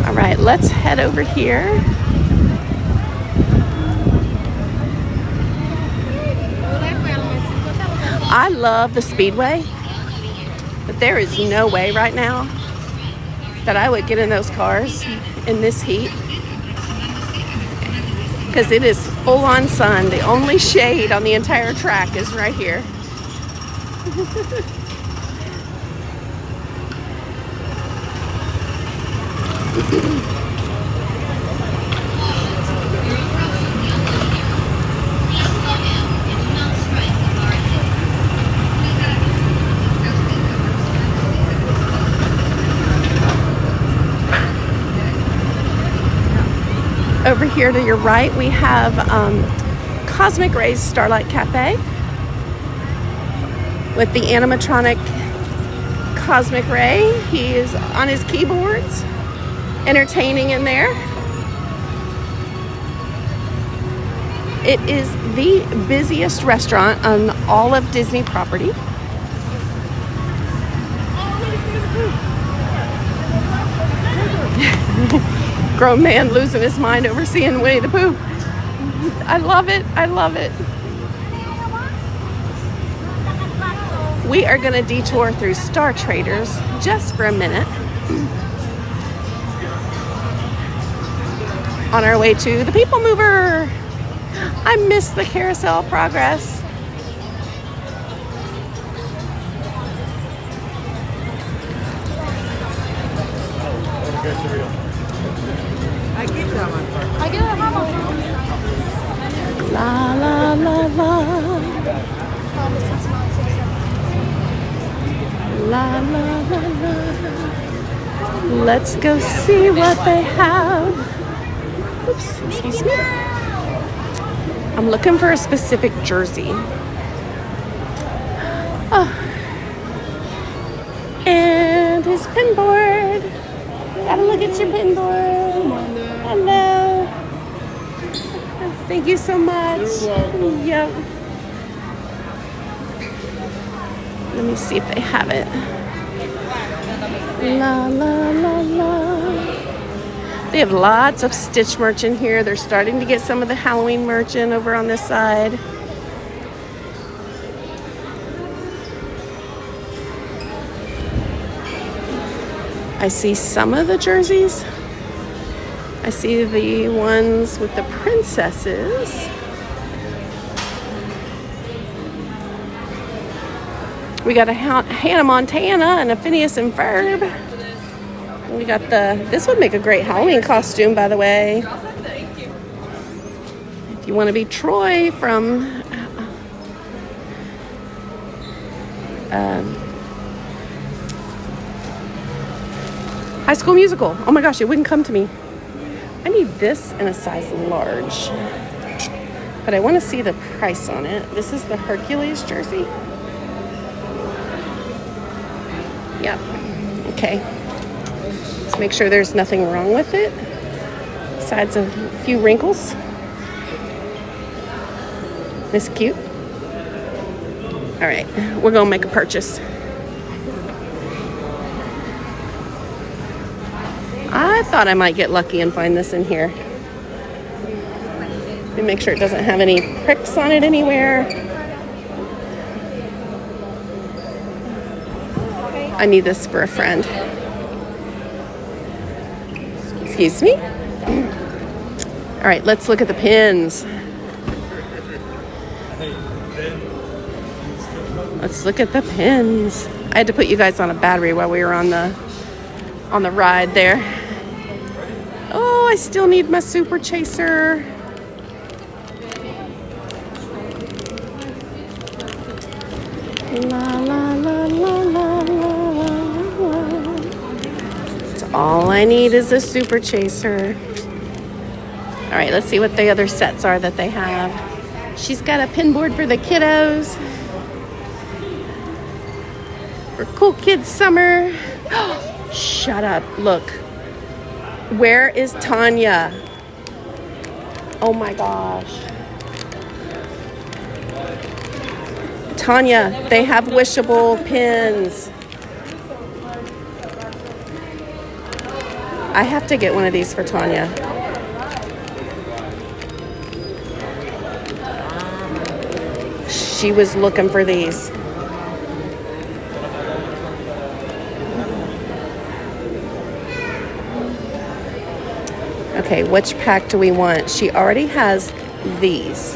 All right, let's head over here. I love the Speedway, but there is no way right now that I would get in those cars in this heat, because it is full on sun. The only shade on the entire track is right here. Over here to your right, we have Cosmic Ray's Starlight Cafe with the animatronic Cosmic Ray. He is on his keyboards, entertaining in there. It is the busiest restaurant on all of Disney property. Grown man losing his mind over seeing Winnie the Pooh. I love it. I love it. We are going to detour through Star Traders just for a minute on our way to the People Mover. I missed the carousel progress. La la la la. La la la la. Let's go see what they have. Oops, excuse me. I'm looking for a specific jersey. Oh. And his pin board. Gotta look at your pin board. Hello. Thank you so much. Yep. Let me see if they have it. La la la la. They have lots of Stitch merch in here. They're starting to get some of the Halloween merch in over on this side. I see some of the jerseys. I see the ones with the princesses. We got a Hannah Montana and a Phineas and Ferb. We got this would make a great Halloween costume, by the way. If you want to be Troy from High School Musical. Oh my gosh, it wouldn't come to me. I need this in a size large, but I want to see the price on it. This is the Hercules jersey. Yep. Okay. Let's make sure there's nothing wrong with it, besides a few wrinkles. This cute. All right, we're gonna make a purchase. I thought I might get lucky and find this in here. Let me make sure it doesn't have any pricks on it anywhere. I need this for a friend. Excuse me. All right, let's look at the pins. Let's look at the pins. I had to put you guys on a battery while we were on the ride there. Oh, I still need my Super Chaser. La la la la la la. That's all I need is a Super Chaser. All right, let's see what the other sets are that they have. She's got a pin board for the kiddos. For Cool Kids Summer. Shut up. Look. Where is Tanya? Oh my gosh. Tanya, they have wishable pins. I have to get one of these for Tanya. She was looking for these. Okay, which pack do we want? She already has these.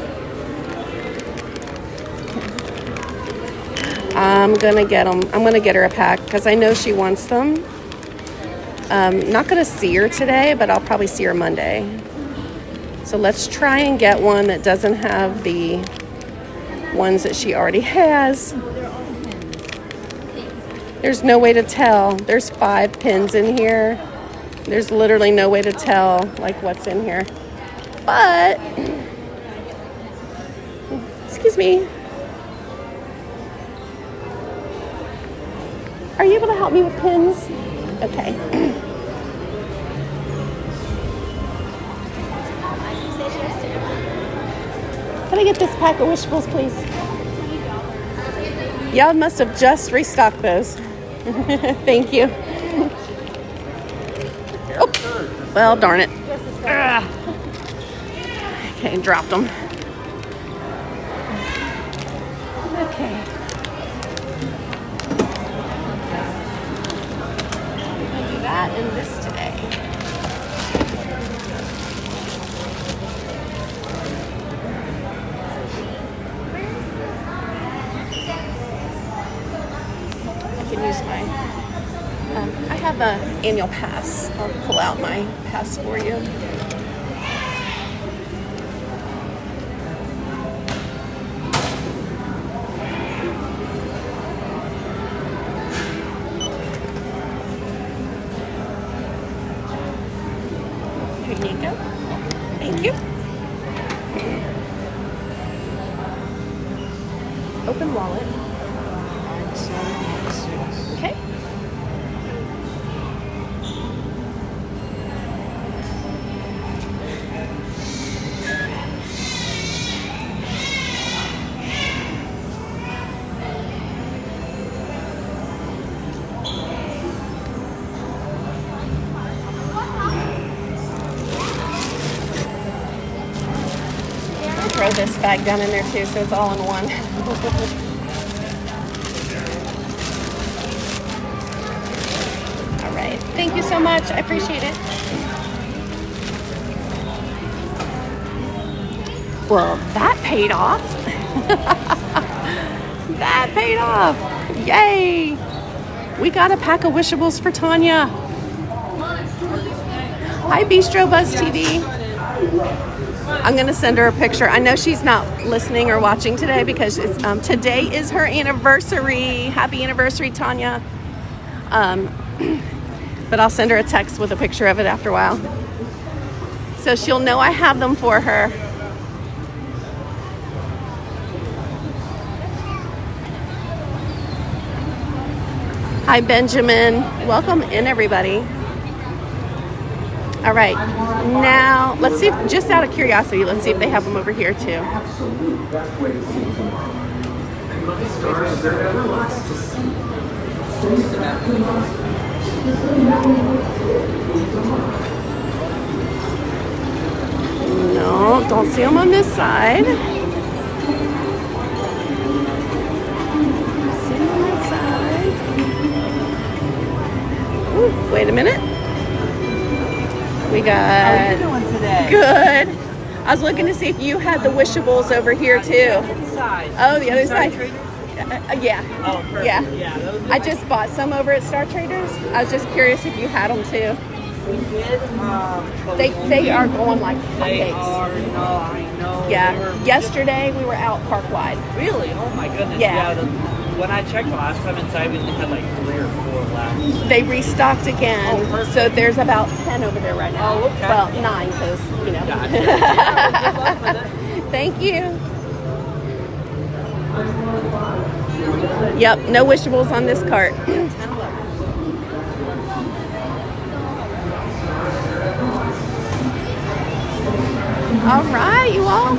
I'm gonna get them. I'm gonna get her a pack because I know she wants them. Not gonna see her today, but I'll probably see her Monday. So let's try and get one that doesn't have the ones that she already has. There's no way to tell. There's 5 pins in here. There's literally no way to tell like what's in here. But, excuse me. Are you able to help me with pins? Okay. Can I get this pack of wishables, please? Y'all must have just restocked those. Thank you. Oh, well, darn it. Okay, dropped them. Okay. I'll do that and this today. I can use my, I have an annual pass. I'll pull out my pass for you. Here you go. Thank you. Open wallet. Okay. Throw this bag down in there too, so it's all in one. All right, thank you so much. I appreciate it. Well, that paid off. That paid off. Yay! We got a pack of wishables for Tanya. Hi, Bistro Buzz TV. I'm going to send her a picture. I know she's not listening or watching today because it's, today is her anniversary. Happy anniversary, Tanya. But I'll send her a text with a picture of it after a while. So she'll know I have them for her. Hi, Benjamin. Welcome in, everybody. All right, now let's see if, just out of curiosity, let's see if they have them over here too. Absolute best way to see tomorrow. And my stars, there ever lots to see. No, don't see them on this side. See them on that side. Ooh, wait a minute. We got. How are you doing today? Good. I was looking to see if you had the wishables over here too. Oh, the other side. Yeah. Oh, perfect. Yeah. Yeah, I just bought some over at Star Traders. I was just curious if you had them too. We did. They are going like They hotcakes. are. No, I know. Yeah. They were- Yesterday we were out park wide. Really? Oh my goodness. Yeah. When I checked last time inside, we only had like 3 or 4 left. They restocked again. Oh, perfect. So there's about 10 over there right now. Oh, okay. Well, 9 because, you know. Gotcha. Yeah, good luck with it. Thank you. Yep, no wishables on this cart. All right, you all.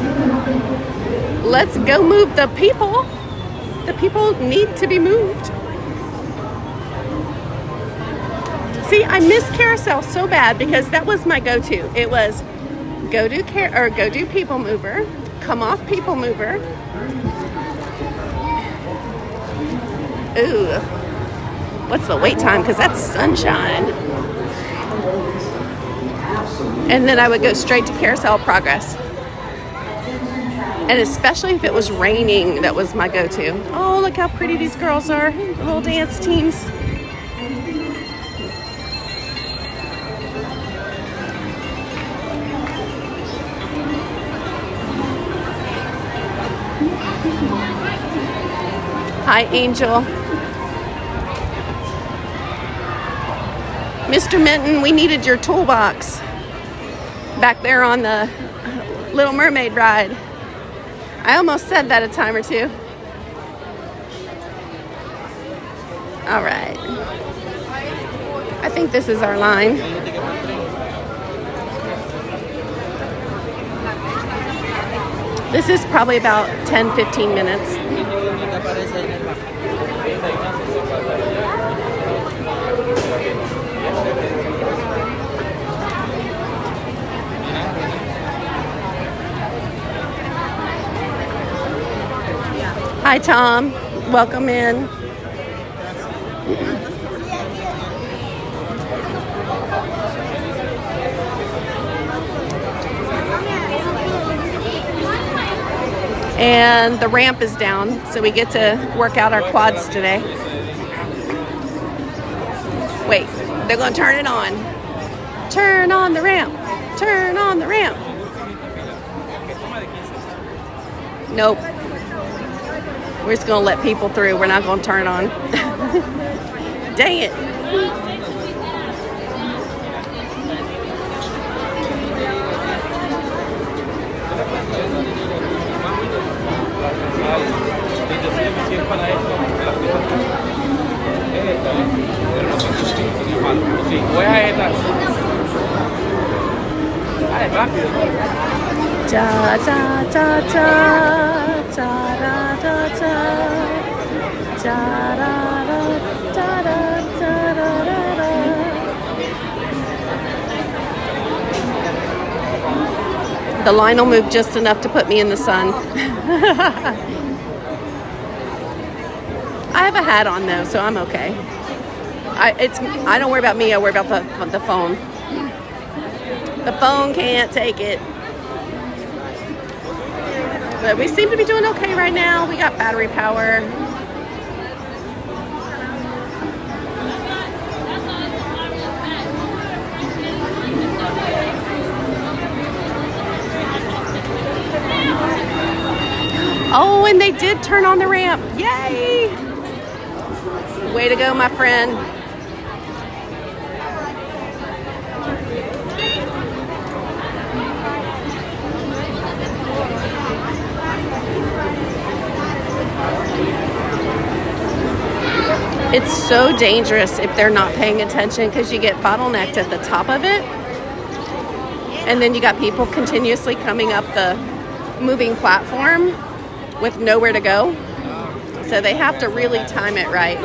Let's go move the people. the people need to be moved. See, I miss carousel so bad because that was my go-to. It was go do people mover, come off people mover. Ooh, what's the wait time? Because that's sunshine. And then I would go straight to carousel progress. And especially if it was raining, that was my go-to. Oh, look how pretty these girls are. The little dance teams. Hi, Angel. Mr. Minton, we needed your toolbox back there on the Little Mermaid ride. I almost said that a time or two. All right. I think this is our line. This is probably about 10-15 minutes. Hi, Tom. Welcome in. And the ramp is down, so we get to work out our quads today. Wait, they're going to turn it on. Turn on the ramp. Turn on the ramp. Nope. We're just going to let people through. We're not going to turn it on. Dang it. Da da da da da da da da da da da da da. The line will move just enough to put me in the sun. I have a hat on though, so I'm okay. I don't worry about me, I worry about the phone. The phone can't take it. But we seem to be doing okay right now. We got battery power. Oh, and they did turn on the ramp. Yay! Way to go, my friend. It's so dangerous if they're not paying attention because you get bottlenecked at the top of it. And then you got people continuously coming up the moving platform with nowhere to go. So they have to really time it right.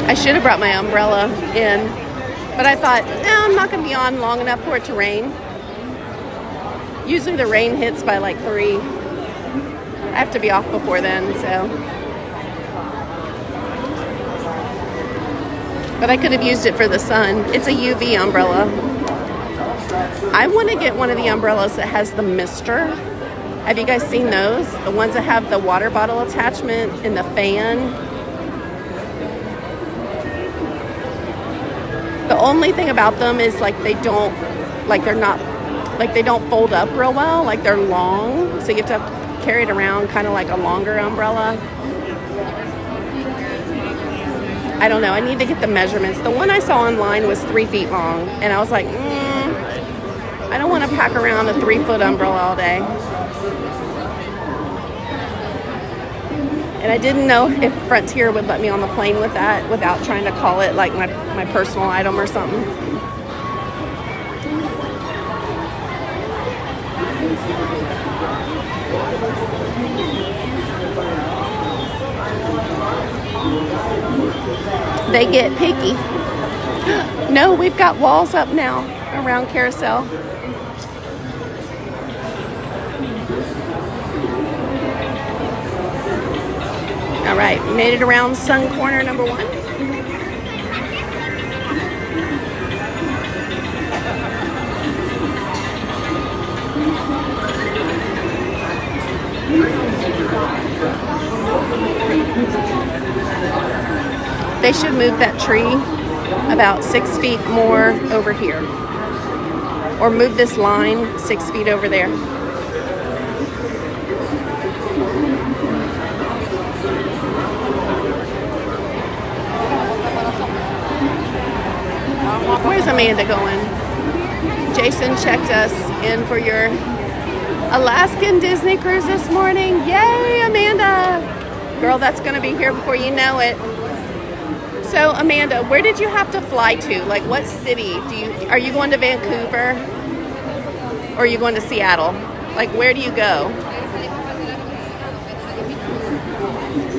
I should have brought my umbrella in, but I thought, no, I'm not going to be on long enough for it to rain. Usually the rain hits by like 3. I have to be off before then, so. But I could have used it for the sun. It's a UV umbrella. I want to get one of the umbrellas that has the mister. Have you guys seen those? The ones that have the water bottle attachment and the fan. The only thing about them is like they don't fold up real well. Like they're long, so you have to carry it around kind of like a longer umbrella. I don't know. I need to get the measurements. The one I saw online was 3 feet long, and I was like, I don't want to pack around a 3-foot umbrella all day. And I didn't know if Frontier would let me on the plane with that without trying to call it like my personal item or something. They get picky. No, we've got walls up now around Carousel. All right, we made it around Sun Corner number 1. They should move that tree about 6 feet more over here. Or move this line 6 feet over there. Where's Amanda going? Jason checked us in for your Alaskan Disney cruise this morning. Yay, Amanda! Girl, that's going to be here before you know it. So, Amanda, where did you have to fly to? Like, what city are you going to Vancouver? Or are you going to Seattle? Like, where do you go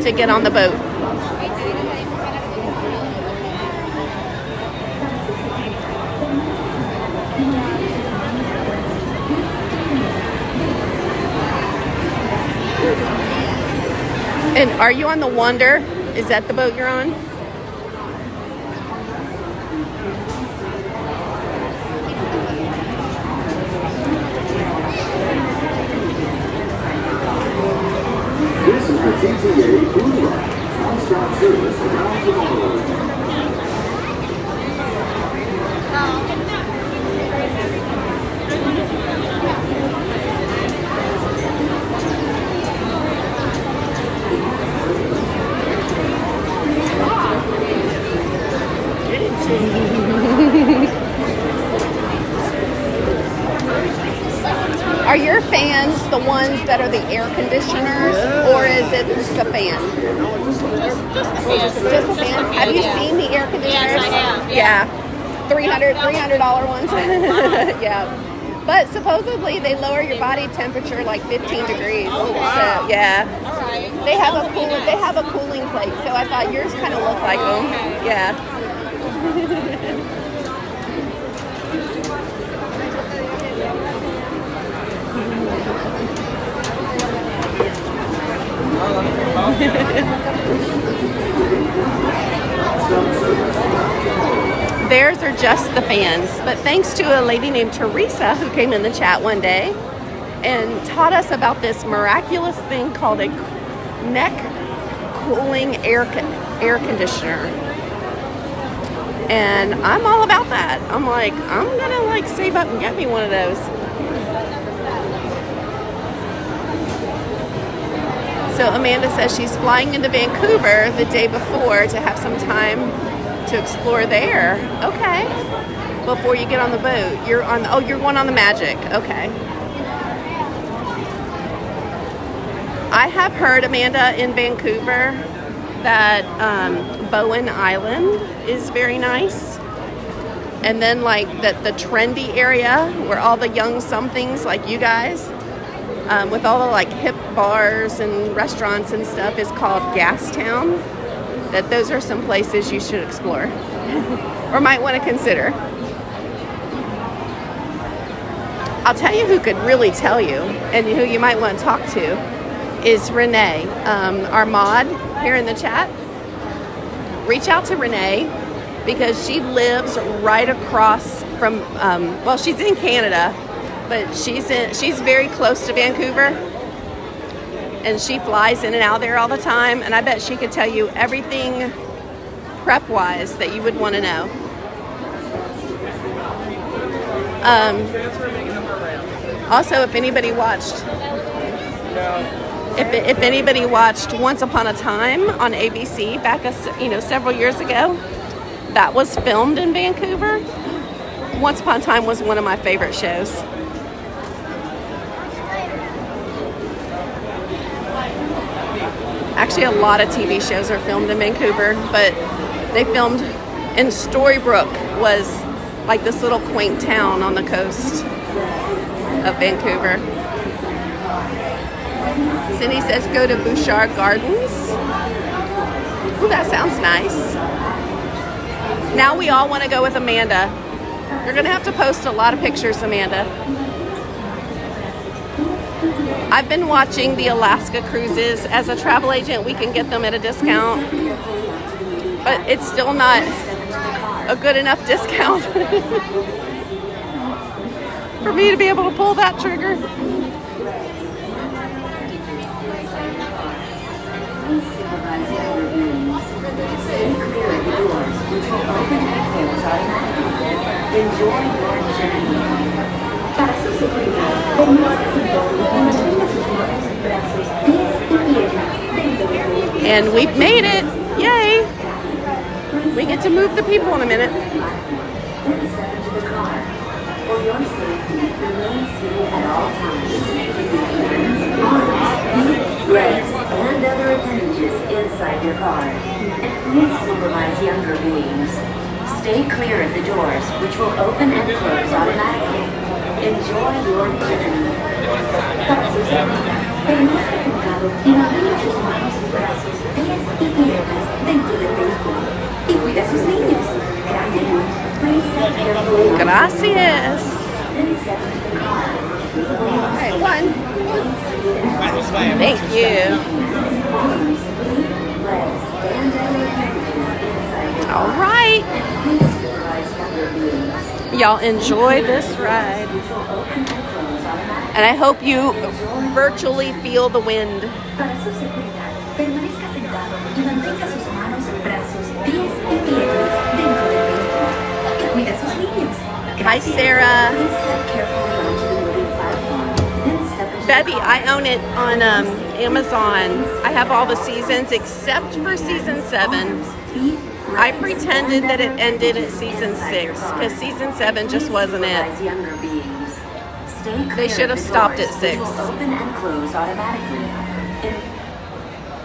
to get on the boat? And are you on the Wonder? Is that the boat you're on? This is the TTA Blue Line, non-stop service around the world. Are your fans the ones that are the air conditioners, or is it just a fan? Just a fan. Have you seen the air conditioners? Yes, I have. Yeah. $300 ones. Yeah. But supposedly they lower your body temperature like 15 degrees. Oh, wow. So, yeah. All right. They have a cooling plate, so I thought yours kind of looked like them. Okay. Yeah. Theirs are just the fans, but thanks to a lady named Teresa who came in the chat one day and taught us about this miraculous thing called a neck cooling air conditioner. And I'm all about that. I'm like, I'm gonna like save up and get me one of those. So Amanda says she's flying into Vancouver the day before to have some time to explore there. Okay. Before you get on the boat. You're going on the Magic. Okay. I have heard, Amanda, in Vancouver that Bowen Island is very nice. And then like the trendy area where all the young somethings like you guys with all the like hip bars and restaurants and stuff is called Gastown. That those are some places you should explore or might want to consider. I'll tell you who could really tell you and who you might want to talk to is Renee, our mod here in the chat. Reach out to Renee because she lives right across from, well, she's in Canada, but she's very close to Vancouver, and she flies in and out there all the time, and I bet she could tell you everything prep-wise that you would want to know. Also, if anybody watched, if anybody watched Once Upon a Time on ABC back several years ago, that was filmed in Vancouver. Once Upon a Time was one of my favorite shows. Actually, a lot of TV shows are filmed in Vancouver, but they filmed in Storybrooke, was like this little quaint town on the coast of Vancouver. Cindy says go to Bouchard Gardens. Ooh, that sounds nice. Now we all want to go with Amanda. You're going to have to post a lot of pictures, Amanda. I've been watching the Alaska cruises. As a travel agent, we can get them at a discount, but it's still not a good enough discount for me to be able to pull that trigger. And we've made it! Yay! We get to move the people in a minute. Legs and other appendages inside your car. And please supervise younger beings. Stay clear of the doors, which will open and close automatically. Enjoy your journey. Para sus amigas, permanezca sentado y mantenga sus manos y brazos, pies y piernas dentro del vehículo. Y cuida a sus niños. Gracias. Please step carefully. Gracias. Then step into the car. Okay, one. Thank you. All right. Y'all enjoy this ride. And I hope you virtually feel the wind. Hi, Sarah. Bevy, I own it on Amazon. I have all the seasons except for season 7. I pretended that it ended at season 6 because season 7 just wasn't it. They should have stopped at 6. Open and close automatically.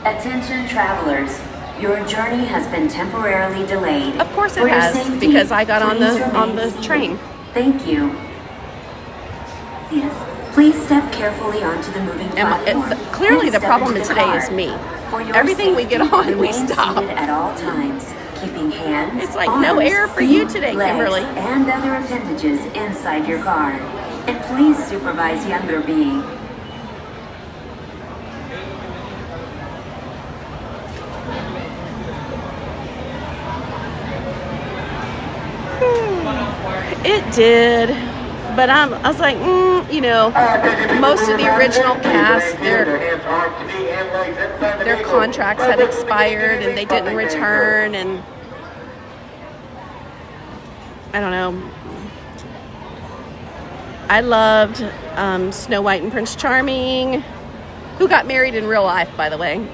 Attention travelers, your journey has been temporarily delayed. Of course it has, because I got on the train. Thank you. Yes. Please step carefully onto the moving platform. Clearly the problem today is me. Everything we get on, we stop. At all times, keeping hands, it's like no air for you today, Kimberly. And other appendages inside your car. And please supervise younger beings. It did, but I was like, you know, most of the original cast, their contracts had expired and they didn't return, and I don't know. I loved Snow White and Prince Charming, who got married in real life, by the way.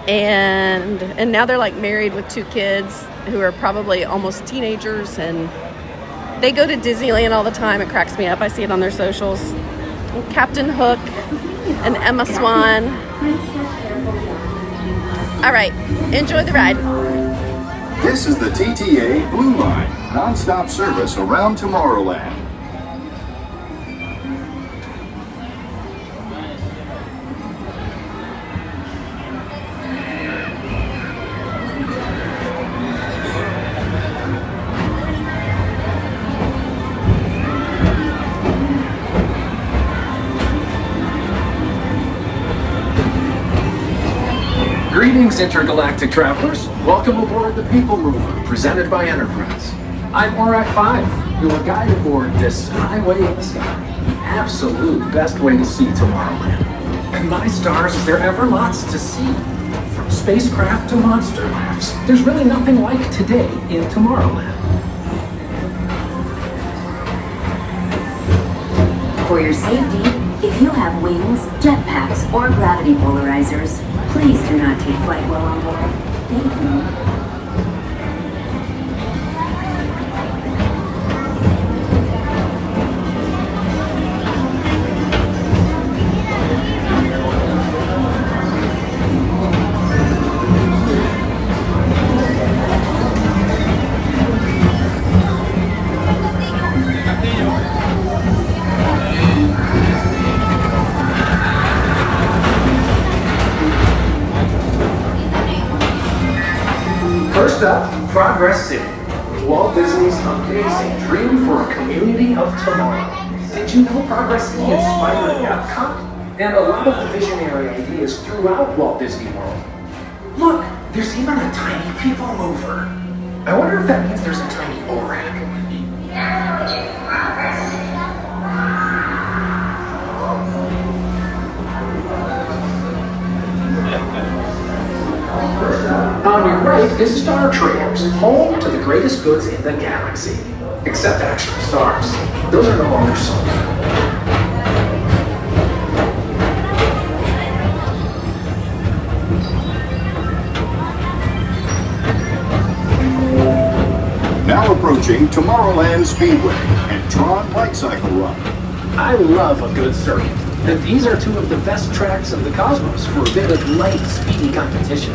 And now they're like married with 2 kids who are probably almost teenagers, and they go to Disneyland all the time. It cracks me up. I see it on their socials. And Captain Hook and Emma Swan. All right, enjoy the ride. This is the TTA Blue Line, non-stop service around Tomorrowland. Greetings, intergalactic travelers. Welcome aboard the People Mover, presented by Enterprise. I'm Aurak 5, your guide aboard this highway in the sky, the absolute best way to see Tomorrowland. And my stars, there are ever lots to see. From spacecraft to monster laughs, there's really nothing like today in Tomorrowland. For your safety, if you have wings, jetpacks, or gravity polarizers, please do not take flight while on board. Thank you. up, Progress City. Walt Disney's amazing dream for a community of tomorrow. Did you know Progress City inspired Epcot? And a lot of the visionary ideas throughout Walt Disney World. Look, there's even a tiny people mover. I wonder if that means there's a tiny ORAC. On your right is Star Trails, home to the greatest goods in the galaxy. Except actual stars. Those are no longer sold. Now approaching Tomorrowland Speedway and Tron Light Cycle Run. I love a good circuit, and these are two of the best tracks of the cosmos for a bit of light, speedy competition.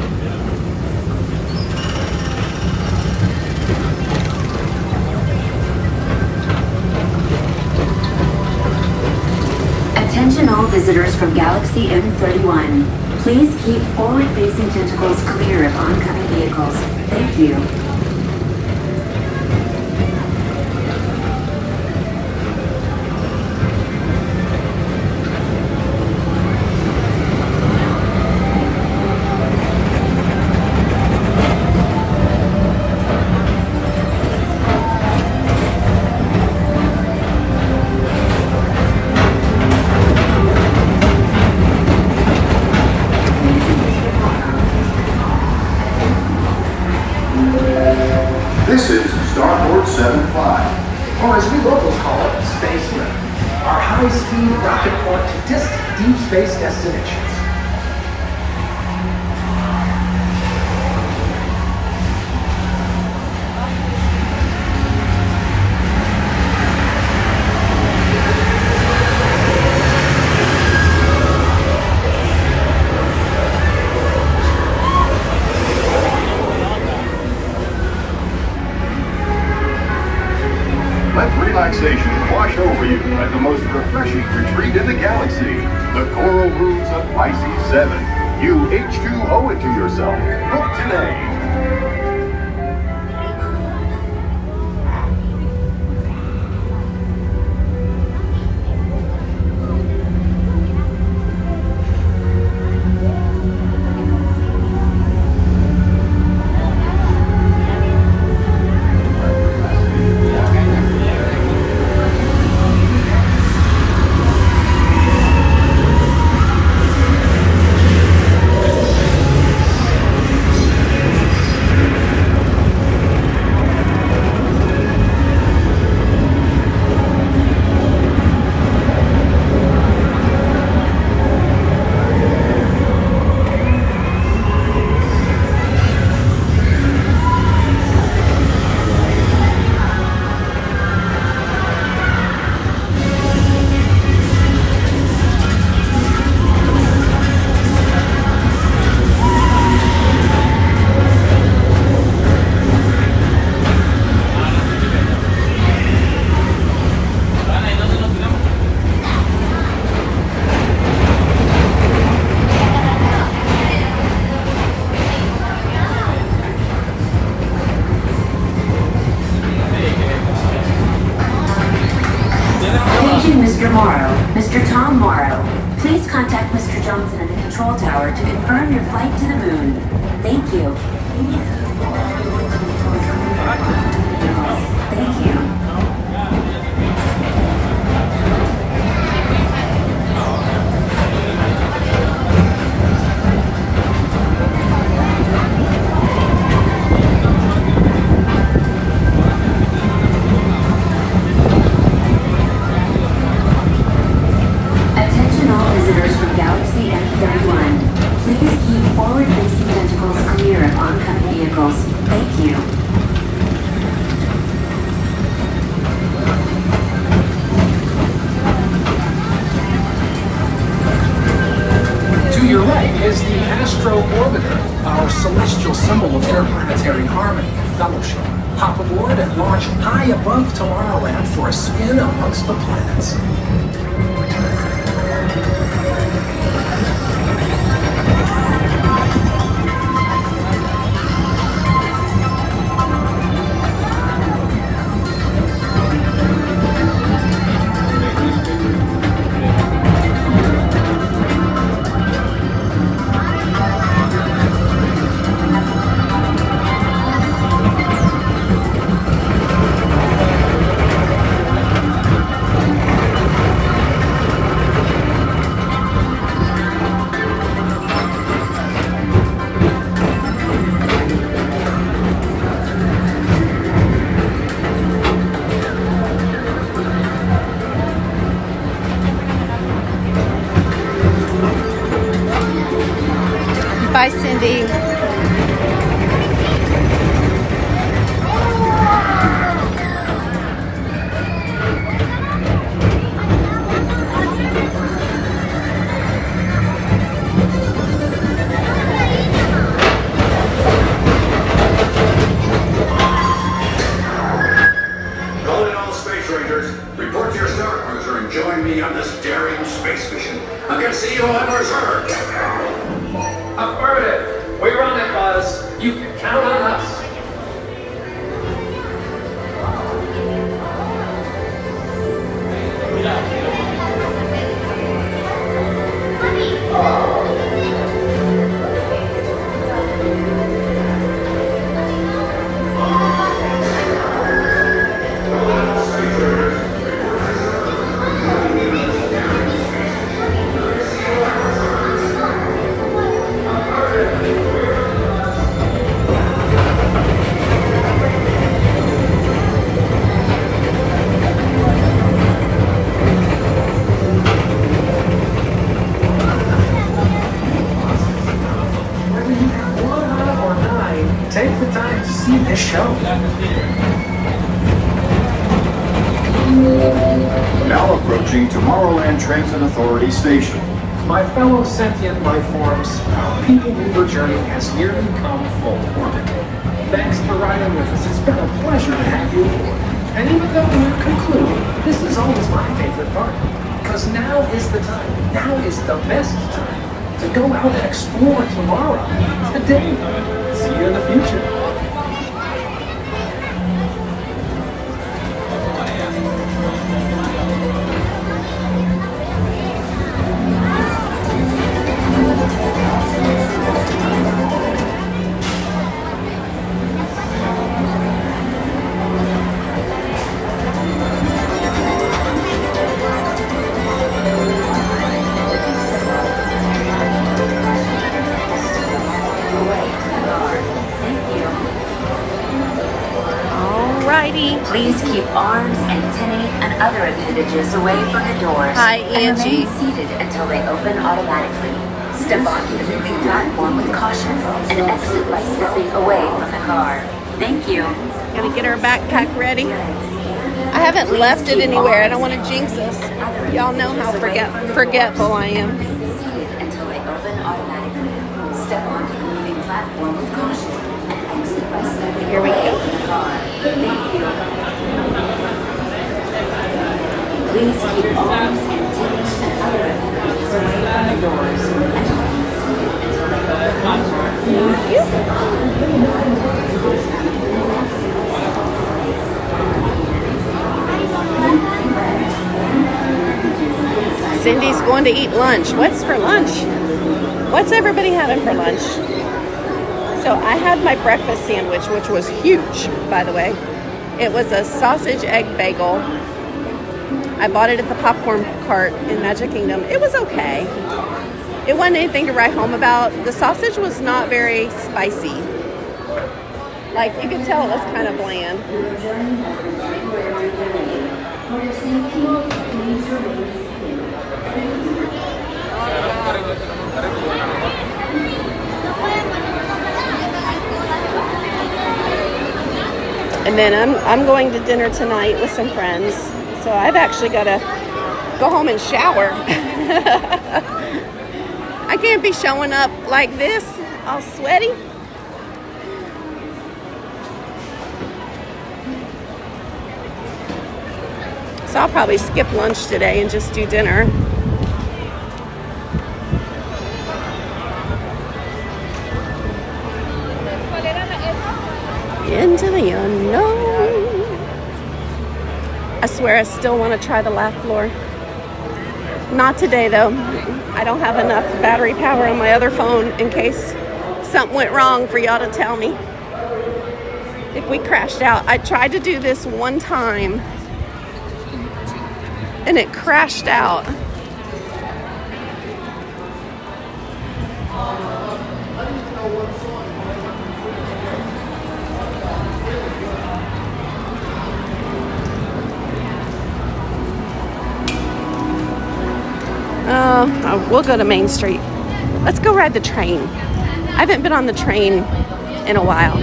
Attention all visitors from Galaxy M31. Please keep forward-facing tentacles clear of oncoming vehicles. Thank you. This is Starport 75. Or as we locals call it, Space Rim. Our high-speed rocket port to distant deep space destinations. Let relaxation wash over you at the most refreshing retreat in the galaxy, the Coral Rooms of Pisces 7. You H2 owe it to yourself. Book today. Mr. Morrow, Mr. Tom Morrow, please contact Mr. Johnson at the control tower to confirm your flight to the moon. Thank you. Thank you. Visitors from Galaxy M31, please keep forward-facing tentacles clear of oncoming vehicles. Thank you. To your right is the Astro Orbiter, our celestial symbol of interplanetary harmony and fellowship. Hop aboard and launch high above Tomorrowland for a spin amongst the planets. Bye, Cindy. Calling all space rangers. Report to your star cruiser and join me on this daring space mission against the evil Emperor's herd. Affirmative. We're on it, Buzz. You can count on us. Whether you have 1 eye or 9, take the time to see this show. Now approaching Tomorrowland Transit Authority Station. My fellow sentient life forms, our people mover journey has nearly come full orbit. Thanks for riding with us. It's been a pleasure to have you aboard. And even though we're concluding, this is always my favorite part. Because now is the time. Now is the best time to go out and explore tomorrow. Today. See you in the future. Alrighty. Please keep arms, antennae, and other appendages away from the doors. Hi, and Angie. remain seated until they open automatically. Step onto the moving platform with caution and exit by stepping away from the car. Thank you. Gonna get our backpack ready. I haven't left it anywhere. I don't want to jinx us. Y'all know how forgetful I am. Seated until they open automatically. Step onto the moving platform with caution and exit by stepping Here we away go. from the car. Thank you. Please keep arms, antennae, and other appendages away from the doors and remain seated until they open automatically. Cindy's going to eat lunch. What's for lunch? What's everybody having for lunch? So I had my breakfast sandwich, which was huge, by the way. It was a sausage egg bagel. I bought it at the popcorn cart in Magic Kingdom. It was okay. It wasn't anything to write home about. The sausage was not very spicy. Like, you could tell it was kind of bland. Your journey has been temporarily delayed. For your safety, please remain seated. Thank you. And then I'm going to dinner tonight with some friends. So I've actually got to go home and shower. I can't be showing up like this, all sweaty. So I'll probably skip lunch today and just do dinner. Into the unknown. I swear I still want to try the laugh floor. Not today though. I don't have enough battery power on my other phone in case something went wrong for y'all to tell me. If we crashed out. I tried to do this one time and it crashed out. We'll go to Main Street. Let's go ride the train. I haven't been on the train in a while.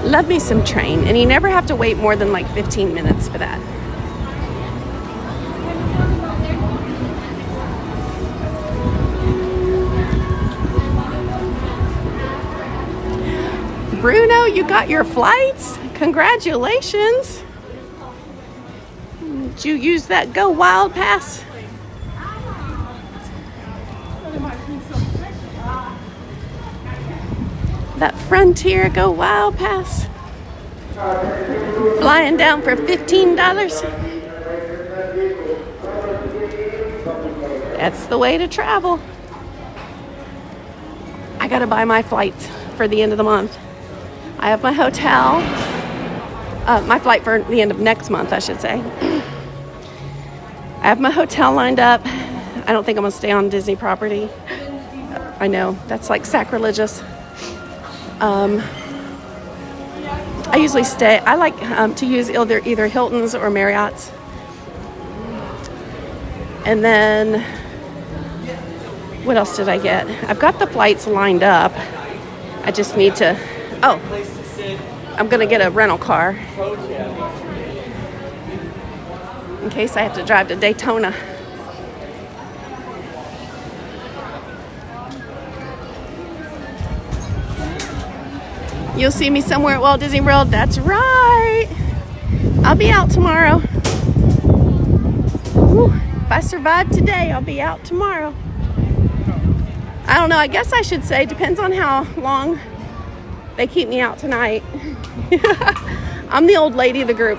Love me some train, and you never have to wait more than like 15 minutes for that. Bruno, you got your flights? Congratulations. Did you use that Go Wild pass? That Frontier Go Wild pass? Flying down for $15? That's the way to travel. I gotta buy my flights for the end of the month. I have my hotel, my flight for the end of next month, I should say. I have my hotel lined up. I don't think I'm gonna stay on Disney property. I know, that's like sacrilegious. I usually stay, I like to use either Hilton's or Marriott's. And then, what else did I get? I've got the flights lined up. I just need to, I'm gonna get a rental car in case I have to drive to Daytona. You'll see me somewhere at Walt Disney World. That's right. I'll be out tomorrow. Whew. If I survive today, I'll be out tomorrow. I don't know. I guess I should say, depends on how long they keep me out tonight. I'm the old lady of the group.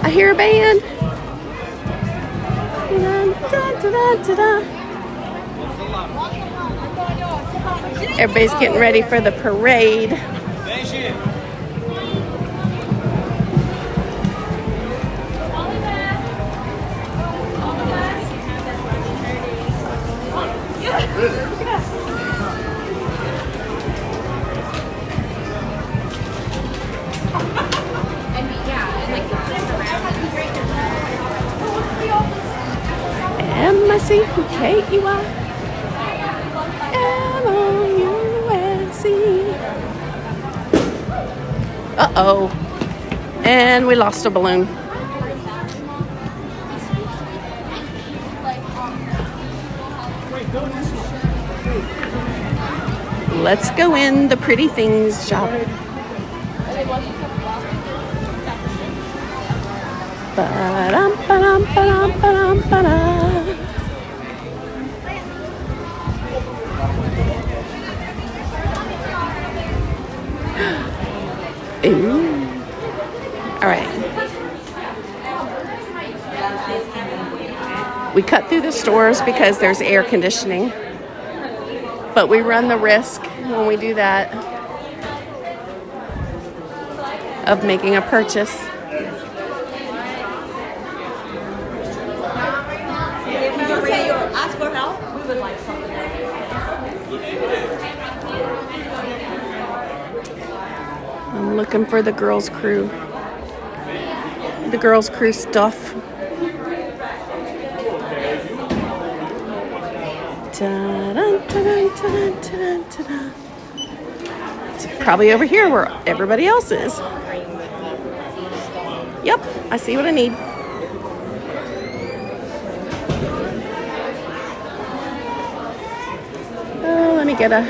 I hear a band. Everybody's getting ready for the parade. M-I-C-K-E-Y M-O-U-S-E. Uh-oh. And we lost a balloon. Let's go in the pretty things shop. Ba-dum, ba-dum, ba-dum, ba-dum, ba-dum. Ooh. All right. We cut through the stores because there's air conditioning, but we run the risk when we do that of making a purchase. If you say you ask for help, we would like something. I'm looking for the girls' crew. The girls' crew stuff. It's probably over here where everybody else is. Yep, I see what I need. Oh, let me get a...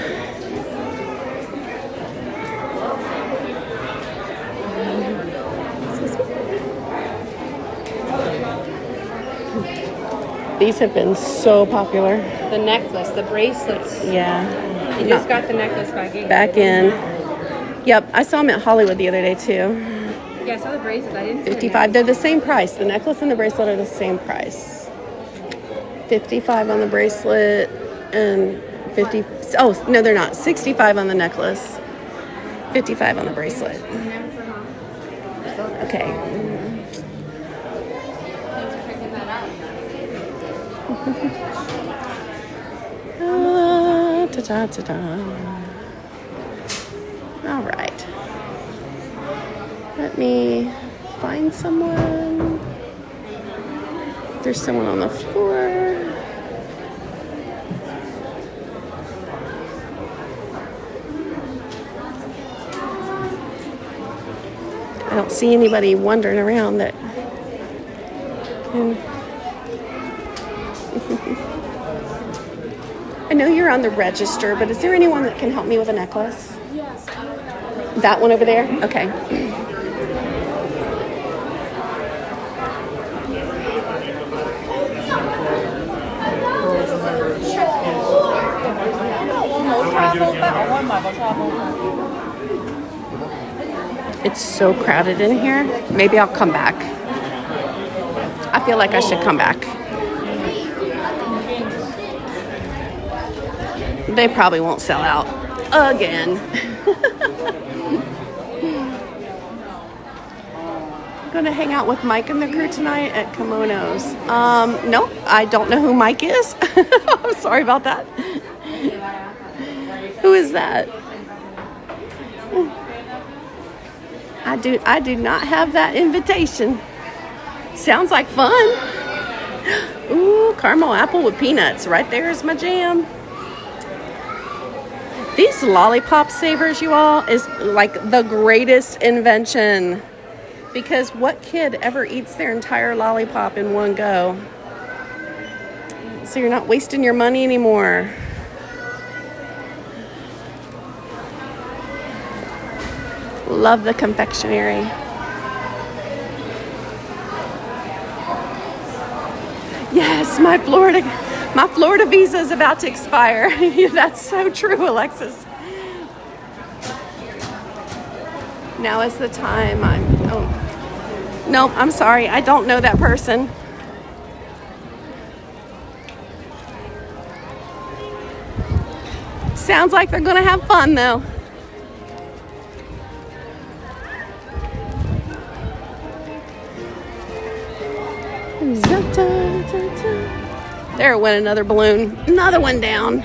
These have been so popular. The necklace, the bracelets. Yeah. You just got the necklace back in. Back in. Yep, I saw them at Hollywood the other day too. Yeah, I saw the bracelet. I didn't see $55. They're the same price. The necklace and the bracelet are the same price. $55 on the bracelet and $50. Oh no, they're not. $65 on the necklace. $55 on the bracelet. Okay. Ta-ta-ta-ta. All right. Let me find someone. There's someone on the floor. I don't see anybody wandering around that can. I know you're on the register, but is there anyone that can help me with a necklace? Yes. That one over there? Okay. It's so crowded in here. Maybe I'll come back. I feel like I should come back. They probably won't sell out again. I'm going to hang out with Mike and the crew tonight at Kimonos. Nope, I don't know who Mike is. I'm sorry about that. Who is that? I do not have that invitation. Sounds like fun. Ooh, caramel apple with peanuts. Right there is my jam. These lollipop savers, you all, is like the greatest invention. Because what kid ever eats their entire lollipop in one go? So you're not wasting your money anymore. Love the confectionery. Yes, my Florida visa is about to expire. That's so true, Alexis. Now is the time. No, I'm sorry. I don't know that person. Sounds like they're going to have fun, though. There went another balloon. Another one down.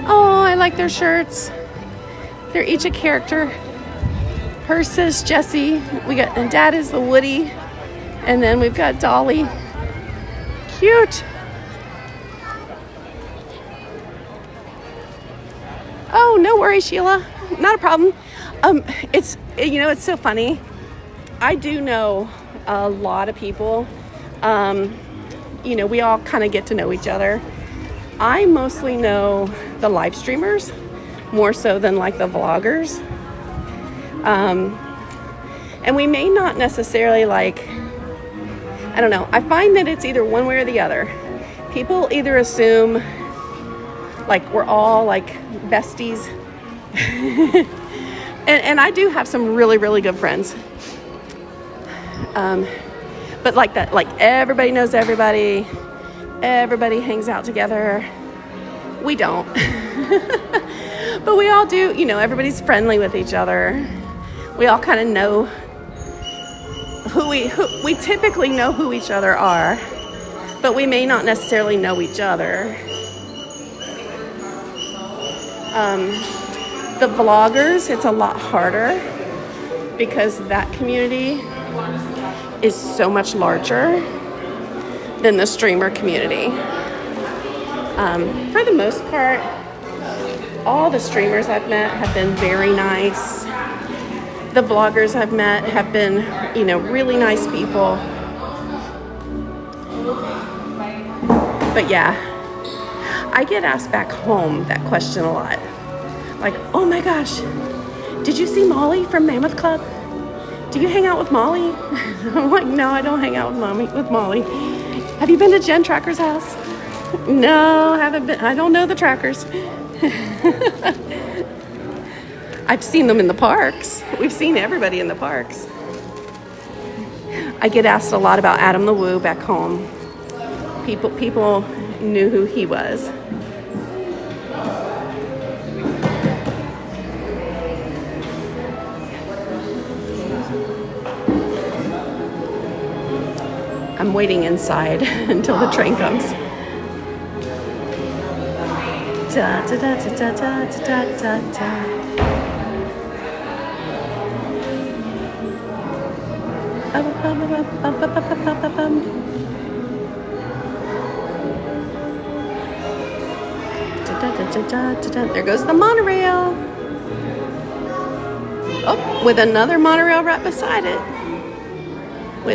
Oh, I like their shirts. They're each a character. Her says Jessie. And Dad is the Woody. And then we've got Dolly. Cute. Oh, no worries, Sheila. Not a problem. It's so funny. I do know a lot of people. We all kind of get to know each other. I mostly know the live streamers more so than like the vloggers. And we may not necessarily I don't know. I find that it's either one way or the other. People either assume we're all besties. and I do have some really, really good friends. But everybody knows everybody. Everybody hangs out together. We don't. But we all do, everybody's friendly with each other. We all kind of know who we typically know who each other are, but we may not necessarily know each other. The vloggers, it's a lot harder because that community is so much larger than the streamer community. For the most part, all the streamers I've met have been very nice. The vloggers I've met have been, really nice people. But yeah, I get asked back home that question a lot. Oh my gosh, did you see Molly from Mammoth Club? Do you hang out with Molly? I'm like, no, I don't hang out with Molly. Have you been to Jen Tracker's house? No, haven't been. I don't know the Trackers. I've seen them in the parks. We've seen everybody in the parks. I get asked a lot about Adam the Woo back home. People knew who he was. I'm waiting inside until the train comes. Da, da, da, da, da, da, da, da. There goes the monorail. Oh, with another monorail right beside it.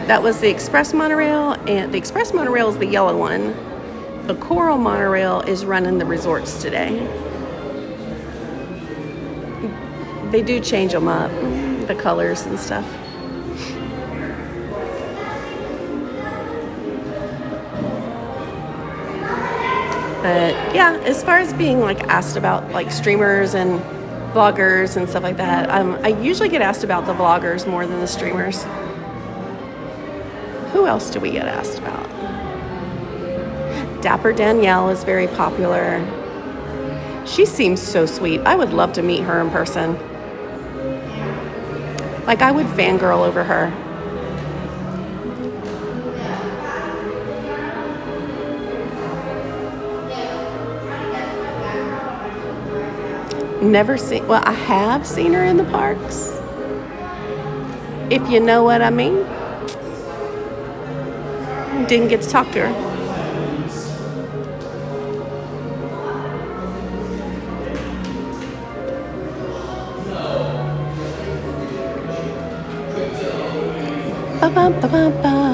That was the express monorail, and the express monorail is the yellow one. The coral monorail is running the resorts today. They do change them up, the colors and stuff. But yeah, as far as being like asked about like streamers and vloggers and stuff like that, I usually get asked about the vloggers more than the streamers. Who else do we get asked about? Dapper Danielle is very popular. She seems so sweet. I would love to meet her in person. Like, I would fangirl over her. Never seen, well, I have seen her in the parks, if you know what I mean. Didn't get to talk to her. Ba-bum-ba-bum-bum.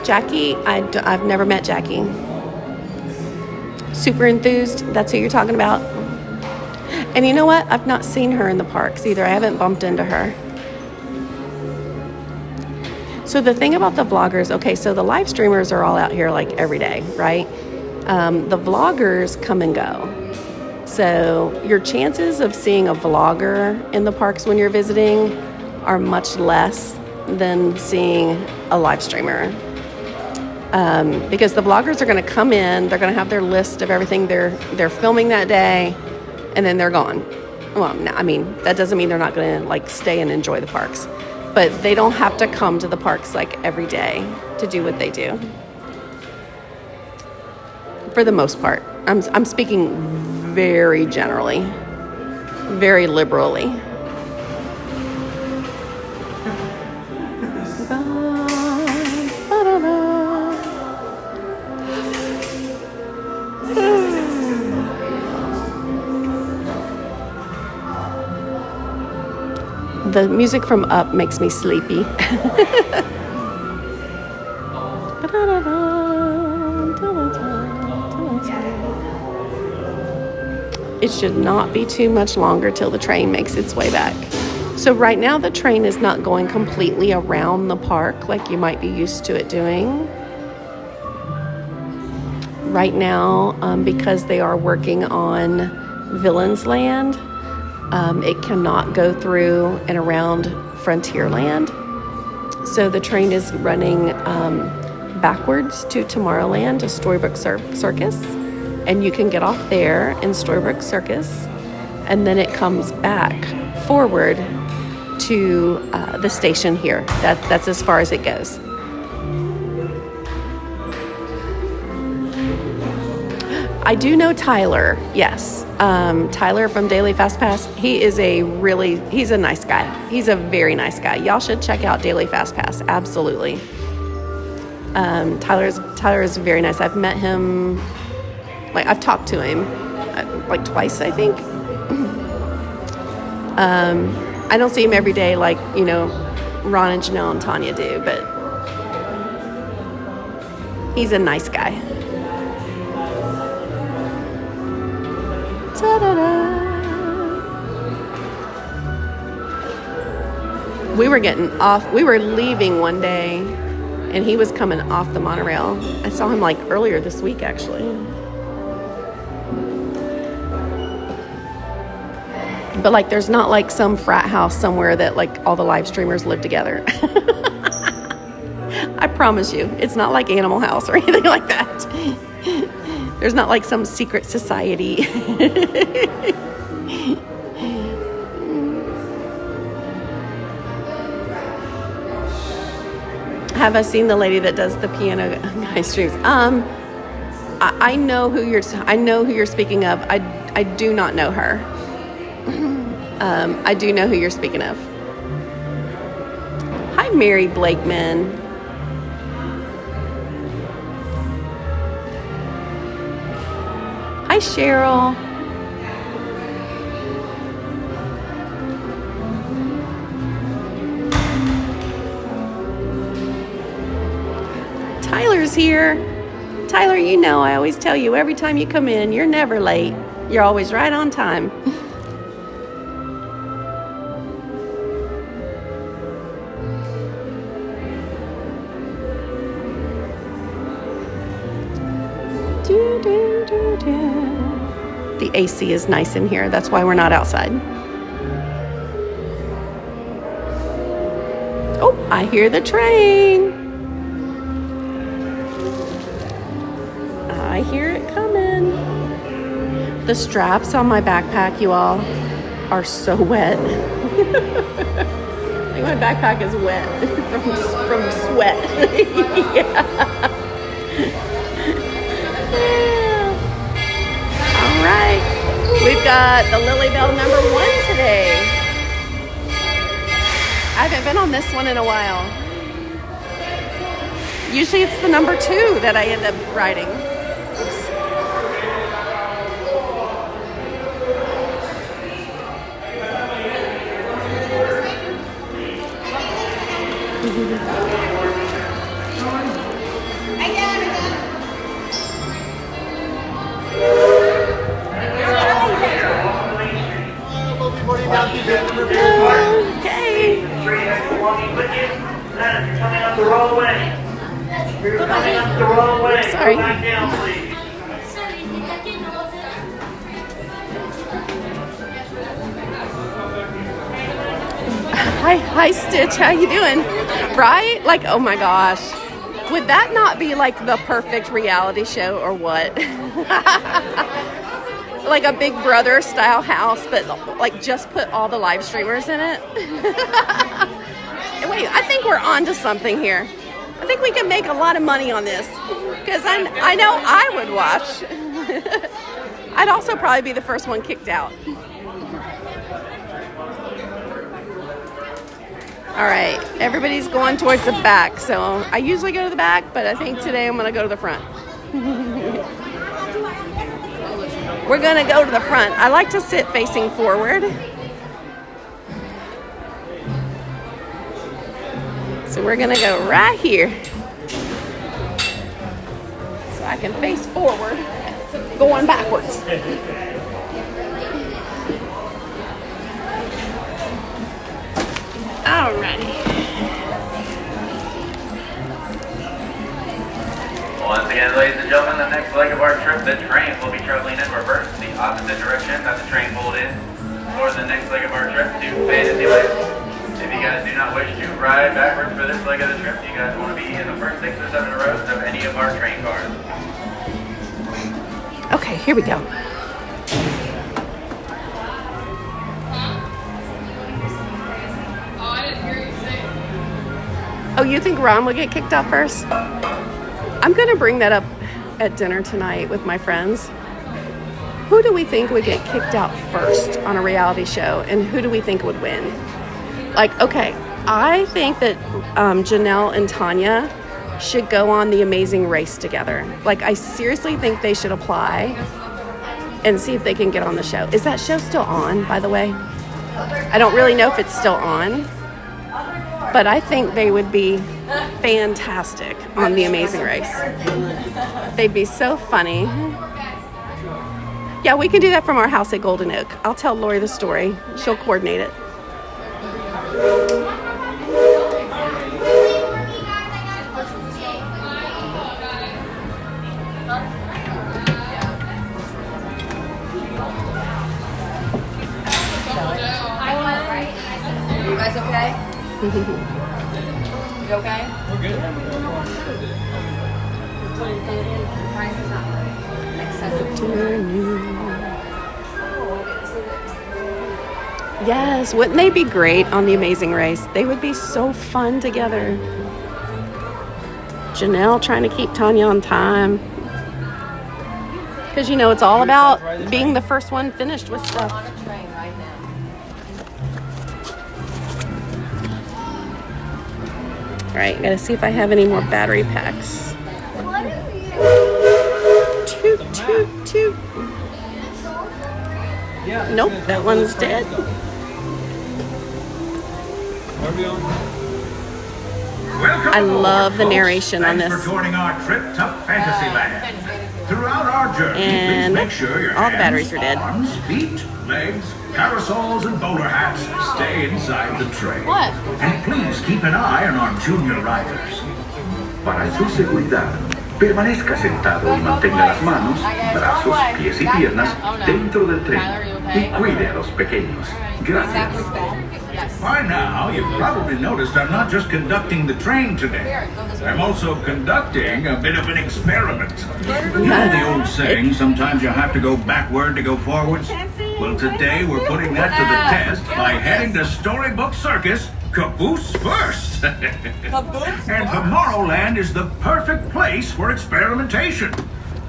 Jackie, I've never met Jackie. Super enthused, that's who you're talking about. And you know what? I've not seen her in the parks either. I haven't bumped into her. So the thing about the vloggers, okay, so the live streamers are all out here like every day, right? The vloggers come and go. So your chances of seeing a vlogger in the parks when you're visiting are much less than seeing a live streamer. Because the vloggers are going to come in, they're going to have their list of everything they're filming that day, and then they're gone. Well, no, I mean, that doesn't mean they're not going to like stay and enjoy the parks, but they don't have to come to the parks like every day to do what they do. For the most part, I'm speaking very generally, very liberally. The music from Up makes me sleepy. It should not be too much longer till the train makes its way back. So right now the train is not going completely around the park like you might be used to it doing. Right now, because they are working on Villains Land, it cannot go through and around Frontierland. So the train is running backwards to Tomorrowland, to Storybook Circus. And you can get off there in Storybook Circus. And then it comes back forward to the station here. That's as far as it goes. I do know Tyler, yes. Tyler from Daily Fast Pass. He's a nice guy. He's a very nice guy. Y'all should check out Daily Fast Pass, absolutely. Tyler is very nice. I've met him, like I've talked to him like twice, I think. I don't see him every day like, you know, Ron and Janelle and Tanya do, but he's a nice guy. We were leaving one day and he was coming off the monorail. I saw him like earlier this week actually. But like there's not like some frat house somewhere that like all the live streamers live together. I promise you, it's not like Animal House or anything like that. There's not like some secret society. Have I seen the lady that does the piano guy streams? I know who you're speaking of. I do not know her. I do know who you're speaking of. Hi, Mary Blakeman. Hi, Cheryl. Tyler's here. Tyler, you know I always tell you every time you come in, you're never late. You're always right on time. The AC is nice in here. That's why we're not outside. Oh, I hear the train. I hear it coming. The straps on my backpack, you all, are so wet. Like my backpack is wet from sweat. Yeah. All right. We've got the Lily Bell #1 today. I haven't been on this one in a while. Usually it's the #2 that I end up riding. Okay. Sorry. Hi, Stitch. How you doing? Right? Like, oh my gosh. Would that not be like the perfect reality show or what? Like a Big Brother style house, but like just put all the live streamers in it. Wait, I think we're on to something here. I think we can make a lot of money on this because I know I would watch. I'd also probably be the first one kicked out. All right, everybody's going towards the back, so I usually go to the back, but I think today I'm gonna go to the front. We're gonna go to the front. I like to sit facing forward. So we're gonna go right here. So I can face forward, going backwards. Alrighty. Once again, ladies and gentlemen, the next leg of our trip, the train will be traveling in reverse, the opposite direction that the train pulled in, for the next leg of our trip to Fantasyland. If you guys do not wish to ride backwards for this leg of the trip, you guys want to be in the first 6 or 7 rows of any of our train cars. Okay, here we go. Oh, you think Ron will get kicked out first? I'm going to bring that up at dinner tonight with my friends. Who do we think would get kicked out first on a reality show, and who do we think would win? Like, okay, I think that Janelle and Tanya should go on The Amazing Race together. Like, I seriously think they should apply and see if they can get on the show. Is that show still on, by the way? I don't really know if it's still on. But I think they would be fantastic on The Amazing Race. They'd be so funny. Yeah, we can do that from our house at Golden Oak. I'll tell Lori the story. She'll coordinate it. You guys okay? You okay? We're good. Price is not excessive. Yes, wouldn't they be great on The Amazing Race? They would be so fun together. Janelle trying to keep Tanya on time. Because, you know, it's all about being the first one finished with stuff. On a train right now. All right, gotta see if I have any more battery packs. Toot, toot, toot. Nope, that one's dead. I love the narration on this. Thanks for joining our trip to Fantasyland. Throughout our journey, And please make sure your all the batteries are dead. arms, feet, legs, parasols, and bowler hats stay inside the train. What? And please keep an eye on our junior riders. Para su seguridad, permanezca sentado y mantenga las manos, brazos, pies y piernas dentro del tren y cuide a los pequeños. Gracias. By now, you've probably noticed I'm not just conducting the train today. I'm also conducting a bit of an experiment. You know the old saying, sometimes you have to go backward to go forwards? Well, today we're putting that to the test by heading to Storybook Circus, caboose first. And Tomorrowland is the perfect place for experimentation.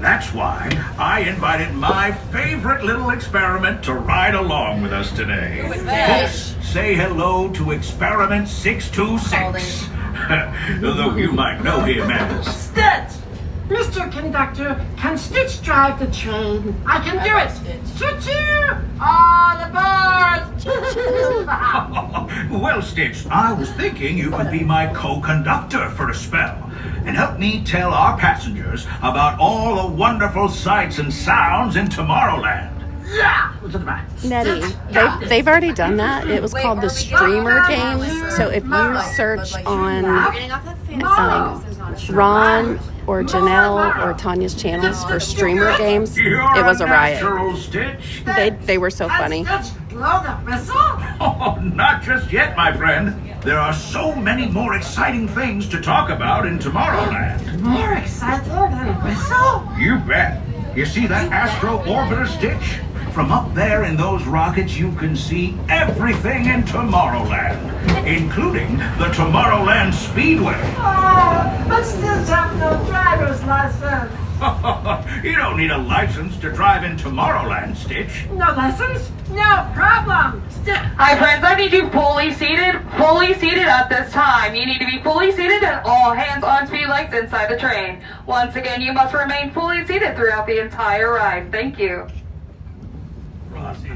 That's why I invited my favorite little experiment to ride along with us today. Folks, say hello to Experiment 626. Although you might know him as... Stitch! Mr. Conductor, can Stitch drive the train? I can do it! Choo-choo! All aboard! Well, Stitch, I was thinking you could be my co-conductor for a spell and help me tell our passengers about all the wonderful sights and sounds in Tomorrowland. Yeah! Nettie, they've already done that. It was called the Streamer Games. So if you search on Ron or Janelle or Tanya's channels for Streamer Games, it was a riot. They were so funny. Blow the whistle? Oh, not just yet, my friend. There are so many more exciting things to talk about in Tomorrowland. More exciting than a whistle? You bet. You see that Astro Orbiter, Stitch? From up there in those rockets, you can see everything in Tomorrowland, including the Tomorrowland Speedway. Oh, but still have no driver's license. You don't need a license to drive in Tomorrowland, Stitch. No license? No problem. Hi friends, I need you fully seated at this time. You need to be fully seated and all hands on speed lights inside the train. Once again, you must remain fully seated throughout the entire ride. Thank you.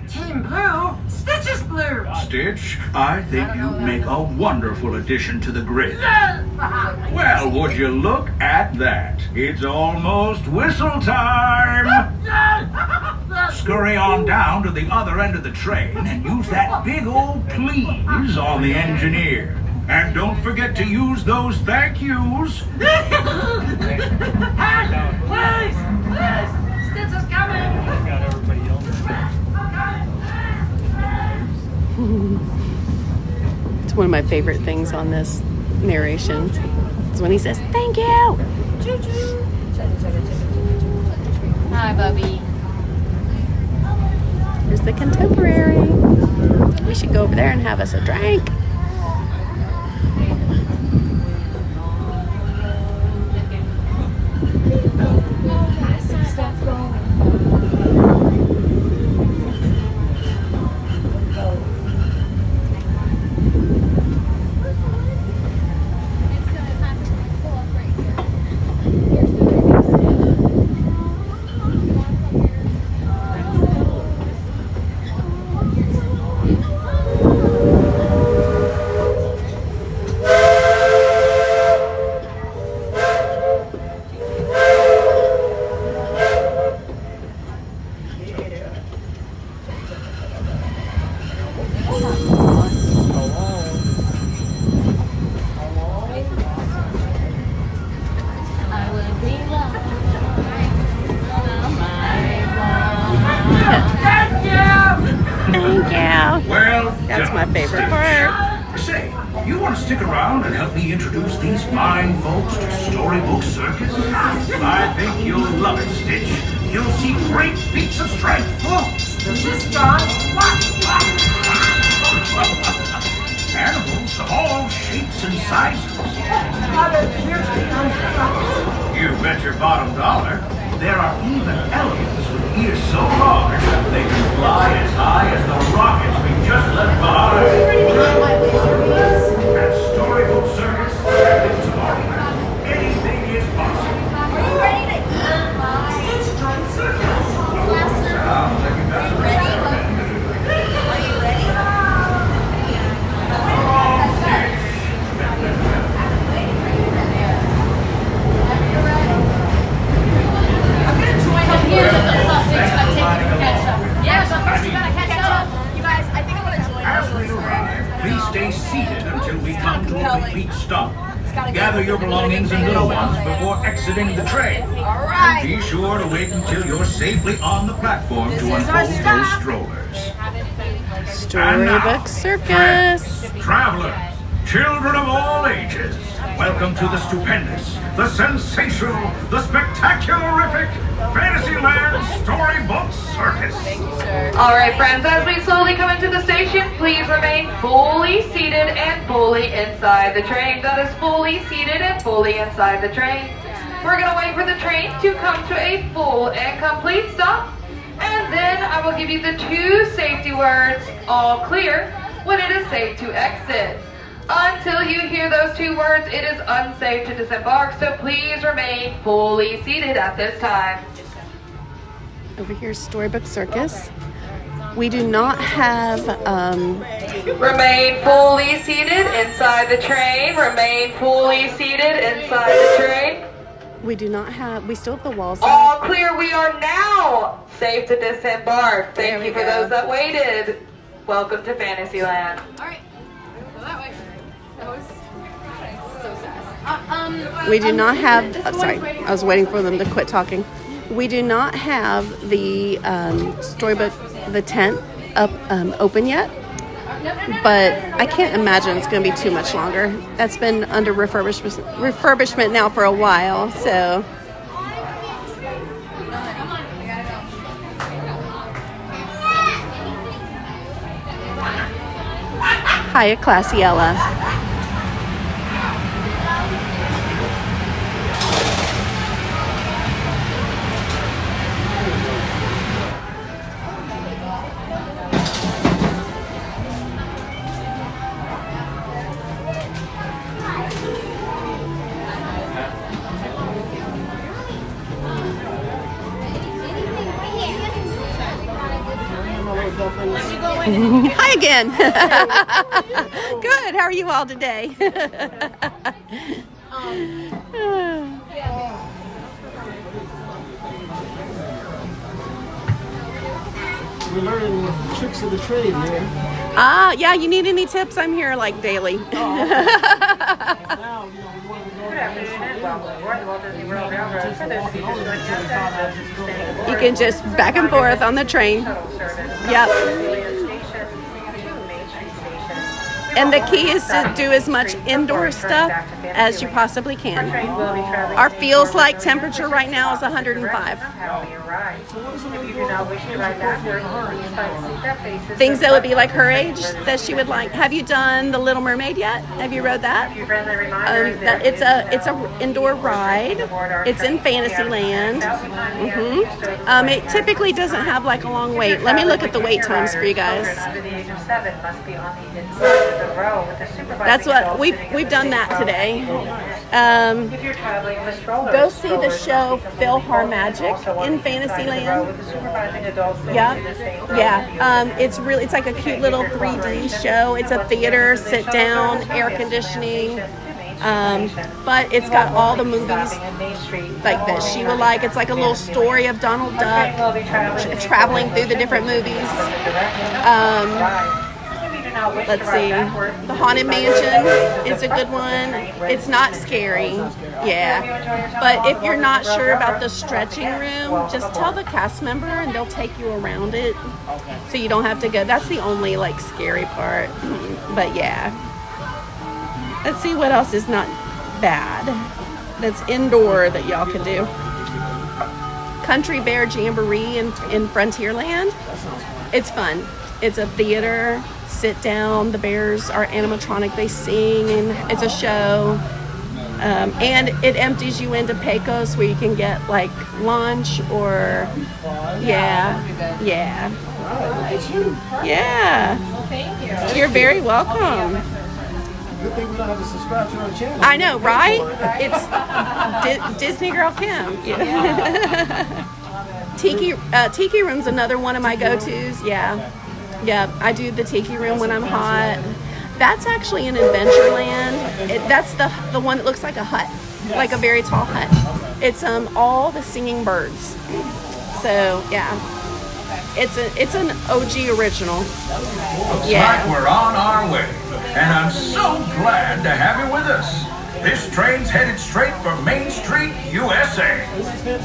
Team Blue? Stitch is blue. Stitch, I think you'd make a wonderful addition to the grid. Well, would you look at that? It's almost whistle time. Scurry on down to the other end of the train and use that big old please on the engineer. And don't forget to use those thank yous. Hey, please! Stitch is coming! It's one of my favorite things on this narration is when he says, "Thank you." Hi, Bubby. Here's the Contemporary. We should go over there and have us a drink. Well, that's my favorite part. Say, You want to stick around and help me introduce these fine folks to Storybook Circus? I think you'll love it, Stitch. You'll see great feats of strength. Is this John? Animals of all shapes and sizes. You bet your bottom dollar. There are even elephants with ears so large they can fly as high as the rockets we just left behind. At Storybook Circus, anything is possible. Are you ready to eat? Stitch joined the circus. Sounds like you got some Are you ready? Come here with the sausage. I'm taking the ketchup. Yeah, so first you gotta catch up. You guys, I think I'm gonna join As we arrive, please stay seated until we come to a complete stop. Gather your belongings and little ones before exiting the train. Alright. And be sure to wait until you're safely on the platform to unfold those strollers. Storybook Circus. Friends, travelers, children of all ages, welcome to the stupendous, the sensational, the spectacularific Fantasyland Storybook Circus. All right, friends, as we slowly come into the station, please remain fully seated and fully inside the train. That is fully seated and fully inside the train. We're going to wait for the train to come to a full and complete stop. And then I will give you the 2 safety words, all clear, when it is safe to exit. Until you hear those 2 words, it is unsafe to disembark, so please remain fully seated at this time. Over here, Storybook Circus. We do not have, Remain fully seated inside the train. Remain fully seated inside the train. we still have the walls up. All clear, we are now safe to disembark. Thank you for those that waited. Welcome to Fantasyland. Alright. Go that way. That was so fast. We do not have, sorry, I was waiting for them to quit talking. We do not have the Storybook, the tent up open yet, but I can't imagine it's going to be too much longer. That's been under refurbishment now for a while, so. Hiya, Classiella. Hi again. Good. How are you all today? We're learning tricks of the trade here. Yeah, you need any tips? I'm here like daily. Good afternoon and welcome aboard the Walt Disney World Railroad. For those of you just joining us, You can just back and forth on the train. Yep. And the key is to do as much indoor stuff as you possibly can. Our feels like temperature right now is 105. Things that would be like her age that she would like. Have you done The Little Mermaid yet? Have you rode that? It's a indoor ride. It's in Fantasyland. It typically doesn't have like a long wait. Let me look at the wait times for you guys. That's what we've done that today. Go see the show PhilharMagic in Fantasyland. Yeah. It's like a cute little 3D show. It's a theater, sit down, air conditioning. But it's got all the movies like that she would like. It's like a little story of Donald Duck traveling through the different movies. Let's see. The Haunted Mansion is a good one. It's not scary. Yeah. But if you're not sure about the stretching room, just tell the cast member and they'll take you around it. So you don't have to go. That's the only like scary part. But yeah. Let's see what else is not bad. That's indoor that y'all can do. Country Bear Jamboree in Frontierland. It's fun. It's a theater. Sit down. The bears are animatronic. They sing, and it's a show. And it empties you into Pecos where you can get like lunch or yeah. Well, thank you. You're very welcome. Good thing we don't have to subscribe to our channel. I know, right? It's DisneyGirlKim. Yeah. Tiki Room's another one of my go-tos. Yeah, I do the Tiki Room when I'm hot. That's actually in Adventureland. That's the one that looks like a hut, like a very tall hut. It's all the singing birds. So yeah, it's an OG original. Looks like we're on our way, and I'm so glad to have you with us. This train's headed straight for Main Street, USA.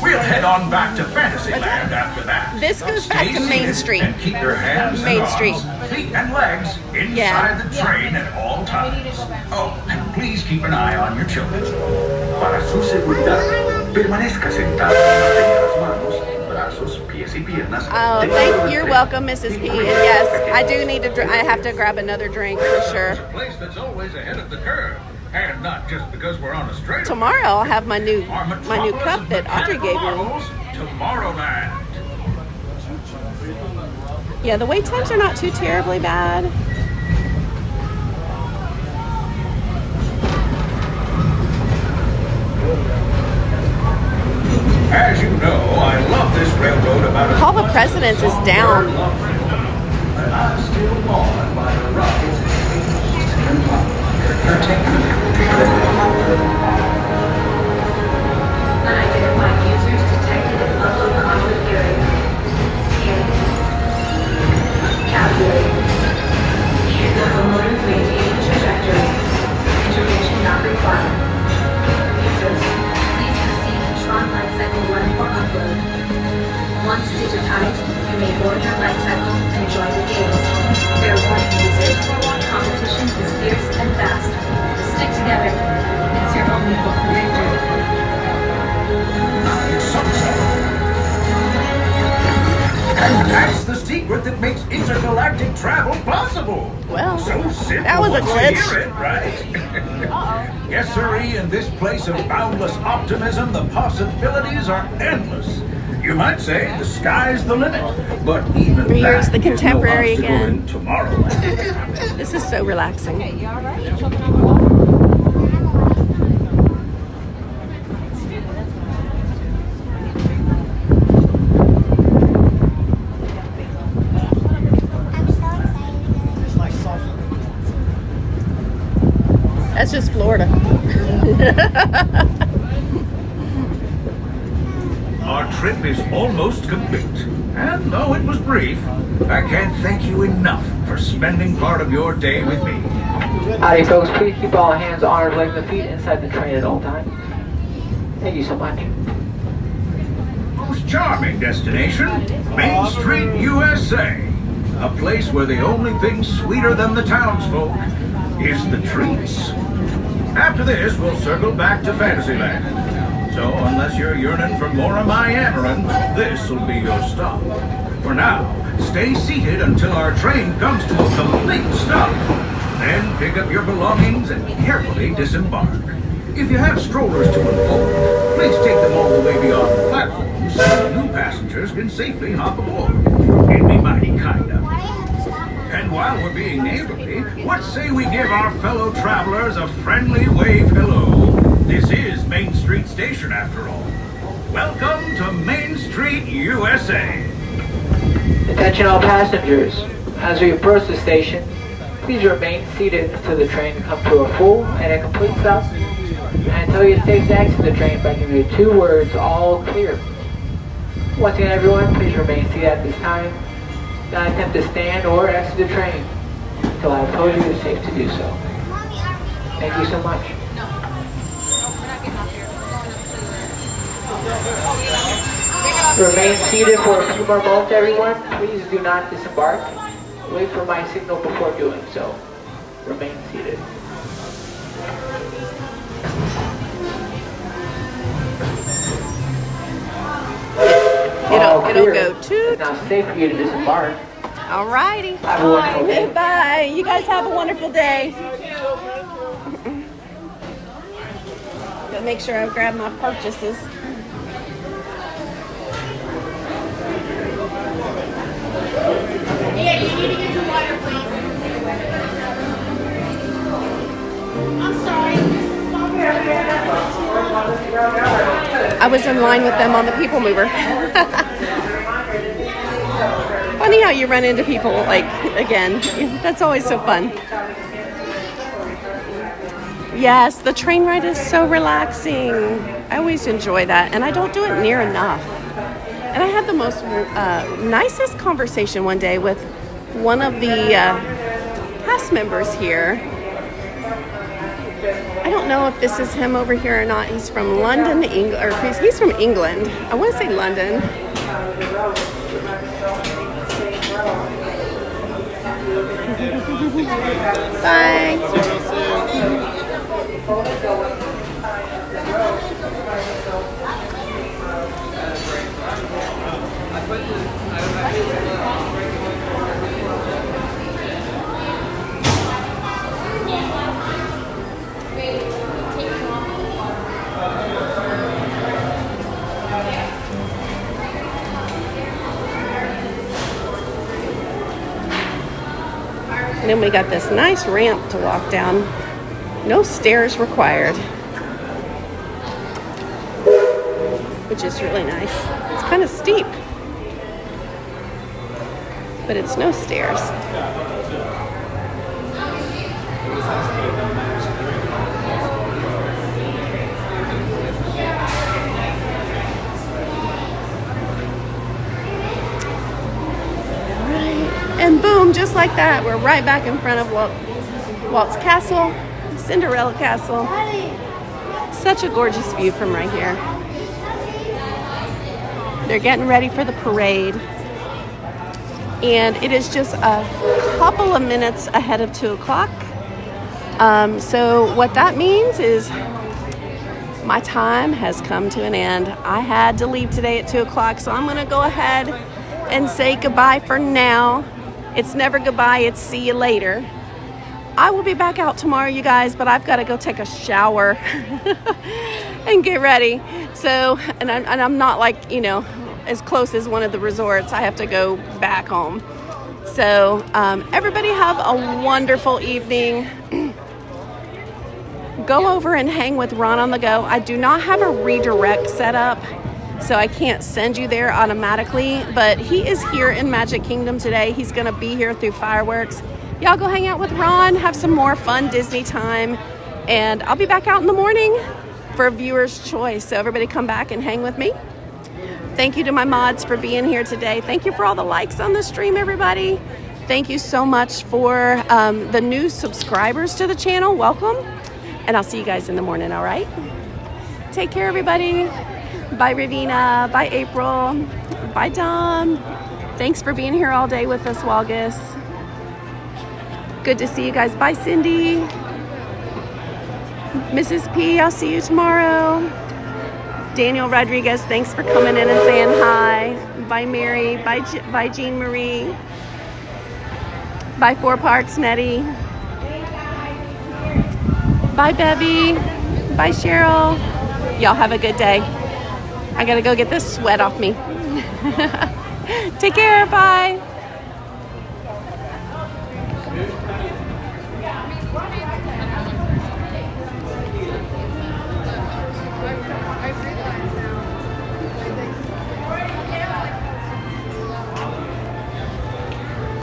We'll head on back to Fantasyland after that. This goes back to Main Street. And keep your hands, Main and Street. arms, feet, and legs inside the train at all times. Oh, and please keep an eye on your children. Para su seguridad, permanezca sentado y mantenga las manos, brazos, pies y piernas. Oh, you're welcome, Mrs. P. And yes, I do need to. I have to grab another drink for sure. It's a place that's always ahead of the curve. And not just because we're on a straight. Tomorrow I'll have my new cup that Audrey gave me. Tomorrowland. Yeah, the wait times are not too terribly bad. As you know, I love this railroad about Hall of Presidents is down. And I'm still on by the rockets. Unidentified users detected in upload conflict area. Scanning. Calculating. Locomotive maintaining trajectory. Intervention not required. Users, please proceed to Tron Light Cycle 1 for upload. Once digitized, you may board your light cycle and join the games. Fair warning, users. Competition is fierce and fast. Stick together. It's your only hope for victory. And that's the secret that makes intergalactic travel possible. Well, so simple that was a once you glitch. hear it, right? Yes, sirree, in this place of boundless optimism, the possibilities are endless. You might say the sky's the limit, but even Here's that the is no contemporary obstacle again. in Tomorrowland. This is so relaxing. That's just Florida. Our trip is almost complete, and though it was brief, I can't thank you enough for spending part of your day with me. Howdy folks, please keep all hands, arms, legs, and feet inside the train at all times. Thank you so much. Most charming destination, Main Street, USA. A place where the only thing sweeter than the townsfolk is the treats. After this, we'll circle back to Fantasyland. So, unless you're yearning for more of my yammering, this'll be your stop. For now, stay seated until our train comes to a complete stop. Then pick up your belongings and carefully disembark. If you have strollers to unfold, please take them all the way beyond the platform so new passengers can safely hop aboard. It'd be mighty kind of you. And while we're being neighborly, what say we give our fellow travelers a friendly wave hello? This is Main Street Station, after all. Welcome to Main Street, USA. Attention all passengers. As we approach the station, please remain seated until the train comes to a full and a complete stop. And until you safe to exit the train by giving you 2 words, all clear. Once again, everyone, please remain seated at this time. Do not attempt to stand or exit the train until I have told you it's safe to do so. Thank you so much. Remain seated for a few more moments, everyone. Please do not disembark. Wait for my signal before doing so. Remain seated. all It'll clear. go toot. It's now safe for you to disembark. Alrighty. Have a wonderful day. Bye. You guys have a wonderful day. Gotta make sure I grab my purchases. Yeah, you need to get your water, please. I'm sorry. I was in line with them on the People Mover. Funny how you run into people, like, again. That's always so fun. Yes, the train ride is so relaxing. I always enjoy that, and I don't do it near enough. And I had the most nicest conversation one day with one of the cast members here. I don't know if this is him over here or not. He's from London, England, or he's from England. I want to say London. Bye. And then we got this nice ramp to walk down. No stairs required, which is really nice. It's kind of steep, but it's no stairs. And boom, just like that, we're right back in front of Walt's Castle, Cinderella Castle. Such a gorgeous view from right here. They're getting ready for the parade. And it is just a couple of minutes ahead of 2 o'clock. So what that means is my time has come to an end. I had to leave today at 2 o'clock, so I'm gonna go ahead and say goodbye for now. It's never goodbye, it's see you later. I will be back out tomorrow, you guys, but I've got to go take a shower and get ready. So, and I'm not like, as close as one of the resorts. I have to go back home. So, everybody have a wonderful evening. Go over and hang with Ron on the Go. I do not have a redirect set up, so I can't send you there automatically, but he is here in Magic Kingdom today. He's gonna be here through fireworks. Y'all go hang out with Ron, have some more fun Disney time, and I'll be back out in the morning for viewer's choice. So everybody come back and hang with me. Thank you to my mods for being here today. Thank you for all the likes on the stream, everybody. Thank you so much for the new subscribers to the channel. Welcome, and I'll see you guys in the morning, all right? Take care, everybody. Bye, Ravina. Bye, April. Bye, Dom. Thanks for being here all day with us, Walgus. Good to see you guys. Bye, Cindy. Mrs. P, I'll see you tomorrow. Daniel Rodriguez, thanks for coming in and saying hi. Bye, Mary. Bye, Jean Marie. Bye, Four Parks, Nettie. Bye, Bevy. Bye, Cheryl. Y'all have a good day. I gotta go get this sweat off me. Take care, bye.